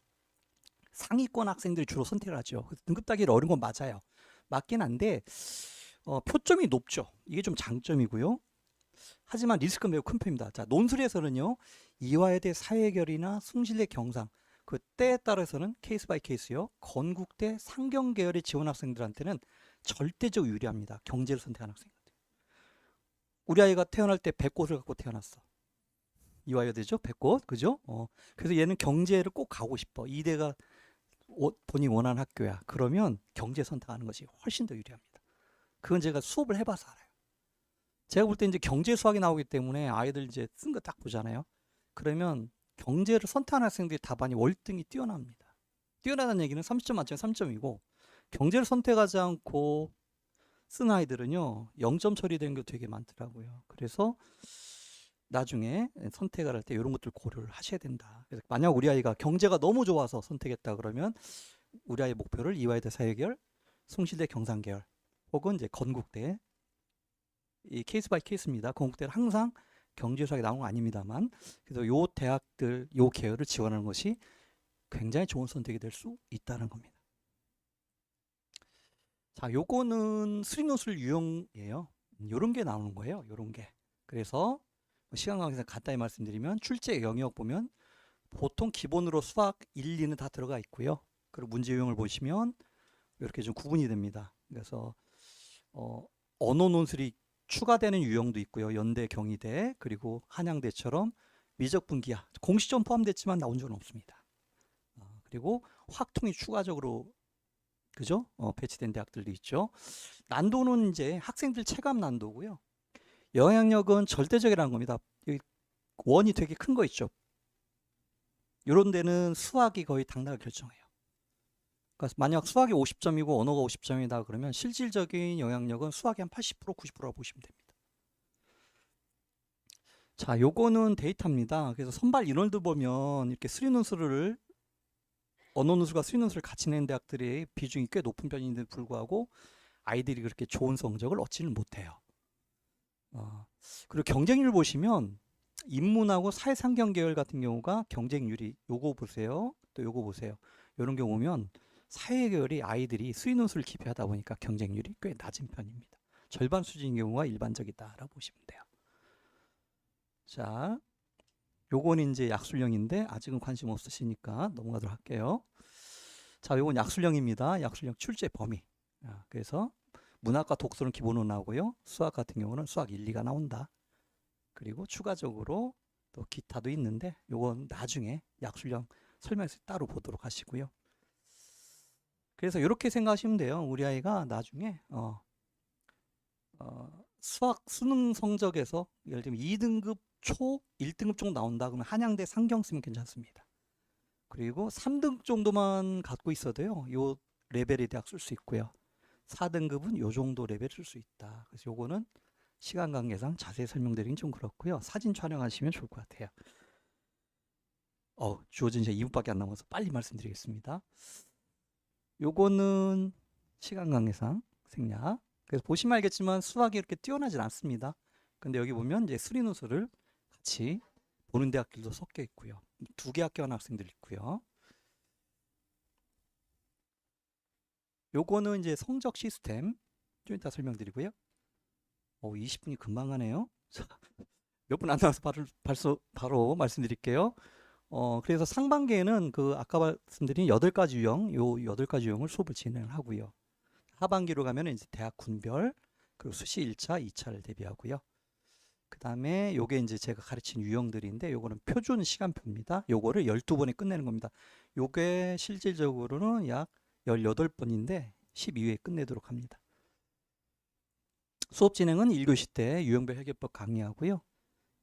상위권 학생들이 주로 선택을 하죠. 등급 따기를 어려운 건 맞아요. 맞긴 한데 표점이 높죠. 이게 좀 장점이고요. 하지만 리스크가 매우 큰 편입니다. 자, 논술에서는요, 이화여대 사회결이나 숭실대 경상 그 때에 따라서는 케이스 바이 케이스요. 건국대 상경계열의 지원 학생들한테는 절대적 유리합니다. 경제를 선택한 학생들. 우리 아이가 태어날 때 백꽃을 갖고 태어났어. 이화여대죠, 백꽃, 그죠? 그래서 얘는 경제를 꼭 가고 싶어. 이대가 본인이 원하는 학교야. 그러면 경제 선택하는 것이 훨씬 더 유리합니다. 그건 제가 수업을 해봐서 알아요. 제가 볼 때 이제 경제 수학이 나오기 때문에 아이들 이제 쓴 거 딱 보잖아요. 그러면 경제를 선택하는 학생들이 답안이 월등히 뛰어납니다. 뛰어나다는 얘기는 30점 만점에 3점이고 경제를 선택하지 않고 쓴 아이들은요 0점 처리되는 게 되게 많더라고요. 그래서 나중에 선택을 할 때 이런 것들 고려를 하셔야 된다. 그래서 만약 우리 아이가 경제가 너무 좋아서 선택했다 그러면 우리 아이의 목표를 이화여대 사회계열, 숭실대 경상계열 혹은 이제 건국대, 이 케이스 바이 케이스입니다. 건국대는 항상 경제 수학이 나온 건 아닙니다만, 그래서 요 대학들, 요 계열을 지원하는 것이 굉장히 좋은 선택이 될 수 있다는 겁니다. 자, 요거는 수리논술 유형이에요. 요런 게 나오는 거예요. 요런 게. 그래서 시간 관계상 간단히 말씀드리면 출제 영역 보면 보통 기본으로 수학 1, 2는 다 들어가 있고요. 그리고 문제 유형을 보시면 이렇게 좀 구분이 됩니다. 그래서 언어 논술이 추가되는 유형도 있고요. 연대, 경희대, 그리고 한양대처럼 미적분기하, 공시점 포함됐지만 나온 적은 없습니다. 그리고 확통이 추가적으로 그죠? 배치된 대학들도 있죠. 난도는 이제 학생들 체감 난도고요. 영향력은 절대적이라는 겁니다. 원이 되게 큰 거 있죠. 이런 데는 수학이 거의 당락을 결정해요. 그러니까 만약 수학이 50점이고 언어가 50점이다 그러면 실질적인 영향력은 수학이 한 80%, 90%라고 보시면 됩니다. 자, 요거는 데이터입니다. 그래서 선발 인원들 보면 이렇게 수리논술을 언어 논술과 수리논술을 같이 내는 대학들의 비중이 꽤 높은 편인데도 불구하고 아이들이 그렇게 좋은 성적을 얻지는 못해요. 그리고 경쟁률 보시면 인문하고 사회상경 계열 같은 경우가 경쟁률이 요거 보세요. 또 요거 보세요. 이런 경우 보면 사회 계열이 아이들이 수리논술을 기피하다 보니까 경쟁률이 꽤 낮은 편입니다. 절반 수준인 경우가 일반적이다라고 보시면 돼요. 자, 요거는 이제 약술형인데 아직은 관심 없으시니까 넘어가도록 할게요. 자, 요건 약술형입니다. 약술형 출제 범위. 그래서 문학과 독서는 기본으로 나오고요. 수학 같은 경우는 수학 1, 2가 나온다. 그리고 추가적으로 또 기타도 있는데 요건 나중에 약술형 설명에서 따로 보도록 하시고요. 그래서 이렇게 생각하시면 돼요. 우리 아이가 나중에 수학 수능 성적에서 예를 들면 2등급 초 1등급 정도 나온다 그러면 한양대 상경 쓰면 괜찮습니다. 그리고 3등급 정도만 갖고 있어도요. 요 레벨의 대학 쓸 수 있고요. 4등급은 요 정도 레벨 쓸 수 있다. 그래서 요거는 시간 관계상 자세히 설명드리긴 좀 그렇고요. 사진 촬영하시면 좋을 것 같아요. 주어진 시간 2분밖에 안 남아서 빨리 말씀드리겠습니다. 요거는 시간 관계상 생략. 그래서 보시면 알겠지만 수학이 이렇게 뛰어나진 않습니다. 근데 여기 보면 이제 수리논술을 같이 보는 대학들도 섞여 있고요. 2개 학교 하는 학생들 있고요. 요거는 이제 성적 시스템 좀 이따 설명드리고요. 20분이 금방 가네요. 몇 분 안 남아서 바로 말씀드릴게요. 그래서 상반기에는 그 아까 말씀드린 8가지 유형, 요 8가지 유형을 수업을 진행하고요. 하반기로 가면 이제 대학 군별, 그리고 수시 1차, 2차를 대비하고요. 그 다음에 요게 이제 제가 가르친 유형들인데 요거는 표준 시간표입니다. 요거를 12번에 끝내는 겁니다. 요게 실질적으로는 약 18번인데 12회에 끝내도록 합니다. 수업 진행은 1교시 때 유형별 해결법 강의하고요.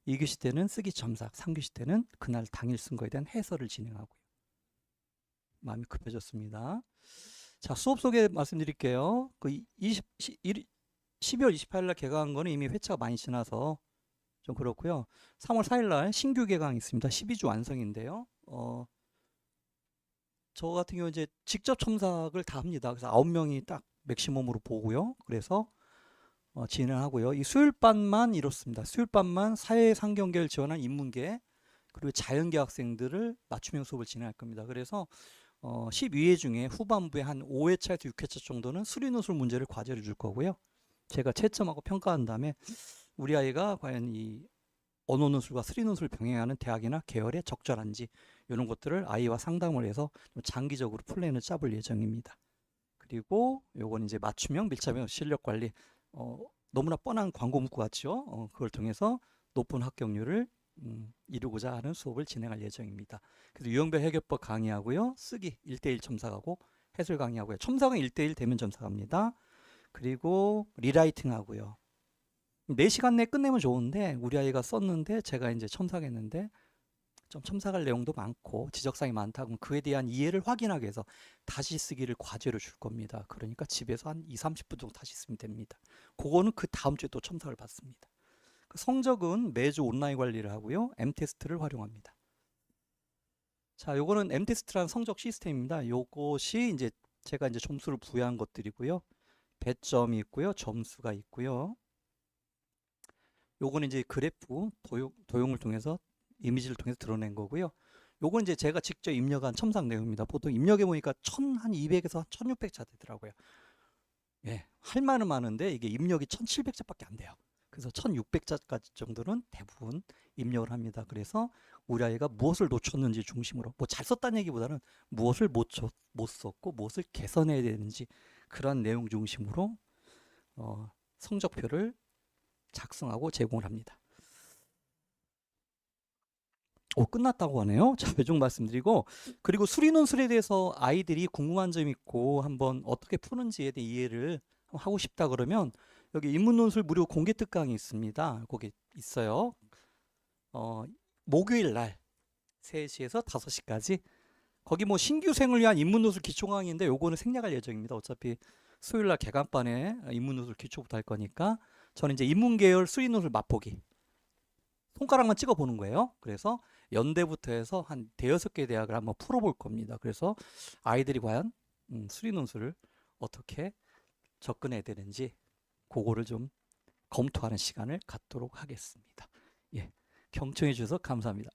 2교시 때는 쓰기 첨삭, 3교시 때는 그날 당일 쓴 거에 대한 해설을 진행하고요. 마음이 급해졌습니다. 자, 수업 소개 말씀드릴게요. 12월 28일 날 개강한 거는 이미 회차가 많이 지나서 좀 그렇고요. 3월 4일 날 신규 개강이 있습니다. 12주 완성인데요. 저 같은 경우 이제 직접 첨삭을 다 합니다. 그래서 9명이 딱 맥시멈으로 보고요. 그래서 진행하고요. 이 수요일반만 이렇습니다. 수요일반만 사회상경계를 지원한 인문계 그리고 자연계 학생들을 맞춤형 수업을 진행할 겁니다. 그래서 12회 중에 후반부에 한 5회차에서 6회차 정도는 수리노술 문제를 과제로 줄 거고요. 제가 채점하고 평가한 다음에 우리 아이가 과연 이 언어노술과 수리노술을 병행하는 대학이나 계열에 적절한지 이런 것들을 아이와 상담을 해서 좀 장기적으로 플랜을 짜볼 예정입니다. 그리고 요건 이제 맞춤형 밀착형 실력 관리 너무나 뻔한 광고 문구 같죠? 그걸 통해서 높은 합격률을 이루고자 하는 수업을 진행할 예정입니다. 그래서 유형별 해결법 강의하고요. 쓰기 1대1 첨삭하고 해설 강의하고요. 첨삭은 1대1 대면 첨삭합니다. 그리고 리라이팅 하고요. 4시간 내에 끝내면 좋은데 우리 아이가 썼는데 제가 이제 첨삭했는데 좀 첨삭할 내용도 많고 지적사항이 많다 그럼 그에 대한 이해를 확인하기 위해서 다시 쓰기를 과제로 줄 겁니다. 그러니까 집에서 한 2, 30분 정도 다시 쓰면 됩니다. 그거는 그 다음 주에 또 첨삭을 받습니다. 그 성적은 매주 온라인 관리를 하고요. M테스트를 활용합니다. 자, 요거는 M테스트라는 성적 시스템입니다. 요것이 이제 제가 이제 점수를 부여한 것들이고요. 배점이 있고요. 점수가 있고요. 요거는 이제 그래프 도용을 통해서 이미지를 통해서 드러낸 거고요. 요건 이제 제가 직접 입력한 첨삭 내용입니다. 보통 입력해 보니까 한 200에서 1600자 되더라고요. 예, 할 말은 많은데 이게 입력이 1700자밖에 안 돼요. 그래서 1600자까지 정도는 대부분 입력을 합니다. 그래서 우리 아이가 무엇을 놓쳤는지 중심으로 뭐 잘 썼다는 얘기보다는 무엇을 못 썼고 무엇을 개선해야 되는지 그런 내용 중심으로 성적표를 작성하고 제공을 합니다. 끝났다고 하네요. 자, 배종 말씀드리고 그리고 수리논술에 대해서 아이들이 궁금한 점 있고 한번 어떻게 푸는지에 대해 이해를 하고 싶다 그러면 여기 인문논술 무료 공개 특강이 있습니다. 거기 있어요. 목요일 날 3시에서 5시까지 거기 뭐 신규생을 위한 인문논술 기초 강의인데 요거는 생략할 예정입니다. 어차피 수요일 날 개강반에 인문논술 기초부터 할 거니까 저는 이제 인문계열 수리논술 맛보기 손가락만 찍어 보는 거예요. 그래서 연대부터 해서 한 5-6개 대학을 한번 풀어볼 겁니다. 그래서 아이들이 과연 수리논술을 어떻게 접근해야 되는지 그거를 좀 검토하는 시간을 갖도록 하겠습니다. 예, 경청해 주셔서 감사합니다.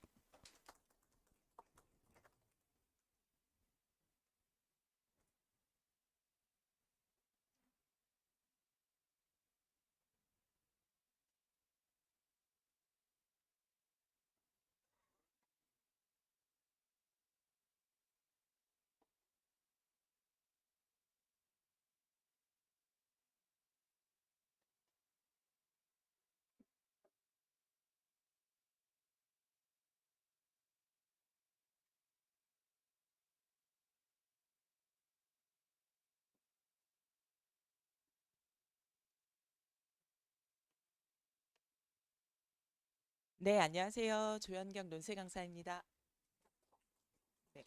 네, 안녕하세요. 조현경 논술 강사입니다. 네.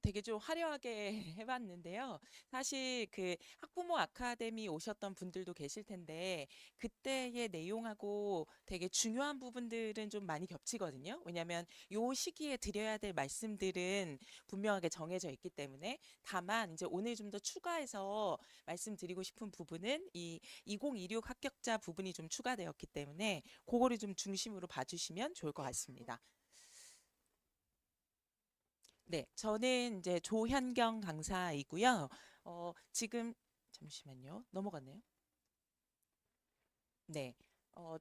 되게 좀 화려하게 해봤는데요. 사실 그 학부모 아카데미 오셨던 분들도 계실 텐데, 그때의 내용하고 되게 중요한 부분들은 좀 많이 겹치거든요. 왜냐하면 요 시기에 드려야 될 말씀들은 분명하게 정해져 있기 때문에, 다만 이제 오늘 좀 더 추가해서 말씀드리고 싶은 부분은 이 2026 합격자 부분이 좀 추가되었기 때문에, 그거를 좀 중심으로 봐주시면 좋을 것 같습니다. 네, 저는 이제 조현경 강사이고요. 지금 잠시만요. 넘어갔네요. 네.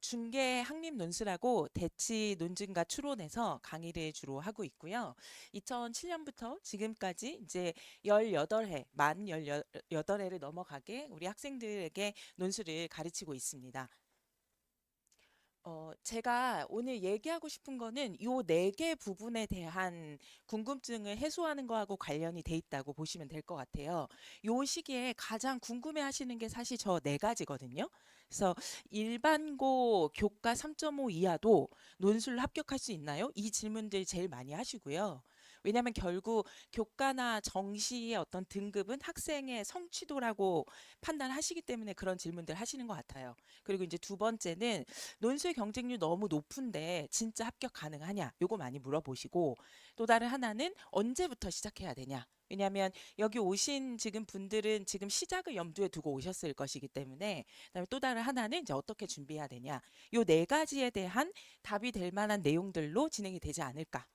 중계 학립 논술하고 대치 논증과 추론에서 강의를 주로 하고 있고요. 2007년부터 지금까지 이제 18회, 만 18회를 넘어가게 우리 학생들에게 논술을 가르치고 있습니다. 제가 오늘 얘기하고 싶은 거는 요 4개 부분에 대한 궁금증을 해소하는 거하고 관련이 돼 있다고 보시면 될 것 같아요. 요 시기에 가장 궁금해 하시는 게 사실 저 4가지거든요. 그래서 일반고 교과 3.5 이하도 논술을 합격할 수 있나요? 이 질문들 제일 많이 하시고요. 왜냐하면 결국 교과나 정시의 어떤 등급은 학생의 성취도라고 판단하시기 때문에 그런 질문들 하시는 것 같아요. 그리고 이제 2번째는 논술 경쟁률 너무 높은데 진짜 합격 가능하냐? 요거 많이 물어보시고, 또 다른 하나는 언제부터 시작해야 되냐? 왜냐하면 여기 오신 지금 분들은 지금 시작을 염두에 두고 오셨을 것이기 때문에 그다음에 또 다른 하나는 이제 어떻게 준비해야 되냐. 요 네 가지에 대한 답이 될 만한 내용들로 진행이 되지 않을까.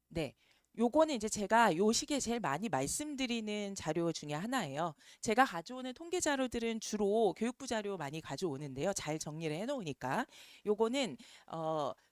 네. 요거는 이제 제가 요 시기에 제일 많이 말씀드리는 자료 중에 하나예요. 제가 가져오는 통계 자료들은 주로 교육부 자료 많이 가져오는데요. 잘 정리를 해놓으니까. 요거는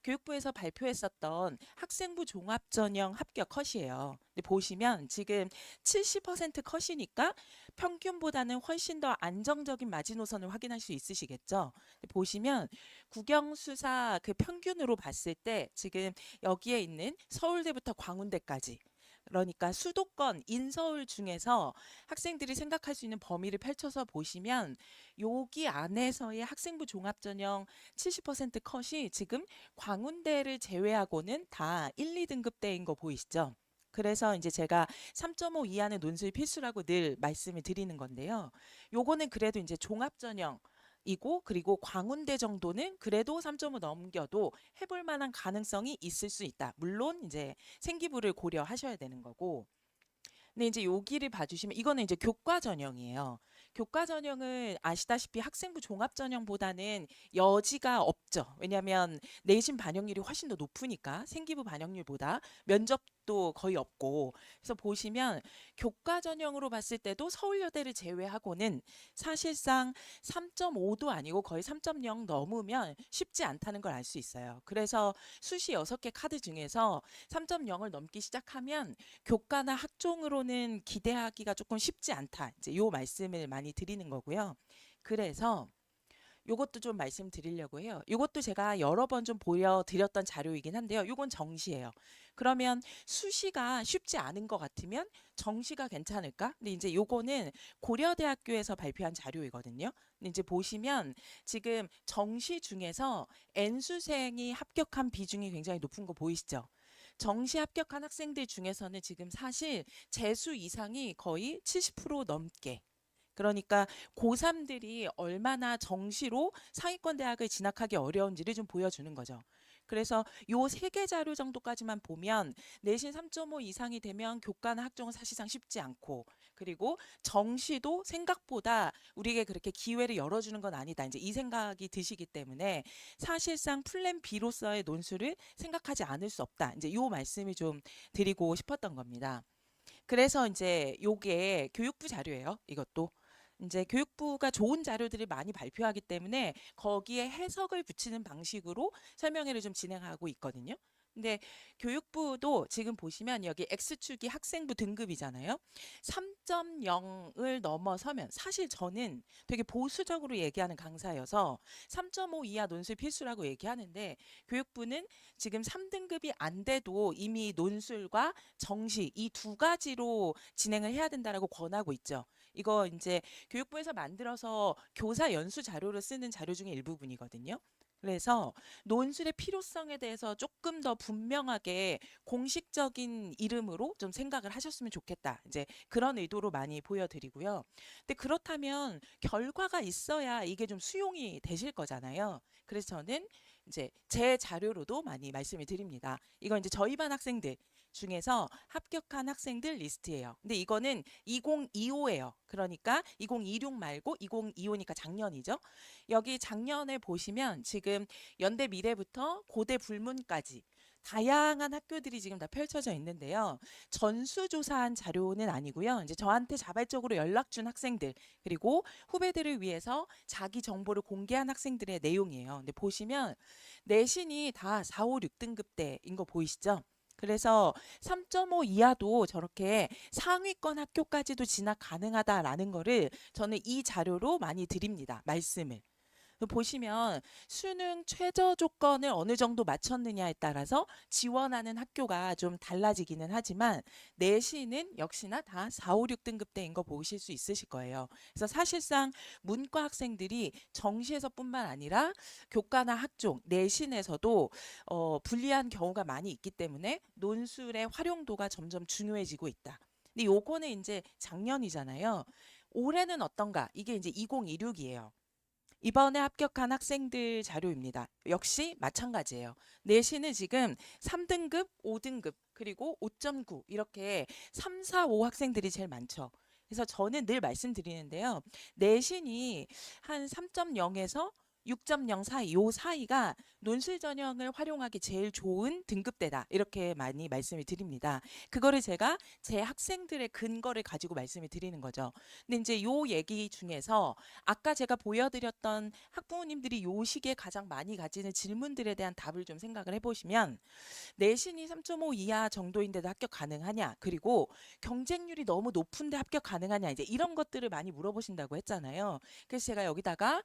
교육부에서 발표했었던 학생부 종합전형 합격 컷이에요. 근데 보시면 지금 70% 컷이니까 평균보다는 훨씬 더 안정적인 마지노선을 확인할 수 있으시겠죠. 근데 보시면 국영수사 그 평균으로 봤을 때 지금 여기에 있는 서울대부터 광운대까지 그러니까 수도권 인서울 중에서 학생들이 생각할 수 있는 범위를 펼쳐서 보시면 여기 안에서의 학생부 종합전형 70% 컷이 지금 광운대를 제외하고는 다 1, 2등급대인 거 보이시죠? 그래서 이제 제가 3.5 이하는 논술 필수라고 늘 말씀을 드리는 건데요. 요거는 그래도 이제 종합전형 이고 그리고 광운대 정도는 그래도 3.5 넘겨도 해볼 만한 가능성이 있을 수 있다. 물론 이제 생기부를 고려하셔야 되는 거고. 근데 이제 여기를 봐주시면 이거는 이제 교과 전형이에요. 교과 전형은 아시다시피 학생부 종합 전형보다는 여지가 없죠. 왜냐하면 내신 반영률이 훨씬 더 높으니까 생기부 반영률보다 면접도 거의 없고. 그래서 보시면 교과 전형으로 봤을 때도 서울여대를 제외하고는 사실상 3.5도 아니고 거의 3.0 넘으면 쉽지 않다는 걸 알 수 있어요. 그래서 수시 6개 카드 중에서 3.0을 넘기 시작하면 교과나 학종으로는 기대하기가 조금 쉽지 않다. 이제 요 말씀을 많이 드리는 거고요. 그래서 요것도 좀 말씀드리려고 해요. 요것도 제가 여러 번 좀 보여드렸던 자료이긴 한데요. 요건 정시예요. 그러면 수시가 쉽지 않은 것 같으면 정시가 괜찮을까? 근데 이제 요거는 고려대학교에서 발표한 자료이거든요. 근데 이제 보시면 지금 정시 중에서 N수생이 합격한 비중이 굉장히 높은 거 보이시죠? 정시 합격한 학생들 중에서는 지금 사실 재수 이상이 거의 70% 넘게. 그러니까 고3들이 얼마나 정시로 상위권 대학을 진학하기 어려운지를 좀 보여주는 거죠. 그래서 요 세 개 자료 정도까지만 보면 내신 3.5 이상이 되면 교과나 학종은 사실상 쉽지 않고 그리고 정시도 생각보다 우리에게 그렇게 기회를 열어주는 건 아니다. 이제 이 생각이 드시기 때문에 사실상 플랜 B로서의 논술을 생각하지 않을 수 없다. 이제 요 말씀을 좀 드리고 싶었던 겁니다. 그래서 이제 요게 교육부 자료예요. 이것도. 이제 교육부가 좋은 자료들을 많이 발표하기 때문에 거기에 해석을 붙이는 방식으로 설명회를 좀 진행하고 있거든요. 근데 교육부도 지금 보시면 여기 X축이 학생부 등급이잖아요. 3.0을 넘어서면 사실 저는 되게 보수적으로 얘기하는 강사여서 3.5 이하 논술 필수라고 얘기하는데 교육부는 지금 3등급이 안 돼도 이미 논술과 정시 이 두 가지로 진행을 해야 된다라고 권하고 있죠. 이거 이제 교육부에서 만들어서 교사 연수 자료를 쓰는 자료 중에 일부분이거든요. 그래서 논술의 필요성에 대해서 조금 더 분명하게 공식적인 이름으로 좀 생각을 하셨으면 좋겠다. 이제 그런 의도로 많이 보여드리고요. 근데 그렇다면 결과가 있어야 이게 좀 수용이 되실 거잖아요. 그래서 저는 이제 제 자료로도 많이 말씀을 드립니다. 이건 이제 저희 반 학생들 중에서 합격한 학생들 리스트예요. 근데 이거는 2025예요. 그러니까 2026 말고 2025니까 작년이죠. 여기 작년에 보시면 지금 연대 미래부터 고대 불문까지 다양한 학교들이 지금 다 펼쳐져 있는데요. 전수조사한 자료는 아니고요. 이제 저한테 자발적으로 연락 준 학생들 그리고 후배들을 위해서 자기 정보를 공개한 학생들의 내용이에요. 근데 보시면 내신이 다 4, 5, 6등급대인 거 보이시죠? 그래서 3.5 이하도 저렇게 상위권 학교까지도 진학 가능하다라는 거를 저는 이 자료로 많이 드립니다. 말씀을. 보시면 수능 최저 조건을 어느 정도 맞췄느냐에 따라서 지원하는 학교가 좀 달라지기는 하지만 내신은 역시나 다 4, 5, 6등급대인 거 보실 수 있으실 거예요. 그래서 사실상 문과 학생들이 정시에서뿐만 아니라 교과나 학종, 내신에서도 불리한 경우가 많이 있기 때문에 논술의 활용도가 점점 중요해지고 있다. 근데 요거는 이제 작년이잖아요. 올해는 어떤가? 이게 이제 2026이에요. 이번에 합격한 학생들 자료입니다. 역시 마찬가지예요. 내신은 지금 3등급, 5등급, 그리고 5.9 이렇게 3, 4, 5 학생들이 제일 많죠. 그래서 저는 늘 말씀드리는데요. 내신이 한 3.0에서 6.0 사이, 요 사이가 논술 전형을 활용하기 제일 좋은 등급대다. 이렇게 많이 말씀을 드립니다. 그거를 제가 제 학생들의 근거를 가지고 말씀을 드리는 거죠. 근데 이제 요 얘기 중에서 아까 제가 보여드렸던 학부모님들이 요 시기에 가장 많이 가지는 질문들에 대한 답을 좀 생각을 해보시면 내신이 3.5 이하 정도인데도 합격 가능하냐? 그리고 경쟁률이 너무 높은데 합격 가능하냐? 이제 이런 것들을 많이 물어보신다고 했잖아요. 그래서 제가 여기다가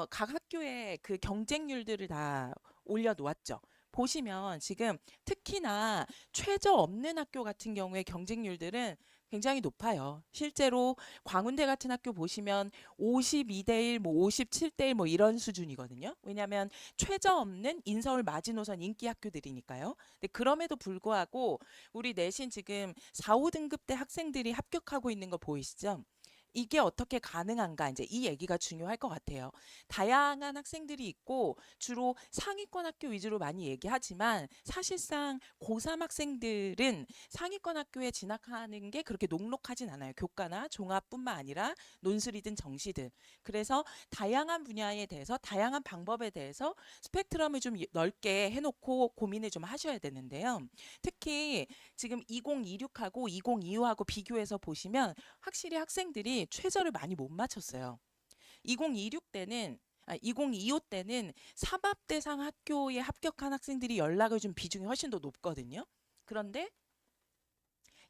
각 학교의 그 경쟁률들을 다 올려놓았죠. 보시면 지금 특히나 최저 없는 학교 같은 경우에 경쟁률들은 굉장히 높아요. 실제로 광운대 같은 학교 보시면 52대1, 뭐 57대1 뭐 이런 수준이거든요. 왜냐하면 최저 없는 인서울 마지노선 인기 학교들이니까요. 근데 그럼에도 불구하고 우리 내신 지금 4, 5등급 대 학생들이 합격하고 있는 거 보이시죠? 이게 어떻게 가능한가 이제 이 얘기가 중요할 것 같아요. 다양한 학생들이 있고 주로 상위권 학교 위주로 많이 얘기하지만 사실상 고3 학생들은 상위권 학교에 진학하는 게 그렇게 녹록하진 않아요. 교과나 종합뿐만 아니라 논술이든 정시든. 그래서 다양한 분야에 대해서 다양한 방법에 대해서 스펙트럼을 좀 넓게 해놓고 고민을 좀 하셔야 되는데요. 특히 지금 2026하고 2025하고 비교해서 보시면 확실히 학생들이 최저를 많이 못 맞췄어요. 2026 때는 2025 때는 삼합 대상 학교에 합격한 학생들이 연락을 준 비중이 훨씬 더 높거든요. 그런데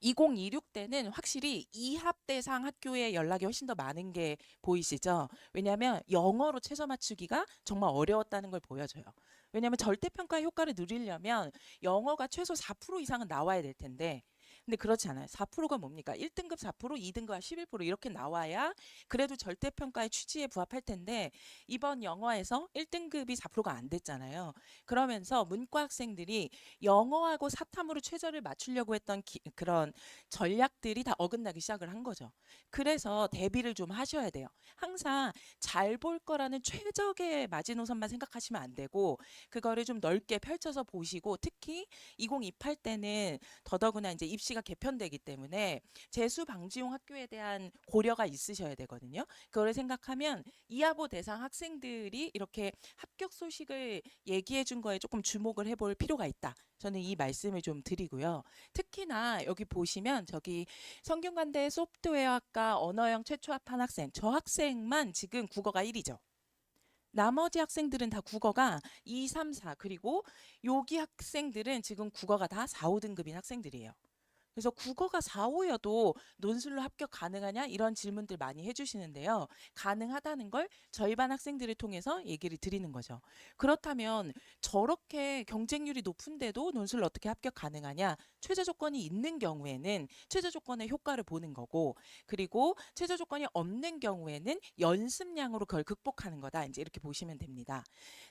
2026 때는 확실히 이합 대상 학교에 연락이 훨씬 더 많은 게 보이시죠? 왜냐하면 영어로 최저 맞추기가 정말 어려웠다는 걸 보여줘요. 왜냐하면 절대평가 효과를 누리려면 영어가 최소 4% 이상은 나와야 될 텐데 근데 그렇지 않아요. 4%가 뭡니까? 1등급 4%, 2등급 11% 이렇게 나와야 그래도 절대평가의 취지에 부합할 텐데 이번 영어에서 1등급이 4%가 안 됐잖아요. 그러면서 문과 학생들이 영어하고 사탐으로 최저를 맞추려고 했던 그런 전략들이 다 어긋나기 시작을 한 거죠. 그래서 대비를 좀 하셔야 돼요. 항상 잘 볼 거라는 최적의 마지노선만 생각하시면 안 되고 그거를 좀 넓게 펼쳐서 보시고 특히 2028 때는 더더구나 이제 입시가 개편되기 때문에 재수 방지용 학교에 대한 고려가 있으셔야 되거든요. 그거를 생각하면 이하보 대상 학생들이 이렇게 합격 소식을 얘기해 준 거에 조금 주목을 해볼 필요가 있다. 저는 이 말씀을 좀 드리고요. 특히나 여기 보시면 저기 성균관대 소프트웨어학과 언어형 최초 합한 학생, 저 학생만 지금 국어가 1위죠. 나머지 학생들은 다 국어가 2, 3, 4 그리고 여기 학생들은 지금 국어가 다 4, 5등급인 학생들이에요. 그래서 국어가 4, 5여도 논술로 합격 가능하냐 이런 질문들 많이 해주시는데요. 가능하다는 걸 저희 반 학생들을 통해서 얘기를 드리는 거죠. 그렇다면 저렇게 경쟁률이 높은데도 논술로 어떻게 합격 가능하냐? 최저 조건이 있는 경우에는 최저 조건의 효과를 보는 거고 그리고 최저 조건이 없는 경우에는 연습량으로 그걸 극복하는 거다. 이제 이렇게 보시면 됩니다.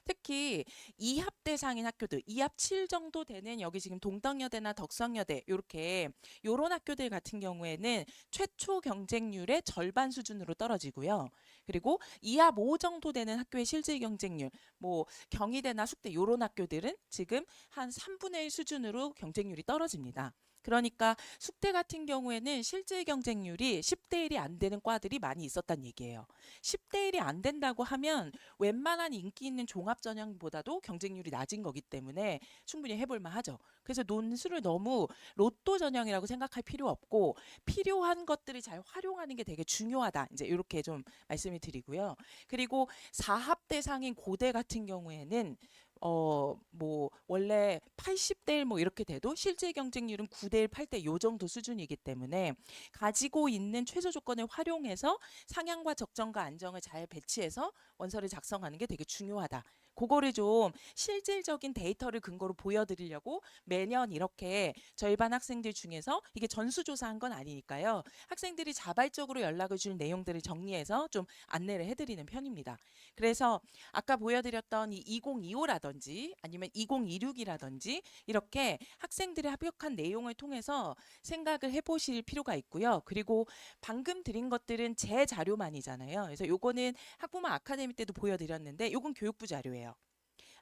특히 이합 대상인 학교들, 이합 7 정도 되는 여기 지금 동덕여대나 덕성여대 이렇게 요런 학교들 같은 경우에는 최초 경쟁률의 절반 수준으로 떨어지고요. 그리고 이합 5 정도 되는 학교의 실질 경쟁률, 뭐 경희대나 숙대 요런 학교들은 지금 한 3분의 1 수준으로 경쟁률이 떨어집니다. 그러니까 숙대 같은 경우에는 실질 경쟁률이 10대 1이 안 되는 과들이 많이 있었단 얘기예요. 10대 1이 안 된다고 하면 웬만한 인기 있는 종합 전형보다도 경쟁률이 낮은 거기 때문에 충분히 해볼 만하죠. 그래서 논술을 너무 로또 전형이라고 생각할 필요 없고 필요한 것들을 잘 활용하는 게 되게 중요하다. 이제 이렇게 좀 말씀을 드리고요. 그리고 4합 대상인 고대 같은 경우에는 뭐 원래 80대 1 뭐 이렇게 돼도 실제 경쟁률은 9대 1, 8대 요 정도 수준이기 때문에 가지고 있는 최저 조건을 활용해서 상향과 적정과 안정을 잘 배치해서 원서를 작성하는 게 되게 중요하다. 그거를 좀 실질적인 데이터를 근거로 보여드리려고 매년 이렇게 저희 반 학생들 중에서 이게 전수조사한 건 아니니까요. 학생들이 자발적으로 연락을 줄 내용들을 정리해서 좀 안내를 해드리는 편입니다. 그래서 아까 보여드렸던 이 2025라든지 아니면 2026이라든지 이렇게 학생들의 합격한 내용을 통해서 생각을 해보실 필요가 있고요. 그리고 방금 드린 것들은 제 자료만이잖아요. 그래서 요거는 학부모 아카데미 때도 보여드렸는데 요건 교육부 자료예요.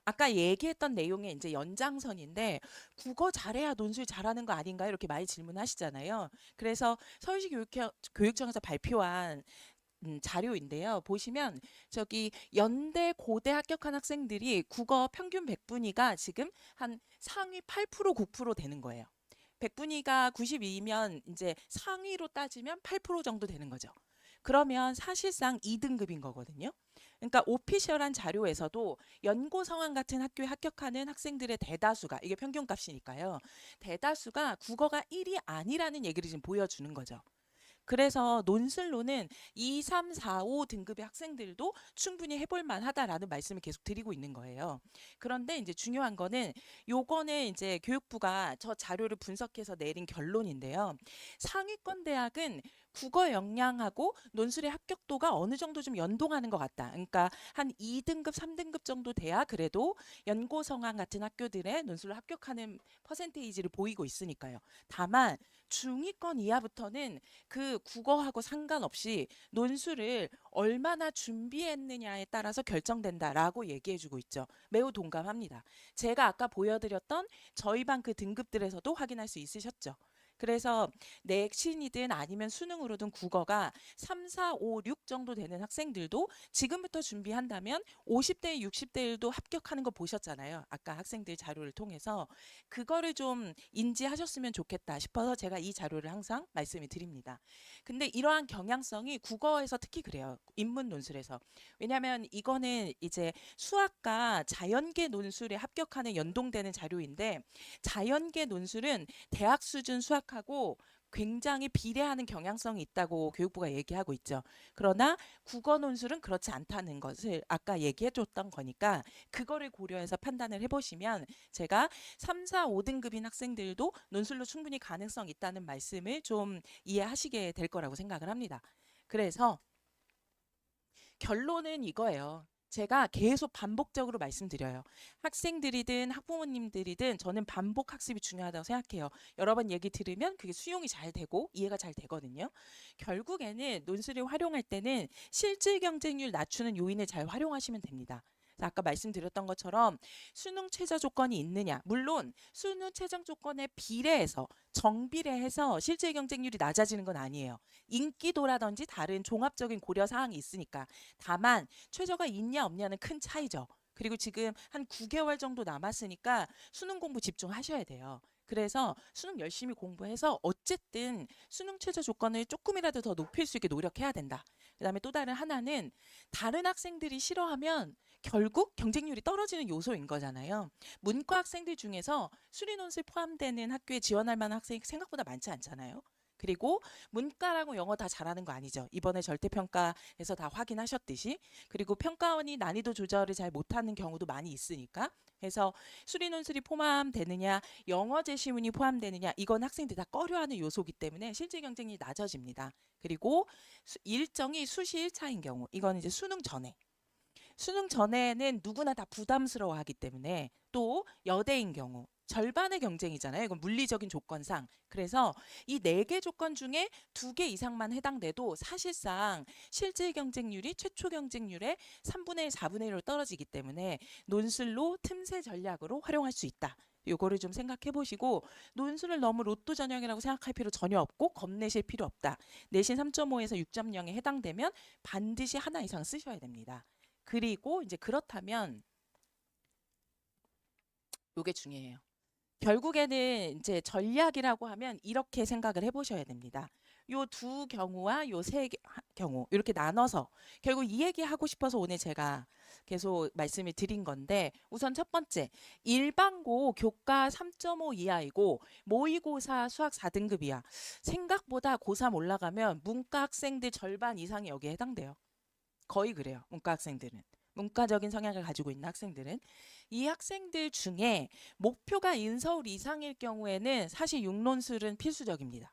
아까 얘기했던 내용의 이제 연장선인데 국어 잘해야 논술 잘하는 거 아닌가요? 이렇게 많이 질문하시잖아요. 그래서 서울시 교육청에서 발표한 자료인데요. 보시면 저기 연대 고대 합격한 학생들이 국어 평균 100분위가 지금 한 상위 8% 9% 되는 거예요. 100분위가 92면 이제 상위로 따지면 8% 정도 되는 거죠. 그러면 사실상 2등급인 거거든요. 그러니까 오피셜한 자료에서도 연고성안 같은 학교에 합격하는 학생들의 대다수가 이게 평균값이니까요. 대다수가 국어가 1이 아니라는 얘기를 지금 보여주는 거죠. 그래서 논술로는 2, 3, 4, 5 등급의 학생들도 충분히 해볼 만하다라는 말씀을 계속 드리고 있는 거예요. 그런데 이제 중요한 거는 요거는 이제 교육부가 저 자료를 분석해서 내린 결론인데요. 상위권 대학은 국어 역량하고 논술의 합격도가 어느 정도 좀 연동하는 것 같다. 그러니까 한 2등급, 3등급 정도 돼야 그래도 연고성안 같은 학교들의 논술로 합격하는 퍼센테이지를 보이고 있으니까요. 다만 중위권 이하부터는 그 국어하고 상관없이 논술을 얼마나 준비했느냐에 따라서 결정된다라고 얘기해주고 있죠. 매우 동감합니다. 제가 아까 보여드렸던 저희 반 그 등급들에서도 확인할 수 있으셨죠. 그래서 넥신이든 아니면 수능으로든 국어가 3, 4, 5, 6 정도 되는 학생들도 지금부터 준비한다면 50대 60대 1도 합격하는 거 보셨잖아요. 아까 학생들 자료를 통해서 그거를 좀 인지하셨으면 좋겠다 싶어서 제가 이 자료를 항상 말씀을 드립니다. 근데 이러한 경향성이 국어에서 특히 그래요. 인문 논술에서. 왜냐하면 이거는 이제 수학과 자연계 논술에 합격하는 연동되는 자료인데 자연계 논술은 대학 수준 수학하고 굉장히 비례하는 경향성이 있다고 교육부가 얘기하고 있죠. 그러나 국어 논술은 그렇지 않다는 것을 아까 얘기해 줬던 거니까 그거를 고려해서 판단을 해보시면 제가 3, 4, 5등급인 학생들도 논술로 충분히 가능성 있다는 말씀을 좀 이해하시게 될 거라고 생각을 합니다. 그래서 결론은 이거예요. 제가 계속 반복적으로 말씀드려요. 학생들이든 학부모님들이든 저는 반복 학습이 중요하다고 생각해요. 여러 번 얘기 들으면 그게 수용이 잘 되고 이해가 잘 되거든요. 결국에는 논술을 활용할 때는 실질 경쟁률 낮추는 요인을 잘 활용하시면 됩니다. 아까 말씀드렸던 것처럼 수능 최저 조건이 있느냐. 물론 수능 최저 조건에 비례해서 정비례해서 실질 경쟁률이 낮아지는 건 아니에요. 인기도라든지 다른 종합적인 고려 사항이 있으니까. 다만 최저가 있냐 없냐는 큰 차이죠. 그리고 지금 한 9개월 정도 남았으니까 수능 공부 집중하셔야 돼요. 그래서 수능 열심히 공부해서 어쨌든 수능 최저 조건을 조금이라도 더 높일 수 있게 노력해야 된다. 그다음에 또 다른 하나는 다른 학생들이 싫어하면 결국 경쟁률이 떨어지는 요소인 거잖아요. 문과 학생들 중에서 수리논술 포함되는 학교에 지원할 만한 학생이 생각보다 많지 않잖아요. 그리고 문과라고 영어 다 잘하는 거 아니죠. 이번에 절대평가에서 다 확인하셨듯이. 그리고 평가원이 난이도 조절을 잘 못하는 경우도 많이 있으니까. 그래서 수리논술이 포함되느냐, 영어 제시문이 포함되느냐, 이건 학생들이 다 꺼려하는 요소이기 때문에 실질 경쟁이 낮아집니다. 그리고 일정이 수시 1차인 경우, 이건 이제 수능 전에. 수능 전에는 누구나 다 부담스러워하기 때문에 또 여대인 경우 절반의 경쟁이잖아요. 이건 물리적인 조건상. 그래서 이 4개 조건 중에 2개 이상만 해당돼도 사실상 실질 경쟁률이 최초 경쟁률의 3분의 1, 4분의 1로 떨어지기 때문에 논술로 틈새 전략으로 활용할 수 있다. 요거를 좀 생각해 보시고 논술을 너무 로또 전형이라고 생각할 필요 전혀 없고 겁내실 필요 없다. 내신 3.5에서 6.0에 해당되면 반드시 하나 이상 쓰셔야 됩니다. 그리고 이제 그렇다면 요게 중요해요. 결국에는 이제 전략이라고 하면 이렇게 생각을 해보셔야 됩니다. 요 2 경우와 요 3 경우 이렇게 나눠서 결국 이 얘기 하고 싶어서 오늘 제가 계속 말씀을 드린 건데 우선 첫 번째 일반고 교과 3.5 이하이고 모의고사 수학 4등급 이하 생각보다 고3 올라가면 문과 학생들 절반 이상이 여기에 해당돼요. 거의 그래요. 문과 학생들은. 문과적인 성향을 가지고 있는 학생들은 이 학생들 중에 목표가 인서울 이상일 경우에는 사실 6논술은 필수적입니다.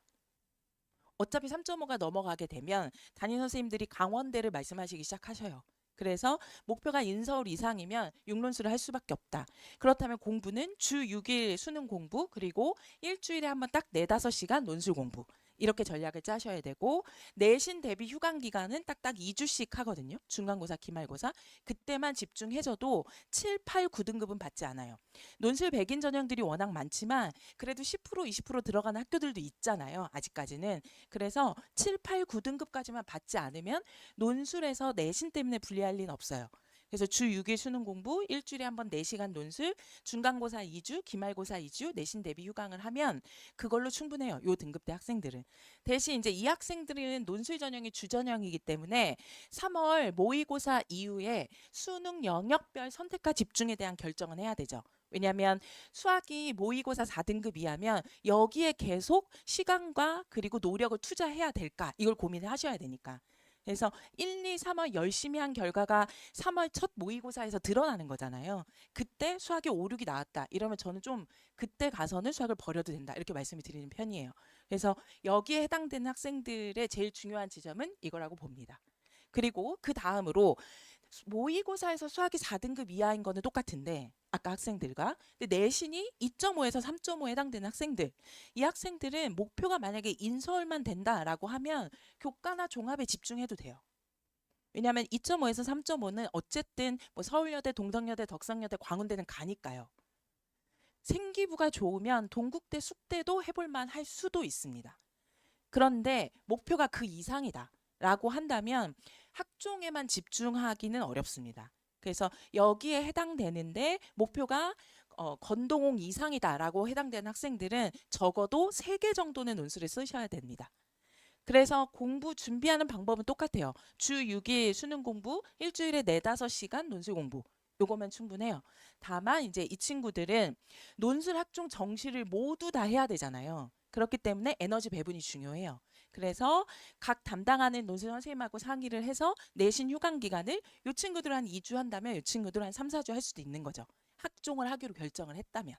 어차피 3.5가 넘어가게 되면 담임 선생님들이 강원대를 말씀하시기 시작하셔요. 그래서 목표가 인서울 이상이면 6논술을 할 수밖에 없다. 그렇다면 공부는 주 6일 수능 공부 그리고 일주일에 한번 딱 4, 5시간 논술 공부 이렇게 전략을 짜셔야 되고 내신 대비 휴강 기간은 딱딱 2주씩 하거든요. 중간고사, 기말고사. 그때만 집중해줘도 7, 8, 9등급은 받지 않아요. 논술 100인 전형들이 워낙 많지만 그래도 10%, 20% 들어가는 학교들도 있잖아요. 아직까지는. 그래서 7, 8, 9등급까지만 받지 않으면 논술에서 내신 때문에 불리할 리는 없어요. 그래서 주 6일 수능 공부, 일주일에 한번 4시간 논술, 중간고사 2주, 기말고사 2주, 내신 대비 휴강을 하면 그걸로 충분해요. 요 등급대 학생들은. 대신 이제 이 학생들은 논술 전형이 주전형이기 때문에 3월 모의고사 이후에 수능 영역별 선택과 집중에 대한 결정은 해야 되죠. 왜냐하면 수학이 모의고사 4등급 이하면 여기에 계속 시간과 그리고 노력을 투자해야 될까 이걸 고민을 하셔야 되니까. 그래서 1, 2, 3월 열심히 한 결과가 3월 첫 모의고사에서 드러나는 거잖아요. 그때 수학이 5, 6이 나왔다. 이러면 저는 좀 그때 가서는 수학을 버려도 된다. 이렇게 말씀을 드리는 편이에요. 그래서 여기에 해당되는 학생들의 제일 중요한 지점은 이거라고 봅니다. 그리고 그 다음으로 모의고사에서 수학이 4등급 이하인 거는 똑같은데 아까 학생들과 근데 내신이 2.5에서 3.5에 해당되는 학생들 이 학생들은 목표가 만약에 인서울만 된다라고 하면 교과나 종합에 집중해도 돼요. 왜냐하면 2.5에서 3.5는 어쨌든 뭐 서울여대, 동덕여대, 덕성여대, 광운대는 가니까요. 생기부가 좋으면 동국대, 숙대도 해볼만 할 수도 있습니다. 그런데 목표가 그 이상이다 라고 한다면 학종에만 집중하기는 어렵습니다. 그래서 여기에 해당되는데 목표가 건동홍 이상이다라고 해당되는 학생들은 적어도 3개 정도는 논술을 쓰셔야 됩니다. 그래서 공부 준비하는 방법은 똑같아요. 주 6일 수능 공부, 일주일에 4, 5시간 논술 공부. 요거면 충분해요. 다만 이제 이 친구들은 논술 학종 정시를 모두 다 해야 되잖아요. 그렇기 때문에 에너지 배분이 중요해요. 그래서 각 담당하는 논술 선생님하고 상의를 해서 내신 휴강 기간을 이 친구들 한 2주 한다면 이 친구들 한 3, 4주 할 수도 있는 거죠. 학종을 하기로 결정을 했다면.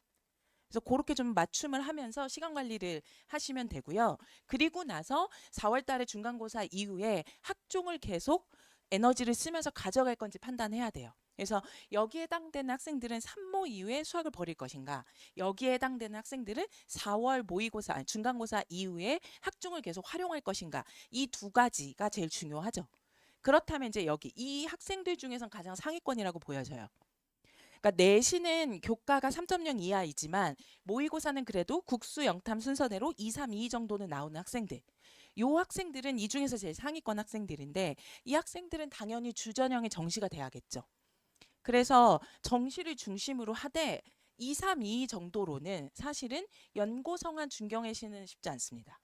그래서 그렇게 좀 맞춤을 하면서 시간 관리를 하시면 되고요. 그리고 나서 4월 달에 중간고사 이후에 학종을 계속 에너지를 쓰면서 가져갈 건지 판단해야 돼요. 그래서 여기에 해당되는 학생들은 3모 이후에 수학을 버릴 것인가 여기에 해당되는 학생들은 4월 모의고사 중간고사 이후에 학종을 계속 활용할 것인가 이 2가지가 제일 중요하죠. 그렇다면 이제 여기 이 학생들 중에선 가장 상위권이라고 보여져요. 그러니까 내신은 교과가 3.0 이하이지만 모의고사는 그래도 국수 영탐 순서대로 2, 3, 2 정도는 나오는 학생들. 요 학생들은 이 중에서 제일 상위권 학생들인데 이 학생들은 당연히 주전형의 정시가 돼야겠죠. 그래서 정시를 중심으로 하되 2, 3, 2 정도로는 사실은 연고성한 중경외시는 쉽지 않습니다.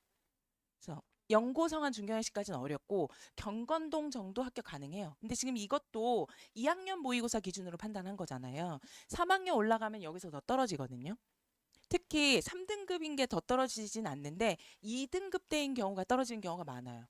그래서 연고성한 중경외시까지는 어렵고 경건동 정도 합격 가능해요. 근데 지금 이것도 2학년 모의고사 기준으로 판단한 거잖아요. 3학년 올라가면 여기서 더 떨어지거든요. 특히 3등급인 게 더 떨어지진 않는데 2등급대인 경우가 떨어지는 경우가 많아요.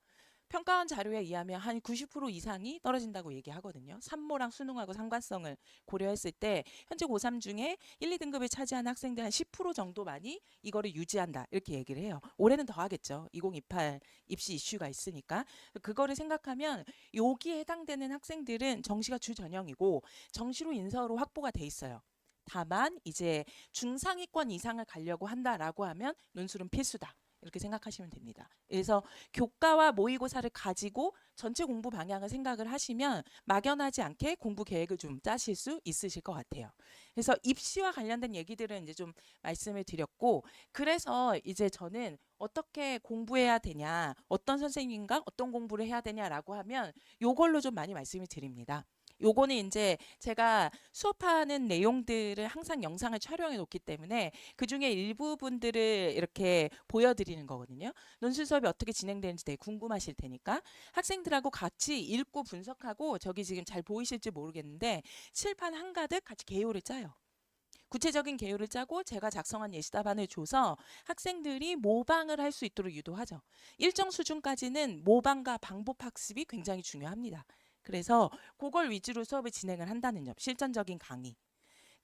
평가원 자료에 의하면 한 90% 이상이 떨어진다고 얘기하거든요. 산모랑 수능하고 상관성을 고려했을 때 현재 고3 중에 1, 2등급을 차지하는 학생들 한 10% 정도만이 이거를 유지한다 이렇게 얘기를 해요. 올해는 더 하겠죠. 2028 입시 이슈가 있으니까. 그거를 생각하면 여기에 해당되는 학생들은 정시가 주전형이고 정시로 인서로 확보가 돼 있어요. 다만 이제 중상위권 이상을 가려고 한다라고 하면 논술은 필수다. 이렇게 생각하시면 됩니다. 그래서 교과와 모의고사를 가지고 전체 공부 방향을 생각을 하시면 막연하지 않게 공부 계획을 좀 짜실 수 있으실 것 같아요. 그래서 입시와 관련된 얘기들은 이제 좀 말씀을 드렸고 그래서 이제 저는 어떻게 공부해야 되냐 어떤 선생님과 어떤 공부를 해야 되냐라고 하면 요걸로 좀 많이 말씀을 드립니다. 요거는 이제 제가 수업하는 내용들을 항상 영상을 촬영해 놓기 때문에 그중에 일부분들을 이렇게 보여드리는 거거든요. 논술 수업이 어떻게 진행되는지 되게 궁금하실 테니까 학생들하고 같이 읽고 분석하고 저기 지금 잘 보이실지 모르겠는데 칠판 한가득 같이 개요를 짜요. 구체적인 개요를 짜고 제가 작성한 예시답안을 줘서 학생들이 모방을 할 수 있도록 유도하죠. 일정 수준까지는 모방과 방법 학습이 굉장히 중요합니다. 그래서 그걸 위주로 수업을 진행을 한다는 점, 실전적인 강의.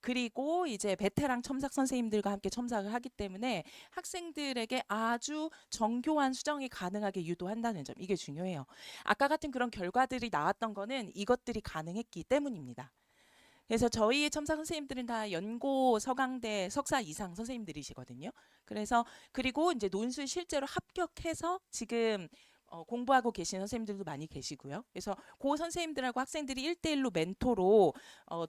그리고 이제 베테랑 첨삭 선생님들과 함께 첨삭을 하기 때문에 학생들에게 아주 정교한 수정이 가능하게 유도한다는 점, 이게 중요해요. 아까 같은 그런 결과들이 나왔던 거는 이것들이 가능했기 때문입니다. 그래서 저희 첨삭 선생님들은 다 연고 서강대 석사 이상 선생님들이시거든요. 그래서 그리고 이제 논술 실제로 합격해서 지금 공부하고 계신 선생님들도 많이 계시고요. 그래서 그 선생님들하고 학생들이 1대1로 멘토로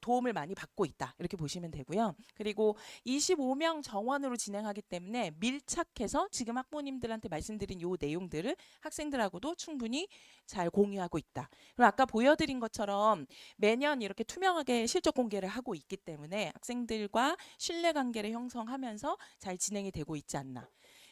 도움을 많이 받고 있다. 이렇게 보시면 되고요. 그리고 25명 정원으로 진행하기 때문에 밀착해서 지금 학부모님들한테 말씀드린 요 내용들을 학생들하고도 충분히 잘 공유하고 있다. 그리고 아까 보여드린 것처럼 매년 이렇게 투명하게 실적 공개를 하고 있기 때문에 학생들과 신뢰관계를 형성하면서 잘 진행이 되고 있지 않나.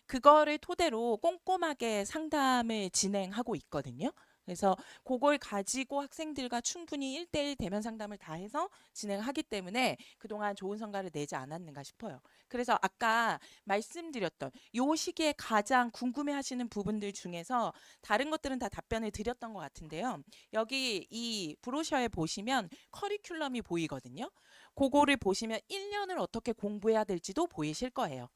그거를 토대로 꼼꼼하게 상담을 진행하고 있거든요. 그래서 그걸 가지고 학생들과 충분히 1대1 대면 상담을 다 해서 진행하기 때문에 그동안 좋은 성과를 내지 않았는가 싶어요. 그래서 아까 말씀드렸던 요 시기에 가장 궁금해하시는 부분들 중에서 다른 것들은 다 답변을 드렸던 것 같은데요. 여기 이 브로셔에 보시면 커리큘럼이 보이거든요. 그거를 보시면 1년을 어떻게 공부해야 될지도 보이실 거예요.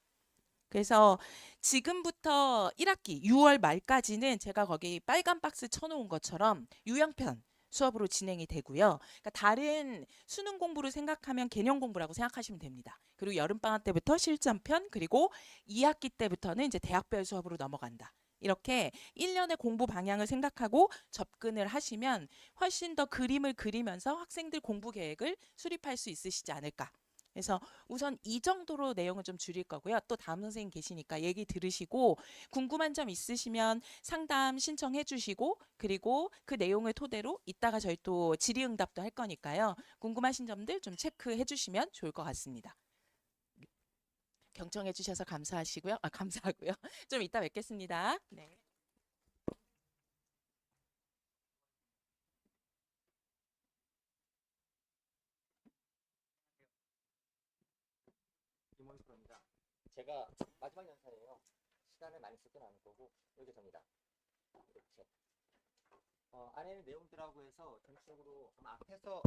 그래서 지금부터 1학기 6월 말까지는 제가 거기 빨간 박스 쳐놓은 것처럼 유형편 수업으로 진행이 되고요. 그러니까 다른 수능 공부를 생각하면 개념 공부라고 생각하시면 됩니다. 그리고 여름방학 때부터 실전편, 그리고 2학기 때부터는 이제 대학별 수업으로 넘어간다. 이렇게 1년의 공부 방향을 생각하고 접근을 하시면 훨씬 더 그림을 그리면서 학생들 공부 계획을 수립할 수 있으시지 않을까. 그래서 우선 이 정도로 내용을 좀 줄일 거고요. 또 다음 선생님 계시니까 얘기 들으시고 궁금한 점 있으시면 상담 신청해 주시고, 그리고 그 내용을 토대로 이따가 저희 또 질의응답도 할 거니까요. 궁금하신 점들 좀 체크해 주시면 좋을 것 같습니다. 경청해 주셔서 감사하시고요. 감사하고요. 좀 이따 뵙겠습니다. 네. 김원수 입니다. 제가 마지막 연사예요. 시간을 많이 쓸 건 아닐 거고 이렇게 됩니다. 이렇게 안에는 내용들하고 해서 전체적으로 아마 앞에서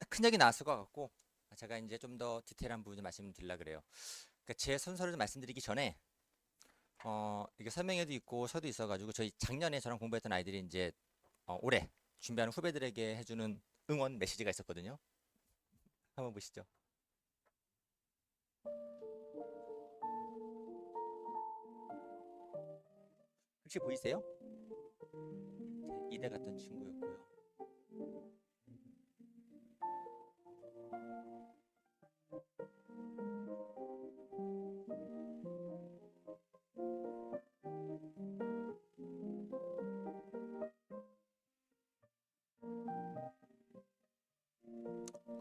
큰 얘기 나왔을 것 같고 제가 이제 좀 더 디테일한 부분 좀 말씀드리려 그래요. 그러니까 제 순서를 좀 말씀드리기 전에 이게 설명회도 있고 서도 있어가지고 저희 작년에 저랑 공부했던 아이들이 이제 올해 준비하는 후배들에게 해주는 응원 메시지가 있었거든요. 한번 보시죠. 혹시 보이세요? 이대 갔던 친구였고요.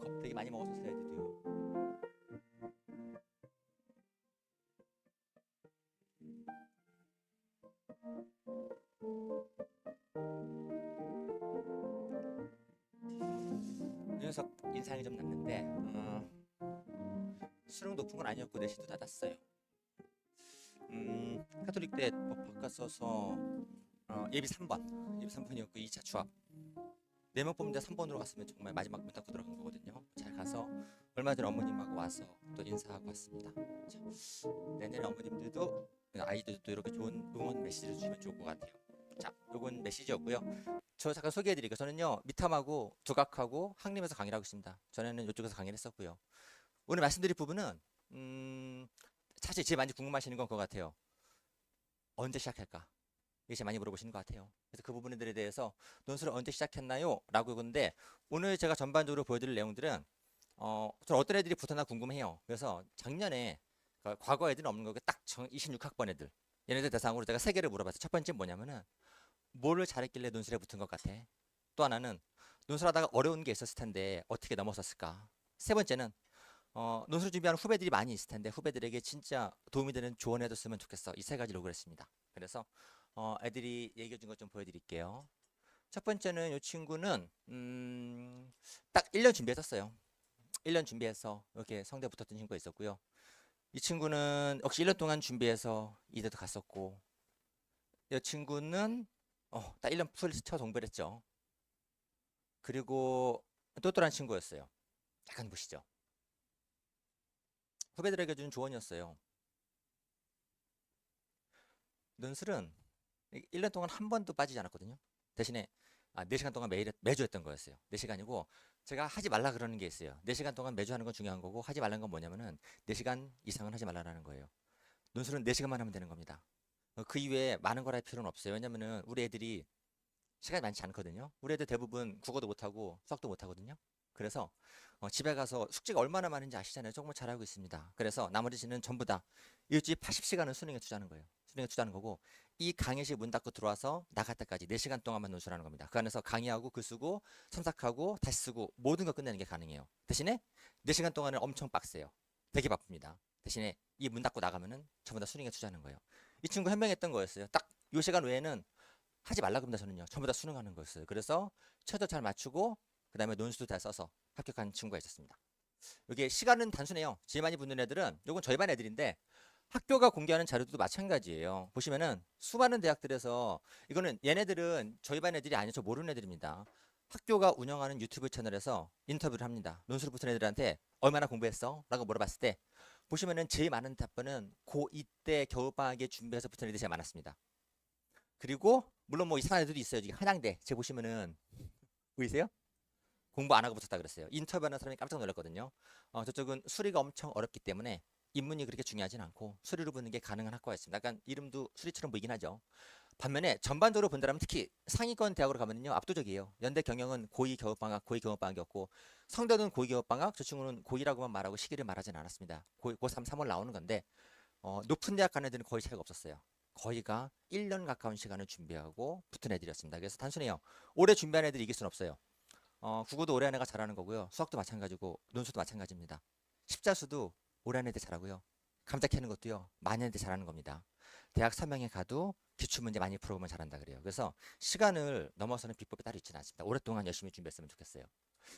겁 되게 많이 먹었었어요, 애들도요. 이 녀석 인상이 좀 났는데 수능 높은 건 아니었고 내신도 닫았어요. 카톨릭 때 법 바꿨어서 예비 3번이었고 2차 추합 4명 뽑는데 3번으로 갔으면 정말 마지막 문 닫고 들어간 거거든요. 잘 가서 얼마 전에 어머님하고 와서 또 인사하고 왔습니다. 자, 내년에 어머님들도 아이들도 이렇게 좋은 응원 메시지를 주시면 좋을 것 같아요. 자, 요건 메시지였고요. 저 잠깐 소개해드릴게요. 저는요 미탐하고 두각하고 학림에서 강의를 하고 있습니다. 전에는 이쪽에서 강의를 했었고요. 오늘 말씀드릴 부분은 사실 제일 많이 궁금하시는 건 그거 같아요. 언제 시작할까? 이게 제일 많이 물어보시는 것 같아요. 그래서 그 부분들에 대해서 논술을 언제 시작했나요? 라고 근데 오늘 제가 전반적으로 보여드릴 내용들은 저는 어떤 애들이 붙었나 궁금해요. 그래서 작년에 과거 애들은 없는 거고 딱 26학번 애들 얘네들 대상으로 제가 3개를 물어봤어요. 첫 번째 뭐냐면은 뭐를 잘했길래 논술에 붙은 것 같아? 또 하나는 논술하다가 어려운 게 있었을 텐데 어떻게 넘어섰을까? 세 번째는 논술 준비하는 후배들이 많이 있을 텐데 후배들에게 진짜 도움이 되는 조언해줬으면 좋겠어. 이 3가지로 그랬습니다. 그래서 애들이 얘기해 준 것 좀 보여드릴게요. 첫 번째는 이 친구는 딱 1년 준비했었어요. 1년 준비해서 이렇게 성대 붙었던 친구가 있었고요. 이 친구는 역시 1년 동안 준비해서 이대도 갔었고 이 친구는 딱 1년 풀 쳐 동별했죠. 그리고 똘똘한 친구였어요. 약간 보시죠. 후배들에게 준 조언이었어요. 논술은 1년 동안 한 번도 빠지지 않았거든요. 대신에 4시간 동안 매주 했던 거였어요. 4시간이고 제가 하지 말라 그러는 게 있어요. 4시간 동안 매주 하는 건 중요한 거고 하지 말라는 건 뭐냐면은 4시간 이상은 하지 말라는 거예요. 논술은 4시간만 하면 되는 겁니다. 그 이외에 많은 걸 할 필요는 없어요. 왜냐면은 우리 애들이 시간이 많지 않거든요. 우리 애들 대부분 국어도 못하고 수학도 못하거든요. 그래서 집에 가서 숙제가 얼마나 많은지 아시잖아요. 정말 잘하고 있습니다. 그래서 나머지는 전부 다 일주일 80시간을 수능에 투자하는 거예요. 수능에 투자하는 거고 이 강의실 문 닫고 들어와서 나갈 때까지 4시간 동안만 논술하는 겁니다. 그 안에서 강의하고 글 쓰고 첨삭하고 다시 쓰고 모든 걸 끝내는 게 가능해요. 대신에 4시간 동안은 엄청 빡세요. 되게 바쁩니다. 대신에 이 문 닫고 나가면은 전부 다 수능에 투자하는 거예요. 이 친구 현명했던 거였어요. 딱 요 시간 외에는 하지 말라고 합니다. 저는요. 전부 다 수능하는 거였어요. 그래서 최저 잘 맞추고 그 다음에 논술도 다 써서 합격한 친구가 있었습니다. 이게 시간은 단순해요. 제일 많이 붙는 애들은 요건 저희 반 애들인데 학교가 공개하는 자료도 마찬가지예요. 보시면은 수많은 대학들에서 이거는 얘네들은 저희 반 애들이 아니죠. 모르는 애들입니다. 학교가 운영하는 유튜브 채널에서 인터뷰를 합니다. 논술 붙은 애들한테 얼마나 공부했어? 라고 물어봤을 때 보시면은 제일 많은 답변은 고2 때 겨울방학에 준비해서 붙은 애들이 제일 많았습니다. 그리고 물론 뭐 이상한 애들도 있어요. 지금 한양대 제 보시면은 보이세요? 공부 안 하고 붙었다 그랬어요. 인터뷰하는 사람이 깜짝 놀랐거든요. 저쪽은 수리가 엄청 어렵기 때문에 인문이 그렇게 중요하진 않고 수리로 붙는 게 가능한 학과였습니다. 약간 이름도 수리처럼 보이긴 하죠. 반면에 전반적으로 본다면 특히 상위권 대학으로 가면요 압도적이에요. 연대 경영은 고2 겨울방학, 고2 겨울방학이었고 성대는 고2 겨울방학, 저 친구는 고2라고만 말하고 시기를 말하진 않았습니다. 고3, 3월 나오는 건데 높은 대학 가는 애들은 거의 차이가 없었어요. 거의가 1년 가까운 시간을 준비하고 붙은 애들이었습니다. 그래서 단순해요. 오래 준비한 애들이 이길 수는 없어요. 국어도 오래 한 애가 잘하는 거고요. 수학도 마찬가지고 논술도 마찬가지입니다. 십자수도 오래 한 애들 잘하고요. 감자 캐는 것도요. 많이 한 애들 잘하는 겁니다. 대학 3명에 가도 기출문제 많이 풀어보면 잘한다 그래요. 그래서 시간을 넘어서는 비법이 따로 있지는 않습니다. 오랫동안 열심히 준비했으면 좋겠어요.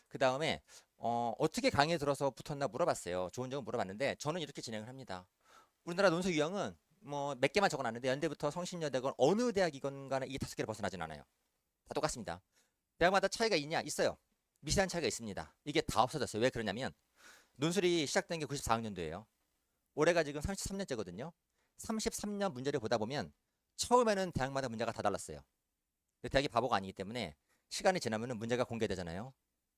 그 다음에 어떻게 강의에 들어서 붙었나 물어봤어요. 좋은 점은 물어봤는데 저는 이렇게 진행을 합니다. 우리나라 논술 유형은 뭐 몇 개만 적어놨는데 연대부터 성신여대건 어느 대학이건 간에 이 5개를 벗어나진 않아요. 다 똑같습니다. 대학마다 차이가 있냐? 있어요. 미세한 차이가 있습니다. 이게 다 없어졌어요. 왜 그러냐면 논술이 시작된 게 94학년도예요. 올해가 지금 33년째거든요. 33년 문제를 보다 보면 처음에는 대학마다 문제가 다 달랐어요. 대학이 바보가 아니기 때문에 시간이 지나면 문제가 공개되잖아요.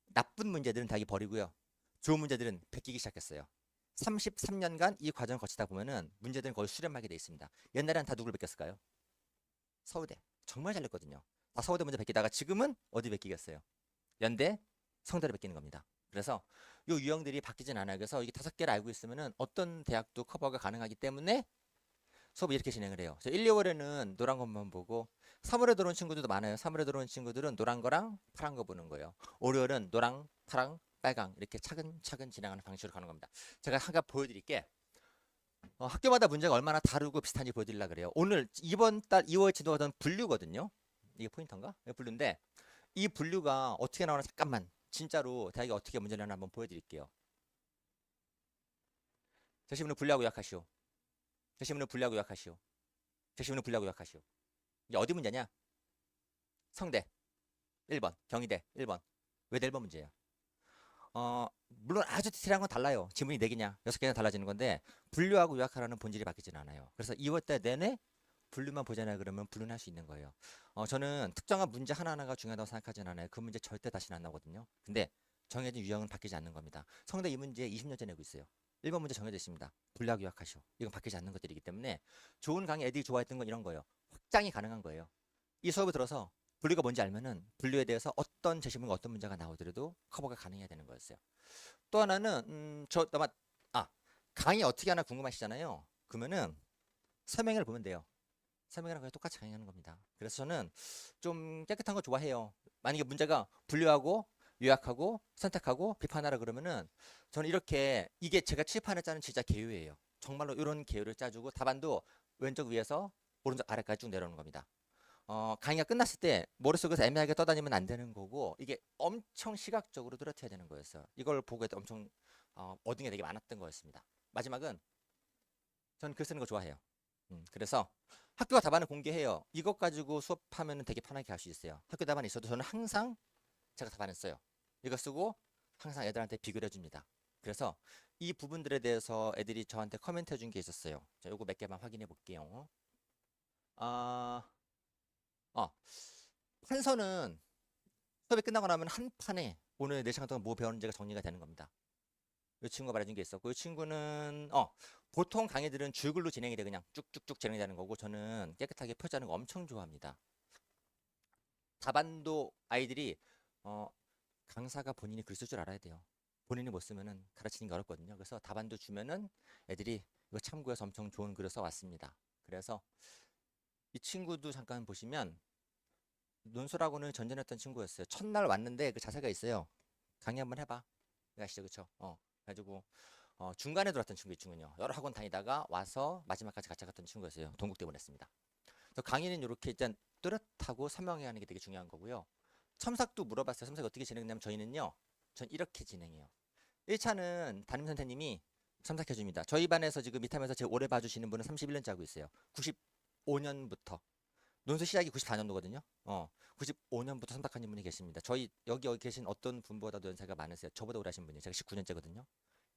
나쁜 문제들은 대학이 버리고요. 좋은 문제들은 베끼기 시작했어요. 33년간 이 과정을 거치다 보면은 문제들은 거의 수렴하게 돼 있습니다. 옛날에는 다 누구를 베꼈을까요? 서울대. 정말 잘했거든요. 다 서울대 문제 베끼다가 지금은 어디 베끼겠어요? 연대, 성대를 베끼는 겁니다. 그래서 이 유형들이 바뀌진 않아요. 그래서 이게 5개를 알고 있으면은 어떤 대학도 커버가 가능하기 때문에 수업을 이렇게 진행을 해요. 1, 2월에는 노란 것만 보고 3월에 들어온 친구들도 많아요. 3월에 들어온 친구들은 노란 거랑 파란 거 보는 거예요. 5, 6월은 노랑, 파랑, 빨강 이렇게 차근차근 진행하는 방식으로 가는 겁니다. 제가 한가 보여드릴게. 학교마다 문제가 얼마나 다르고 비슷한지 보여드리려고 그래요. 오늘 이번 달 2월 진도하던 분류거든요. 이게 포인터인가? 이게 분류인데 이 분류가 어떻게 나오나 잠깐만 진짜로 대학이 어떻게 문제를 내나 한번 보여드릴게요. 제시문을 분류하고 요약하시오. 제시문을 분류하고 요약하시오. 제시문을 분류하고 요약하시오. 이게 어디 문제냐? 성대 1번, 경희대 1번. 왜 1번 문제예요? 물론 아주 디테일한 건 달라요. 지문이 4개냐 6개냐 달라지는 건데 분류하고 요약하라는 본질이 바뀌진 않아요. 그래서 2월달 내내 분류만 보잖아요. 그러면 분류는 할 수 있는 거예요. 저는 특정한 문제 하나하나가 중요하다고 생각하진 않아요. 그 문제 절대 다시는 안 나오거든요. 근데 정해진 유형은 바뀌지 않는 겁니다. 성대 이 문제 20년째 내고 있어요. 1번 문제 정해져 있습니다. 분류하고 요약하시오. 이건 바뀌지 않는 것들이기 때문에 좋은 강의 애들이 좋아했던 건 이런 거예요. 확장이 가능한 거예요. 이 수업을 들어서 분류가 뭔지 알면은 분류에 대해서 어떤 제시문과 어떤 문제가 나오더라도 커버가 가능해야 되는 거였어요. 또 하나는 강의 어떻게 하나 궁금하시잖아요. 그러면은 설명을 보면 돼요. 설명이랑 그냥 똑같이 강의하는 겁니다. 그래서 저는 좀 깨끗한 거 좋아해요. 만약에 문제가 분류하고 요약하고 선택하고 비판하라 그러면은 저는 이렇게 이게 제가 칠판을 짜는 진짜 계율이에요. 정말로 이런 계율을 짜주고 답안도 왼쪽 위에서 오른쪽 아래까지 쭉 내려오는 겁니다. 강의가 끝났을 때 머릿속에서 애매하게 떠다니면 안 되는 거고 이게 엄청 시각적으로 뚜렷해야 되는 거였어요. 이걸 보고 엄청 얻은 게 되게 많았던 거였습니다. 마지막은 저는 글 쓰는 거 좋아해요. 그래서 학교가 답안을 공개해요. 이것 가지고 수업하면 되게 편하게 할 수 있어요. 학교 답안이 있어도 저는 항상 제가 답안을 써요. 이거 쓰고 항상 애들한테 비교를 해줍니다. 그래서 이 부분들에 대해서 애들이 저한테 코멘트 해준 게 있었어요. 자, 요거 몇 개만 확인해 볼게요. 아, 판서는 수업이 끝나고 나면 한 판에 오늘 4시간 동안 뭐 배웠는지가 정리가 되는 겁니다. 이 친구가 말해준 게 있었고, 이 친구는 보통 강의들은 줄글로 진행이 돼 그냥 쭉쭉쭉 진행이 되는 거고, 저는 깨끗하게 표지하는 거 엄청 좋아합니다. 답안도 아이들이 강사가 본인이 글 쓸 줄 알아야 돼요. 본인이 못 쓰면은 가르치는 게 어렵거든요. 그래서 답안도 주면은 애들이 이거 참고해서 엄청 좋은 글을 써왔습니다. 그래서 이 친구도 잠깐 보시면 논술하고는 전전했던 친구였어요. 첫날 왔는데 그 자세가 있어요. 강의 한번 해봐. 아시죠, 그쵸? 그래가지고 중간에 들어왔던 친구 이 친구는요. 여러 학원 다니다가 와서 마지막까지 같이 갔던 친구였어요. 동국대 보냈습니다. 그래서 강의는 이렇게 일단 뚜렷하고 선명해야 하는 게 되게 중요한 거고요. 첨삭도 물어봤어요. 첨삭이 어떻게 진행되냐면 저희는요. 전 이렇게 진행해요. 1차는 담임 선생님이 첨삭해 줍니다. 저희 반에서 지금 미탐에서 제일 오래 봐주시는 분은 31년째 하고 있어요. 95년부터. 논술 시작이 94년도거든요. 95년부터 첨삭하는 분이 계십니다. 저희 여기 계신 어떤 분보다도 연세가 많으세요. 저보다 오래 하신 분이. 제가 19년째거든요.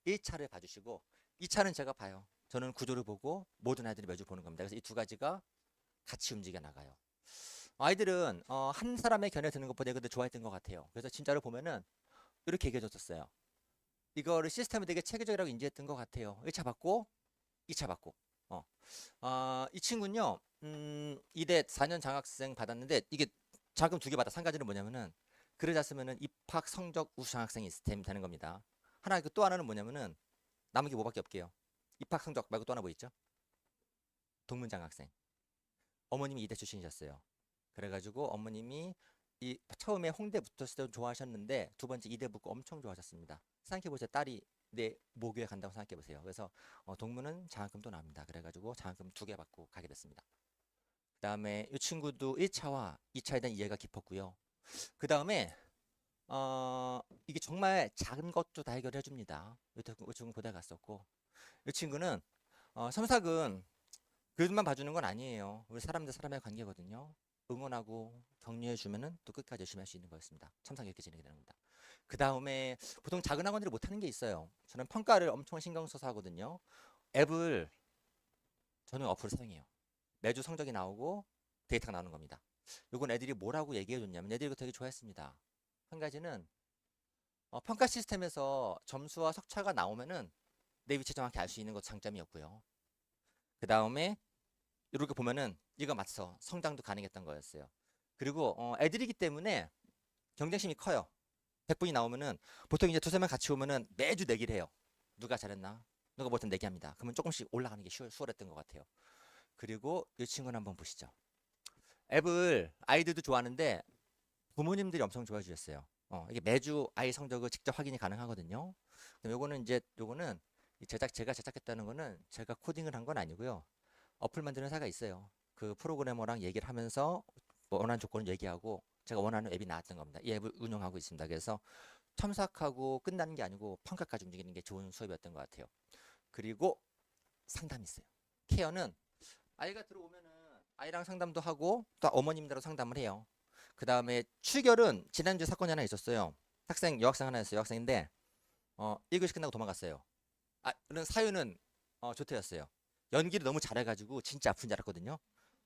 1차를 봐주시고 2차는 제가 봐요. 저는 구조를 보고 모든 아이들이 매주 보는 겁니다. 그래서 이 두 가지가 같이 움직여 나가요. 아이들은 한 사람의 견해 듣는 것보다 이걸 좋아했던 것 같아요. 그래서 진짜로 보면은 이렇게 얘기해 줬었어요. 이거를 시스템이 되게 체계적이라고 인지했던 것 같아요. 1차 받고 2차 받고. 이 친구는요. 2대 4년 장학생 받았는데 이게 자금 2개 받아. 한 가지는 뭐냐면은 글을 잘 쓰면은 입학 성적 우수 장학생이 시스템이 되는 겁니다. 하나 그 또 하나는 뭐냐면은 남은 게 뭐밖에 없게요. 입학 성적 말고 또 하나 뭐 있죠? 동문 장학생. 어머님이 이대 출신이셨어요. 그래가지고 어머님이 이 처음에 홍대 붙었을 때 좋아하셨는데 두 번째 이대 붙고 엄청 좋아하셨습니다. 생각해보세요. 딸이 내 모교에 간다고 생각해보세요. 그래서 동문은 장학금도 나옵니다. 그래가지고 장학금 2개 받고 가게 됐습니다. 그 다음에 이 친구도 1차와 2차에 대한 이해가 깊었고요. 그 다음에 이게 정말 작은 것도 다 해결해 줍니다. 이 친구 고대 갔었고, 이 친구는 첨삭은 글만 봐주는 건 아니에요. 우리 사람 대 사람의 관계거든요. 응원하고 격려해 주면은 또 끝까지 열심히 할 수 있는 거였습니다. 첨삭이 이렇게 진행이 되는 겁니다. 그 다음에 보통 작은 학원들이 못하는 게 있어요. 저는 평가를 엄청 신경 써서 하거든요. 앱을 저는 어플을 사용해요. 매주 성적이 나오고 데이터가 나오는 겁니다. 이건 애들이 뭐라고 얘기해 줬냐면 애들이 이거 되게 좋아했습니다. 한 가지는 평가 시스템에서 점수와 석차가 나오면은 내 위치 정확히 알 수 있는 것도 장점이었고요. 그 다음에 이렇게 보면은 이거 맞춰 성장도 가능했던 거였어요. 그리고 애들이기 때문에 경쟁심이 커요. 100분이 나오면은 보통 이제 2-3명 같이 오면은 매주 내기를 해요. 누가 잘했나? 누가 못했나 내기합니다. 그러면 조금씩 올라가는 게 수월했던 것 같아요. 그리고 이 친구는 한번 보시죠. 앱을 아이들도 좋아하는데 부모님들이 엄청 좋아해 주셨어요. 이게 매주 아이 성적을 직접 확인이 가능하거든요. 요거는 제가 제작했다는 거는 제가 코딩을 한 건 아니고요. 어플 만드는 회사가 있어요. 그 프로그래머랑 얘기를 하면서 원하는 조건을 얘기하고 제가 원하는 앱이 나왔던 겁니다. 이 앱을 운영하고 있습니다. 그래서 첨삭하고 끝나는 게 아니고 평가까지 움직이는 게 좋은 수업이었던 것 같아요. 그리고 상담이 있어요. 케어는 아이가 들어오면은 아이랑 상담도 하고 또 어머님들하고 상담을 해요. 그 다음에 출결은 지난주에 사건이 하나 있었어요. 여학생 하나 였어요. 여학생인데 1교시 끝나고 도망갔어요. 그런 사유는 조퇴였어요. 연기를 너무 잘해가지고 진짜 아픈 줄 알았거든요.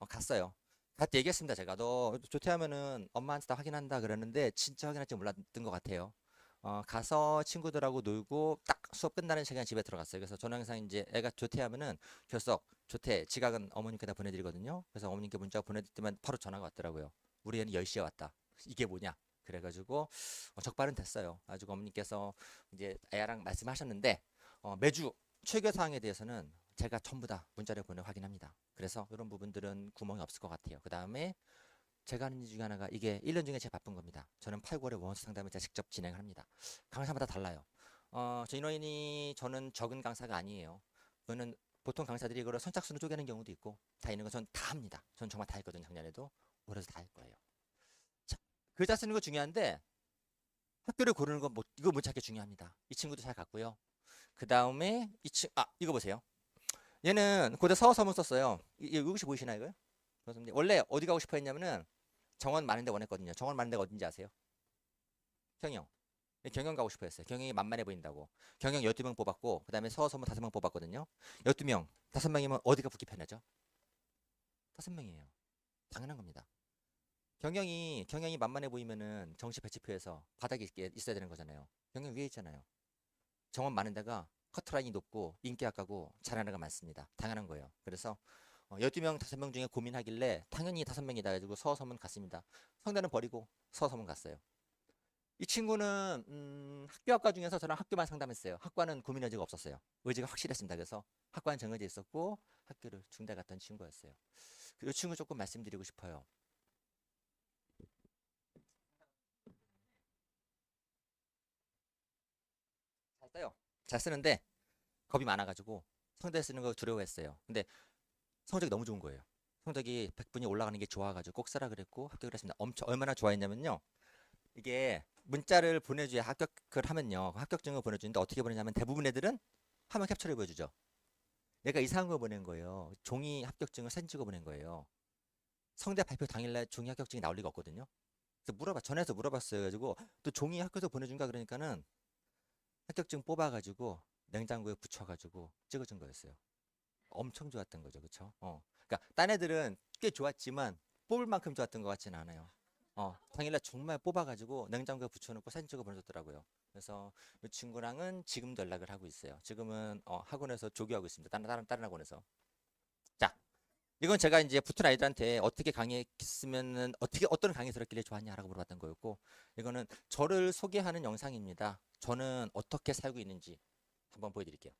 갔어요. 갔다 얘기했습니다. 제가 너 조퇴하면은 엄마한테 다 확인한다 그랬는데 진짜 확인할 줄 몰랐던 것 같아요. 가서 친구들하고 놀고 딱 수업 끝나는 시간에 집에 들어갔어요. 그래서 저는 항상 이제 애가 조퇴하면은 결석, 조퇴, 지각은 어머님께 다 보내드리거든요. 그래서 어머님께 문자 보내드릴 때만 바로 전화가 왔더라고요. 우리 애는 10시에 왔다. 이게 뭐냐? 그래가지고 적발은 됐어요. 가지고 어머님께서 이제 애랑 말씀하셨는데 매주 출결 사항에 대해서는 제가 전부 다 문자를 보내 확인합니다. 그래서 이런 부분들은 구멍이 없을 것 같아요. 그 다음에 제가 하는 일 중에 하나가 이게 1년 중에 제일 바쁜 겁니다. 저는 8개월의 원수 상담을 제가 직접 진행을 합니다. 강사마다 달라요. 저 인원이 저는 적은 강사가 아니에요. 저는 보통 강사들이 이거를 선착순으로 쪼개는 경우도 있고 다 있는 건 전 다 합니다. 전 정말 다 했거든요. 작년에도 올해도 다 할 거예요. 자, 글자 쓰는 거 중요한데 학교를 고르는 건 이거 못 찾게 중요합니다. 이 친구도 잘 갔고요. 그 다음에 이거 보세요. 얘는 고대 서서문 썼어요. 이것이 보이시나요, 이거요? 원래 어디 가고 싶어 했냐면은 정원 많은 데 원했거든요. 정원 많은 데가 어딘지 아세요? 경영. 경영 가고 싶어 했어요. 경영이 만만해 보인다고. 경영 12명 뽑았고 그다음에 서서문 5명 뽑았거든요. 12명, 5명이면 어디가 붙기 편하죠? 5명이에요. 당연한 겁니다. 경영이 만만해 보이면은 정시 배치표에서 바닥에 있어야 되는 거잖아요. 경영 위에 있잖아요. 정원 많은 데가 커트라인이 높고 인기 아까고 잘하는 데가 많습니다. 당연한 거예요. 그래서 12명, 5명 중에 고민하길래 당연히 5명이다 가지고 서서문 갔습니다. 성대는 버리고 서서문 갔어요. 이 친구는 학교 중에서 저랑 학교만 상담했어요. 학과는 고민 의지가 없었어요. 의지가 확실했습니다. 그래서 학과는 정해져 있었고 학교를 중대 갔던 친구였어요. 이 친구 조금 말씀드리고 싶어요. 잘 써요. 잘 쓰는데 겁이 많아가지고 성대 쓰는 거 두려워했어요. 근데 성적이 너무 좋은 거예요. 성적이 100분이 올라가는 게 좋아가지고 꼭 쓰라 그랬고 합격을 했습니다. 얼마나 좋아했냐면요. 이게 문자를 보내줘야 합격을 하면요. 합격증을 보내주는데 어떻게 보내냐면 대부분 애들은 화면 캡처를 보여주죠. 얘가 이상한 걸 보낸 거예요. 종이 합격증을 사진 찍어 보낸 거예요. 성대 발표 당일날 종이 합격증이 나올 리가 없거든요. 그래서 전화해서 물어봤어요. 가지고 또 종이 학교에서 보내준가 그러니까는 합격증 뽑아가지고 냉장고에 붙여가지고 찍어준 거였어요. 엄청 좋았던 거죠, 그렇죠? 그러니까 딴 애들은 꽤 좋았지만 뽑을 만큼 좋았던 것 같지는 않아요. 당일날 정말 뽑아가지고 냉장고에 붙여놓고 사진 찍어 보내줬더라고요. 그래서 이 친구랑은 지금도 연락을 하고 있어요. 지금은 학원에서 조교하고 있습니다. 다른 학원에서. 자, 이건 제가 이제 붙은 아이들한테 어떻게 강의했으면은 어떤 강의 들었길래 좋았냐라고 물어봤던 거였고, 이거는 저를 소개하는 영상입니다. 저는 어떻게 살고 있는지 한번 보여드릴게요.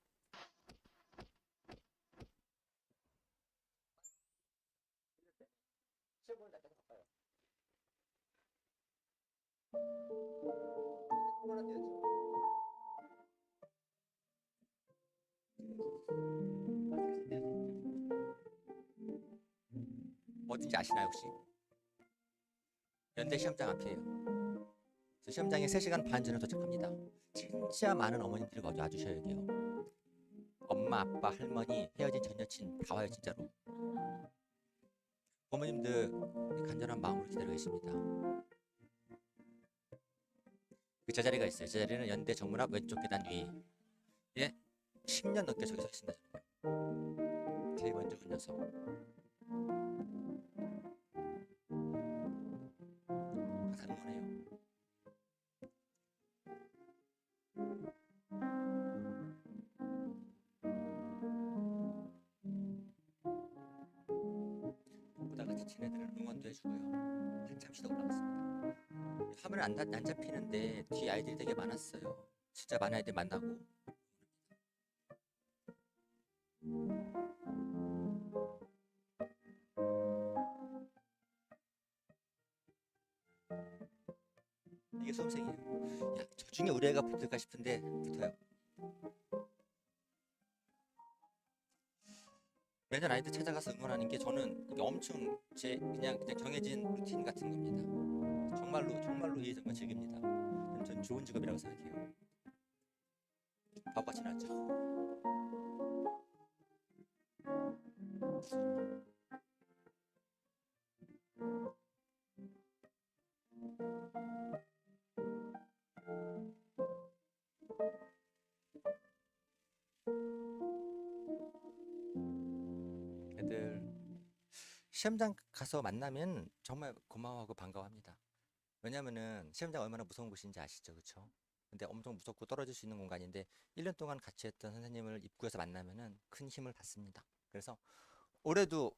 어딘지 아시나요 혹시? 연대 시험장 앞이에요. 저 시험장에 3시간 반 전에 도착합니다. 진짜 많은 어머님들이 와주셔야 돼요. 엄마, 아빠, 할머니, 헤어진 전 여친 다 와요 진짜로. 어머님들 간절한 마음으로 기다리고 계십니다. 저 자리가 있어요. 저 자리는 연대 정문 앞 왼쪽 계단 위에 10년 넘게 저기 서 있습니다. 제일 먼저 온 녀석. 항상 응원해요. 보다가 지친 애들은 응원도 해주고요. 한참 쉬다 올라갔습니다. 화면 안 잡히는데 뒤에 아이들이 되게 많았어요. 진짜 많은 아이들 만나고. 이게 수험생이에요. 야, 저 중에 우리 애가 붙을까 싶은데 붙어요. 매년 아이들 찾아가서 응원하는 게 저는 이게 엄청 그냥 정해진 루틴 같은 겁니다. 정말로 이 정말 즐깁니다. 전 좋은 직업이라고 생각해요. 바보같이 나죠. 애들 시험장 가서 만나면 정말 고마워하고 반가워합니다. 왜냐면은 시험장 얼마나 무서운 곳인지 아시죠, 그렇죠? 근데 엄청 무섭고 떨어질 수 있는 공간인데 1년 동안 같이 했던 선생님을 입구에서 만나면은 큰 힘을 받습니다. 그래서 올해도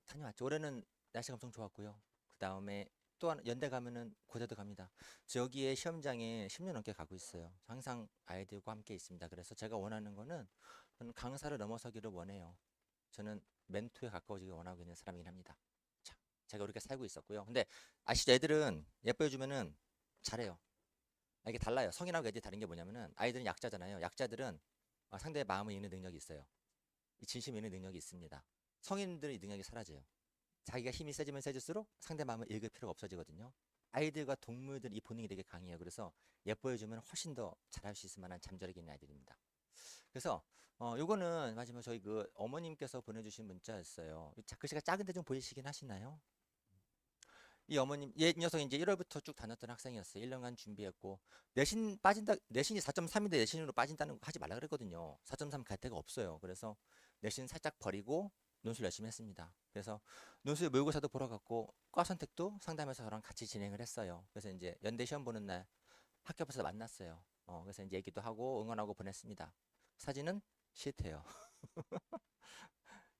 다녀왔죠. 올해는 날씨가 엄청 좋았고요. 그 다음에 또 연대 가면은 고대도 갑니다. 저 여기에 시험장에 10년 넘게 가고 있어요. 항상 아이들과 함께 있습니다. 그래서 제가 원하는 거는 저는 강사를 넘어서기를 원해요. 저는 멘토에 가까워지길 원하고 있는 사람이긴 합니다. 자, 제가 이렇게 살고 있었고요. 근데 아시죠? 애들은 예뻐해주면은 잘해요. 이게 달라요. 성인하고 애들이 다른 게 뭐냐면은 아이들은 약자잖아요. 약자들은 상대의 마음을 읽는 능력이 있어요. 이 진심 읽는 능력이 있습니다. 성인들은 이 능력이 사라져요. 자기가 힘이 세지면 세질수록 상대 마음을 읽을 필요가 없어지거든요. 아이들과 동물들 이 본능이 되게 강해요. 그래서 예뻐해주면 훨씬 더 잘할 수 있을 만한 잠재력이 있는 아이들입니다. 그래서 요거는 마지막 저희 그 어머님께서 보내주신 문자였어요. 글씨가 작은데 좀 보이시긴 하시나요? 이 어머님, 얘 녀석이 이제 1월부터 쭉 다녔던 학생이었어요. 1년간 준비했고 내신 빠진다, 내신이 4.3인데 내신으로 빠진다는 거 하지 말라 그랬거든요. 4.3 갈 데가 없어요. 그래서 내신 살짝 버리고 논술 열심히 했습니다. 그래서 논술 모의고사도 보러 갔고 과 선택도 상담해서 저랑 같이 진행을 했어요. 그래서 이제 연대 시험 보는 날 학교 앞에서 만났어요. 그래서 이제 얘기도 하고 응원하고 보냈습니다. 사진은 싫대요.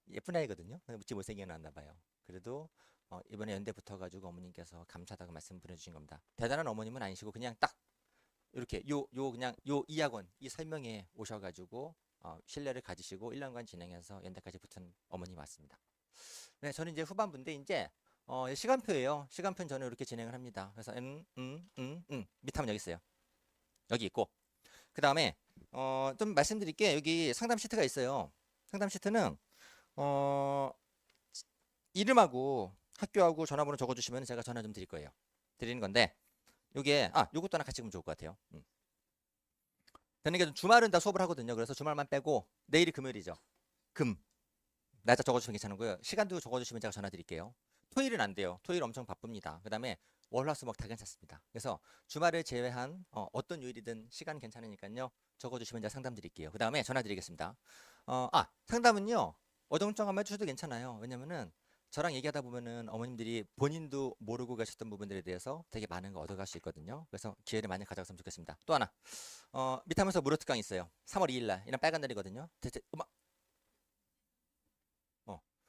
예쁜 아이거든요. 무지 못생겨 나왔나 봐요. 그래도 이번에 연대 붙어가지고 어머님께서 감사하다고 말씀 보내주신 겁니다. 대단한 어머님은 아니시고 그냥 딱 이렇게 그냥 이 학원 이 설명에 오셔가지고 신뢰를 가지시고 1년간 진행해서 연대까지 붙은 어머님이 왔습니다. 네, 저는 이제 후반부인데 이제 시간표예요. 시간표는 저는 이렇게 진행을 합니다. 그래서 밑하면 여기 있어요. 여기 있고 그 다음에 좀 말씀드릴게. 여기 상담 시트가 있어요. 상담 시트는 이름하고 학교하고 전화번호 적어주시면 제가 전화 좀 드릴 거예요. 드리는 건데 요게 요것도 하나 같이 보면 좋을 것 같아요. 저는 이게 주말은 다 수업을 하거든요. 그래서 주말만 빼고 내일이 금요일이죠. 날짜 적어주시면 괜찮고요. 시간도 적어주시면 제가 전화 드릴게요. 토요일은 안 돼요. 토요일 엄청 바쁩니다. 그 다음에 월화수목 다 괜찮습니다. 그래서 주말을 제외한 어떤 요일이든 시간 괜찮으니까요. 적어주시면 제가 상담 드릴게요. 그 다음에 전화 드리겠습니다. 상담은요. 어정쩡하면 해주셔도 괜찮아요. 왜냐면은 저랑 얘기하다 보면은 어머님들이 본인도 모르고 계셨던 부분들에 대해서 되게 많은 거 얻어갈 수 있거든요. 그래서 기회를 많이 가져갔으면 좋겠습니다. 또 하나, 밑하면서 무료 특강 있어요. 3월 2일 날, 이날 빨간 날이거든요.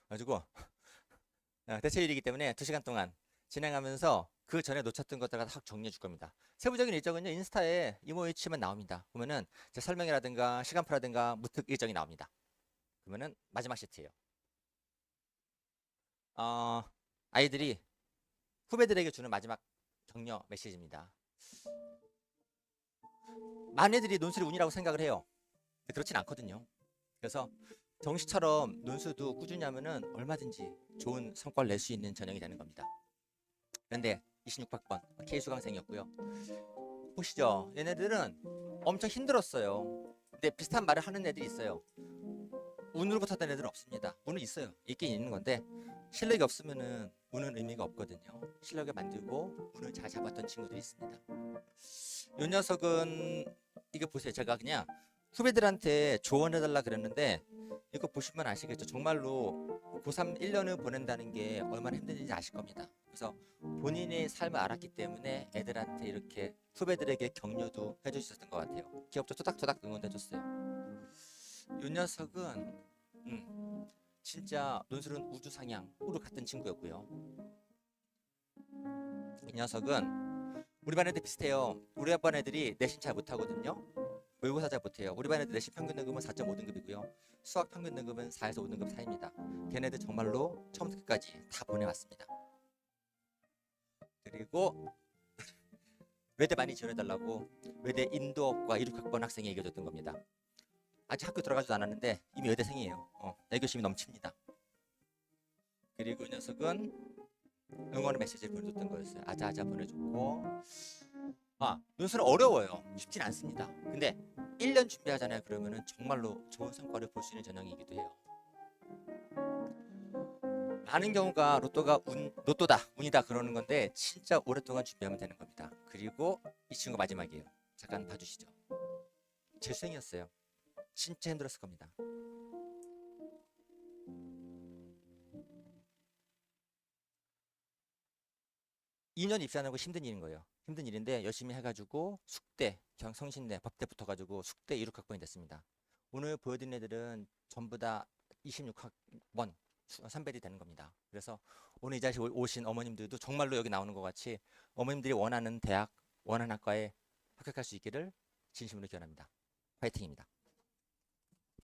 가지고 대체일이기 때문에 2시간 동안 진행하면서 그 전에 놓쳤던 것들을 확 정리해 줄 겁니다. 세부적인 일정은요 인스타에 이모에 치면 나옵니다. 보면은 제 설명이라든가 시간표라든가 무특 일정이 나옵니다. 그러면은 마지막 시트예요. 아이들이 후배들에게 주는 마지막 격려 메시지입니다. 많은 애들이 논술이 운이라고 생각을 해요. 그렇진 않거든요. 그래서 정시처럼 논술도 꾸준히 하면은 얼마든지 좋은 성과를 낼 수 있는 전형이 되는 겁니다. 그런데 26학번 K수강생이었고요. 보시죠. 얘네들은 엄청 힘들었어요. 근데 비슷한 말을 하는 애들이 있어요. 운으로 붙었던 애들은 없습니다. 운은 있어요. 있긴 있는 건데 실력이 없으면은 운은 의미가 없거든요. 실력을 만들고 운을 잘 잡았던 친구들이 있습니다. 이 녀석은 이거 보세요. 제가 그냥 후배들한테 조언해달라 그랬는데 이거 보시면 아시겠죠. 정말로 고3 1년을 보낸다는 게 얼마나 힘든지 아실 겁니다. 그래서 본인의 삶을 알았기 때문에 애들한테 이렇게 후배들에게 격려도 해주셨던 것 같아요. 기업도 토닥토닥 응원해줬어요. 이 녀석은 진짜 논술은 우주상향으로 갔던 친구였고요. 이 녀석은 우리 반 애들 비슷해요. 우리 반 애들이 내신 잘 못하거든요. 모의고사 잘 못해요. 우리 반 애들 내신 평균 등급은 4.5등급이고요. 수학 평균 등급은 4에서 5등급 사이입니다. 걔네들 정말로 처음부터 끝까지 다 보내왔습니다. 그리고 외대 많이 지원해달라고 외대 인도학과 16학번 학생이 얘기해줬던 겁니다. 아직 학교 들어가지도 않았는데 이미 외대생이에요. 애교심이 넘칩니다. 그리고 이 녀석은 응원의 메시지를 보내줬던 거였어요. 아자아자 보내줬고 논술은 어려워요. 쉽진 않습니다. 근데 1년 준비하잖아요. 그러면은 정말로 좋은 성과를 볼 수 있는 전형이기도 해요. 많은 경우가 로또다, 운이다 그러는 건데 진짜 오랫동안 준비하면 되는 겁니다. 그리고 이 친구 마지막이에요. 잠깐 봐주시죠. 재수생이었어요. 진짜 힘들었을 겁니다. 2년 입시하는 거 힘든 일인 거예요. 힘든 일인데 열심히 해가지고 숙대, 성신대, 법대 붙어가지고 숙대 16학번이 됐습니다. 오늘 보여드린 애들은 전부 다 26학번 선배들이 되는 겁니다. 그래서 오늘 이 자리에 오신 어머님들도 정말로 여기 나오는 것 같이 어머님들이 원하는 대학, 원하는 학과에 합격할 수 있기를 진심으로 기원합니다. 화이팅입니다.